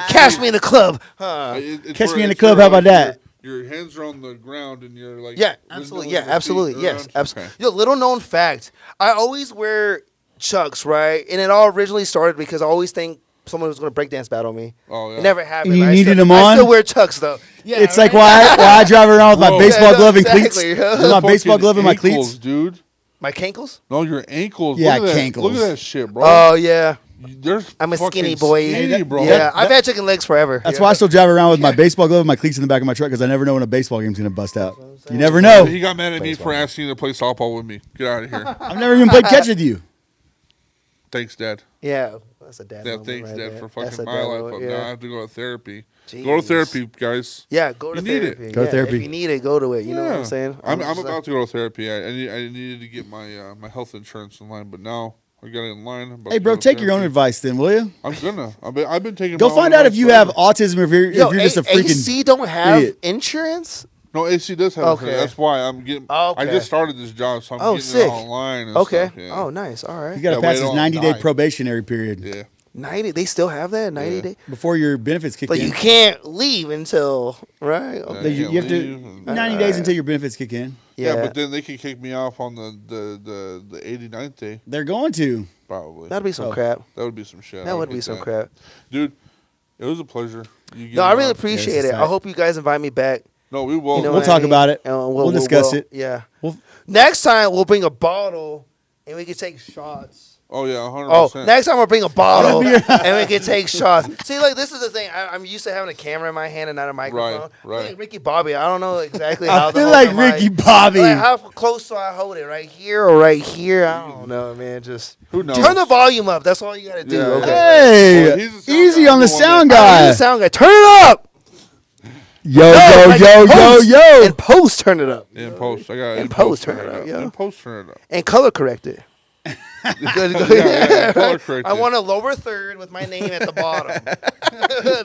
S3: Catch me in the club. Huh.
S2: It's
S1: Catch
S2: where-
S1: me in the
S2: it's
S1: club,
S2: where,
S1: how about
S2: like,
S1: that?
S2: Your hands are on the ground and you're like
S3: Yeah,
S2: windmilling
S3: absolutely.
S2: your
S3: Yeah,
S2: feet
S3: absolutely. Yes,
S2: around.
S3: absolutely.
S2: Okay.
S3: Yo, little known fact. I always wear Chucks, right? And it all originally started because I always think someone was going to breakdance battle me.
S2: Oh, yeah.
S3: It never happened.
S1: And you
S3: I
S1: needed
S3: still,
S1: them
S3: I
S1: on?
S3: still wear Chucks though. Yeah,
S1: It's like
S3: right?
S1: why I drive around with my
S2: Whoa.
S1: baseball
S3: Yeah,
S1: glove and
S3: exactly,
S1: cleats.
S3: yeah.
S1: With my baseball
S2: Fucking
S1: glove and my
S2: ankles,
S1: cleats.
S2: dude.
S3: My cankles?
S2: No, your ankles.
S1: Yeah,
S2: look at that.
S1: cankles.
S2: Look at that shit, bro.
S3: Oh yeah.
S2: There's
S3: I'm a
S2: fucking
S3: skinny boy.
S2: Skinny, bro.
S3: Yeah, I've had chicken legs forever.
S1: That's
S3: yeah.
S1: why I still drive around with my baseball glove and my cleats in the back of my truck, because I never know when a baseball game's going to bust out. You never know.
S2: He got mad at me for asking to play softball with me. Get out of here.
S1: I've never even played catch with you.
S2: Thanks, Dad.
S3: Yeah, that's a dad.
S2: Yeah,
S3: moment
S2: thanks,
S3: right
S2: Dad,
S3: there.
S2: for
S3: That's
S2: fucking
S3: a
S2: my
S3: dad
S2: life
S3: moment,
S2: up.
S3: yeah.
S2: Now I have to go to therapy. Go to
S3: Jeez.
S2: therapy, guys.
S3: Yeah, go to
S2: You need it.
S3: therapy.
S1: Go to
S3: Yeah,
S1: therapy.
S3: If you need it, go to it. You know what I'm saying?
S2: I'm
S3: just
S2: about to go to therapy. I needed to get my my health insurance in line, but now I got it in line. I'm about
S1: Hey,
S2: to
S1: bro,
S2: go to
S1: take your own
S2: therapy.
S1: advice then, will you?
S2: I'm gonna. I've been taking.
S1: Go
S2: my
S1: find
S2: own
S1: out if
S2: advice
S1: you have
S2: forever.
S1: autism, or if you're just a freaking
S3: AC don't have
S1: idiot.
S3: insurance.
S2: No, AC does have.
S3: Okay.
S2: Okay. That's why I'm getting.
S3: Okay.
S2: I just started this job, so I'm
S3: Oh,
S2: getting
S3: sick.
S2: it online. And
S3: Okay.
S2: Stuff, yeah.
S3: Oh, nice. All right.
S1: You got to
S2: That
S1: pass
S2: way
S1: this
S2: I don't
S1: 90-day
S2: die.
S1: probationary period
S2: Yeah.
S3: 90. They still have that 90
S2: Yeah.
S3: day.
S1: before your benefits kick
S3: But
S1: in.
S3: you can't leave until right.
S2: Yeah,
S3: Okay.
S1: You
S2: can't
S1: have to
S2: leave and-
S1: 90 days until your benefits kick in.
S2: Yeah, but then they can kick me off on the 89th day,
S1: They're going to.
S2: probably.
S3: that'd be some
S1: Oh.
S3: crap.
S2: That would be some shit.
S3: That
S2: I
S3: would be
S2: hate
S3: some
S2: that.
S3: crap.
S2: Dude. It was a pleasure. You
S3: No, I
S2: getting
S3: really
S2: on.
S3: appreciate
S1: it's
S3: it.
S1: tight.
S3: I hope you guys invite me back.
S2: No, we will.
S3: You know
S1: We'll
S3: what I
S1: talk
S3: mean?
S1: about it.
S3: And
S1: We'll discuss it.
S3: Yeah.
S1: We'll-
S3: Next time we'll bring a bottle and we can take shots.
S2: Oh yeah,
S3: Oh,
S2: 100%.
S3: next time we'll bring a bottle and we can take shots. See, like this is the thing. I'm used to having a camera in my hand and not a microphone.
S2: Right.
S3: Like Ricky Bobby, I don't know exactly how.
S1: I feel like Ricky Bobby.
S3: Like how close do I hold it? Right here or right here? I don't know, man. Just
S2: Who knows?
S3: turn the volume up. That's all you gotta do.
S2: Yeah,
S3: Okay.
S1: Hey,
S2: Well, he's the sound
S1: easy
S2: guy.
S1: on the
S2: I'm the one
S1: sound
S2: that-
S3: I'm
S1: guy.
S3: the sound guy. Turn it up.
S1: Yo, yo,
S3: Post.
S1: yo.
S3: In post, turn it up.
S2: In post, I got
S3: In post, turn it up, yo.
S2: In post, turn it up.
S3: And color correct it. Good, good.
S2: Yeah, color correct
S3: I
S2: it.
S3: want a lower third with my name at the bottom.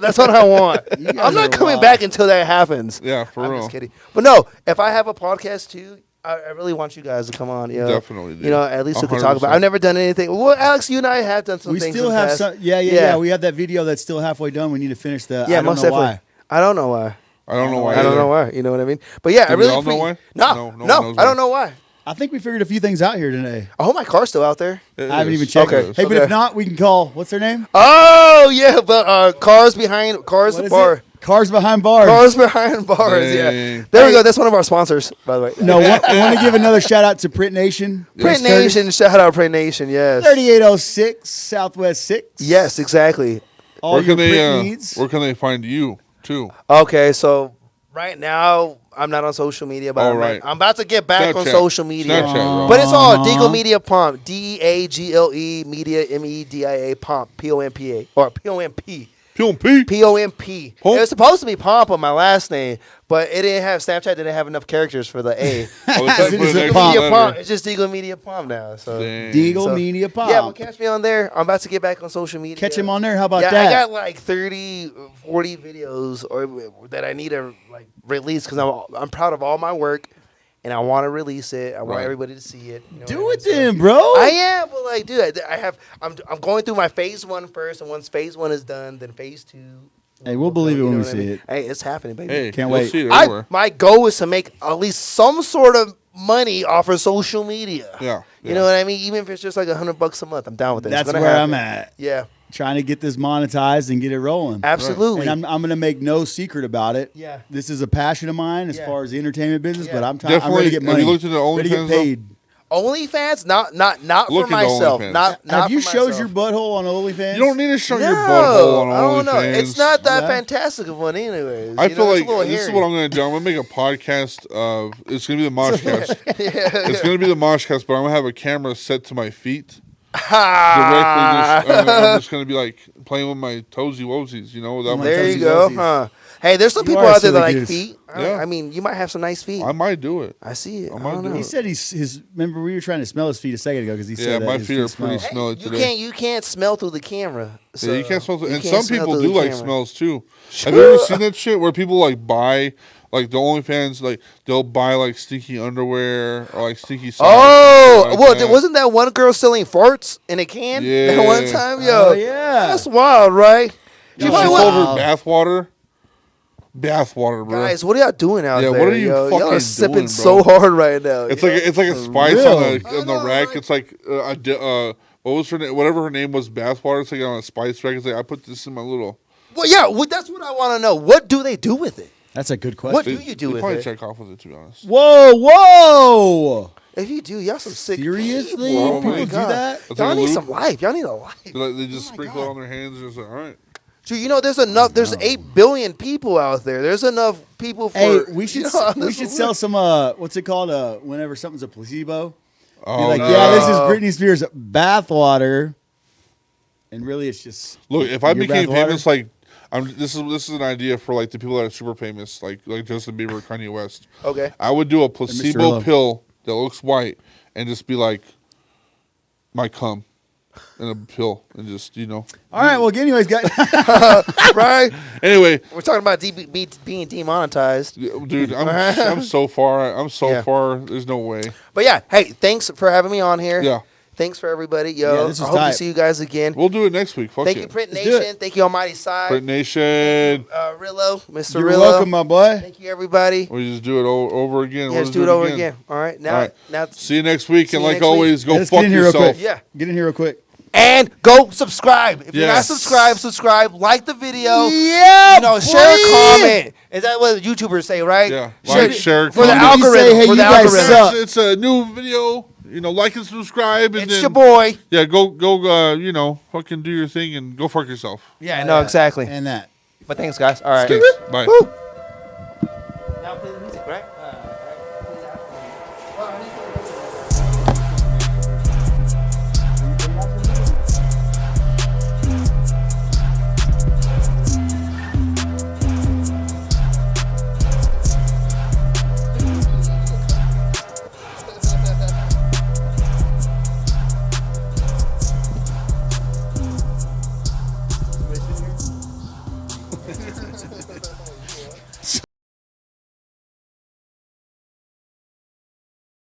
S3: That's what I want.
S1: guys
S3: I'm
S1: are
S3: not coming
S1: wild.
S3: back until that happens.
S2: Yeah, for
S3: I'm
S2: real.
S3: just kidding. But no, if I have a podcast too, I really want you guys to come on. You know,
S2: Definitely, dude.
S3: You know, at least we can talk about.
S2: 100%.
S3: I've never done anything. Well, Alex, you and I have done some
S1: We
S3: things.
S1: still
S3: in the
S1: have
S3: past.
S1: some. Yeah. We have that video that's still halfway done. We need to finish the.
S3: Yeah,
S1: I don't
S3: most
S1: know
S3: definitely.
S1: why.
S3: I don't know why.
S2: I don't know why.
S3: I don't
S2: either.
S3: know why. You know what I mean? But yeah, I
S2: Do we
S3: really.
S2: all know why?
S3: No,
S2: No one
S3: no,
S2: knows
S3: I don't
S2: why.
S3: know why.
S1: I think we figured a few things out here today.
S3: I hope my car's still out there.
S2: It
S1: I haven't
S2: is.
S1: even checked.
S3: Okay.
S1: it. Hey, but
S3: Okay.
S1: if not, we can call. What's their name?
S3: Oh yeah, but cars behind cars
S1: What is
S3: bar.
S1: it? Cars behind bars.
S3: Cars behind bars. Yeah,
S2: Dang.
S3: there we go. That's one of our sponsors, by the way.
S1: No, I want to give another shout out to Print Nation.
S3: Print Nation, shout out Print Nation. Yes,
S1: 3806 Southwest 6.
S3: yes, exactly.
S1: All
S2: Where
S1: your
S2: can
S1: print
S2: they?
S1: needs.
S2: Where can they find you too?
S3: Okay, so right now I'm not on social media, but
S2: Oh,
S3: I'm,
S2: right.
S3: I'm about to get back on
S2: Snapchat.
S3: social media.
S2: Snapchat, bro.
S3: But it's all Deagle Media Pomp, DEAGLE Media MEDIA Pomp, POMPA or POMP.
S2: P.
S3: POMP.
S2: Pomp?
S3: It was supposed to be Pompa, my last name, but it didn't have Snapchat. Didn't have enough characters for the A.
S2: Oh,
S1: Is it
S2: put an extra
S1: Pomp?
S3: Media
S2: letter.
S3: Pomp. It's just Deagle Media Pomp now. So
S2: Dang.
S1: Deagle
S3: So-
S1: Media Pop.
S3: yeah, well, catch me on there. I'm about to get back on social media.
S1: Catch him on there. How about
S3: Yeah,
S1: that?
S3: I got like 30, 40 videos that I need to like release because I'm proud of all my work, and I want to release it. I want
S2: Right.
S3: everybody to see it. You know
S1: Do
S3: what
S1: it
S3: I mean?
S1: then, bro.
S3: I am, but like, dude, I'm going through my phase 1 first, and once phase 1 is done, then phase 2.
S1: Hey, we'll believe it
S3: You
S1: when
S3: know
S1: we
S3: what I
S1: see
S3: mean?
S1: it.
S3: Hey, it's happening, baby.
S2: Hey,
S1: Can't
S2: you'll
S1: wait.
S2: see it everywhere.
S3: My goal is to make at least some sort of money off of social media.
S2: Yeah,
S3: You know what I mean? Even if it's just like $100 a month, I'm down with it. It's
S1: That's
S3: gonna
S1: where
S3: happen.
S1: I'm at.
S3: Yeah.
S1: trying to get this monetized and get it rolling.
S3: Absolutely.
S1: And I'm going to make no secret about it.
S3: Yeah.
S1: This is a passion of mine as
S3: Yeah.
S1: far as the entertainment business,
S3: Yeah.
S1: but I'm
S2: Definitely.
S1: ready to get money.
S2: Have you looked at the
S1: ready to
S2: OnlyFans,
S1: get paid.
S3: OnlyFans, not for
S2: Look into
S3: myself.
S2: OnlyFans.
S3: Not
S1: Have you
S3: for
S1: showed
S3: myself.
S1: your butthole on OnlyFans?
S2: You don't need to show
S3: No,
S2: your butthole on
S3: I don't know.
S2: OnlyFans.
S3: It's not that
S1: Okay.
S3: fantastic of one, anyways.
S2: I
S3: You
S2: feel
S3: know, it's
S2: like
S3: a little
S2: this is
S3: hairy.
S2: what I'm going to do. I'm going to make a podcast of. It's going to be the MOSHCAST.
S3: Yeah.
S2: It's going to be the MOSHCAST, but I'm going to have a camera set to my feet.
S3: Ha!
S2: Directly, I'm just going to be like playing with my toesy woesies, you know. Without my
S3: There you
S1: Toesies,
S3: go,
S1: toesies.
S3: huh? Hey, there's some
S1: You
S3: people
S1: are
S3: out there that
S1: silly
S3: like
S1: goose.
S3: feet.
S2: Yeah.
S3: I mean, you might have some nice feet.
S2: I might do it.
S3: I see it.
S2: I
S3: I
S2: might
S3: don't
S2: do
S3: know.
S1: He said remember we were trying to smell his feet a second ago because he
S2: Yeah,
S1: said that
S2: my
S1: his
S2: feet are
S1: smell.
S2: pretty smelly
S3: You
S2: today.
S3: can't smell through the camera. So
S2: Yeah, you can't smell.
S3: you
S2: And
S3: can't
S2: some
S3: smell
S2: people
S3: through
S2: do
S3: the
S2: like
S3: camera.
S2: smells too. Have you ever seen that shit where people like buy, like the OnlyFans, like they'll buy like stinky underwear or like stinky socks?
S3: Oh,
S2: and shit
S3: well,
S2: like that.
S3: wasn't that one girl selling farts in a can?
S2: Yeah.
S3: That one time, yo.
S1: Oh, yeah.
S3: That's wild, right?
S2: She
S1: Yo,
S3: probably
S2: sold
S1: wow.
S2: her bathwater. Bathwater, bro.
S3: Guys, what are y'all doing out
S2: Yeah,
S3: there?
S2: what are you
S3: yo?
S2: fucking
S3: Y'all are sipping
S2: doing,
S3: so
S2: bro?
S3: hard right now.
S2: It's
S3: you
S2: like
S3: know?
S2: it's like a spice
S1: real.
S2: on the rack.
S3: right?
S2: It's like what was her name? Whatever her name was, bathwater. It's like on a spice rack. It's like I put this in my little.
S3: Well, yeah, that's what I want to know. What do they do with it?
S1: That's a good
S3: What
S1: question.
S3: do you do
S2: They
S3: with
S2: probably
S3: it?
S2: check off with it, to be honest.
S1: Whoa, whoa!
S3: If you do, y'all some sick
S1: Seriously?
S3: people. Oh
S1: People
S3: my
S1: do
S3: God.
S1: that?
S2: It's
S3: Y'all
S2: like a
S3: need
S2: lube.
S3: some life. Y'all need a life.
S2: They just
S3: Oh my
S2: sprinkle it
S3: God.
S2: on their hands and it's like, all right.
S3: Dude, you know, there's enough. There's 8 billion people out there. There's enough people for.
S1: Hey, we should
S3: you know,
S1: we should sell some what's it called? Whenever something's a placebo. Be
S2: Oh,
S1: like,
S2: no.
S1: yeah, this is Britney Spears bathwater, and really, it's just
S2: Look, if I
S1: your
S2: became
S1: bathwater.
S2: famous, like this is an idea for like the people that are super famous, like Justin Bieber, Kanye West.
S3: Okay.
S2: I would do a
S1: Mr.
S2: placebo
S1: Love.
S2: pill that looks white and just be like my cum in a pill and just
S1: All right, well, anyways, guys,
S3: Right?
S2: Anyway,
S3: We're talking about being demonetized.
S2: dude, I'm so far.
S3: Yeah.
S2: far. There's no way.
S3: But yeah, hey, thanks for having me on here.
S2: Yeah,
S3: Thanks for everybody. Yo,
S1: Yeah, this
S3: I
S1: was
S3: hope to
S1: tight.
S3: see you guys again.
S2: we'll do it next week. Fuck
S3: Thank
S2: it.
S3: you, Print
S1: Let's do it.
S3: Nation. Thank you, Almighty Side.
S2: Print Nation.
S3: Rillo, Mr.
S1: you're
S3: Rillo.
S1: welcome, my boy.
S3: Thank you, everybody.
S2: We just do it over again.
S3: Yeah,
S2: We'll
S3: let's do it over again. All right, now,
S2: All right.
S3: now,
S2: See you next week,
S3: See
S2: and
S3: you
S2: like
S3: next week.
S2: always, go
S1: Let's
S2: fuck
S1: get in here real
S2: yourself.
S1: quick.
S3: Yeah.
S1: Get in here real quick.
S3: and go subscribe. If you're not
S2: Yes.
S3: subscribed, like the video.
S1: Yeah,
S3: You know, share a comment. Is that what YouTubers say, right?
S2: Yeah,
S3: Share,
S2: like, share,
S3: for the
S2: comment.
S1: You
S3: algorithm.
S1: say, hey,
S3: for
S1: you
S3: the
S1: guys
S3: algorithm.
S1: suck.
S2: It's a new video. You know, like and subscribe, and
S3: It's
S2: then
S3: your boy.
S2: yeah, go, you know, fucking do your thing and go fuck yourself.
S3: Yeah, no, exactly.
S1: And that.
S3: But thanks, guys. All right.
S2: Thanks. Bye.
S3: Woo.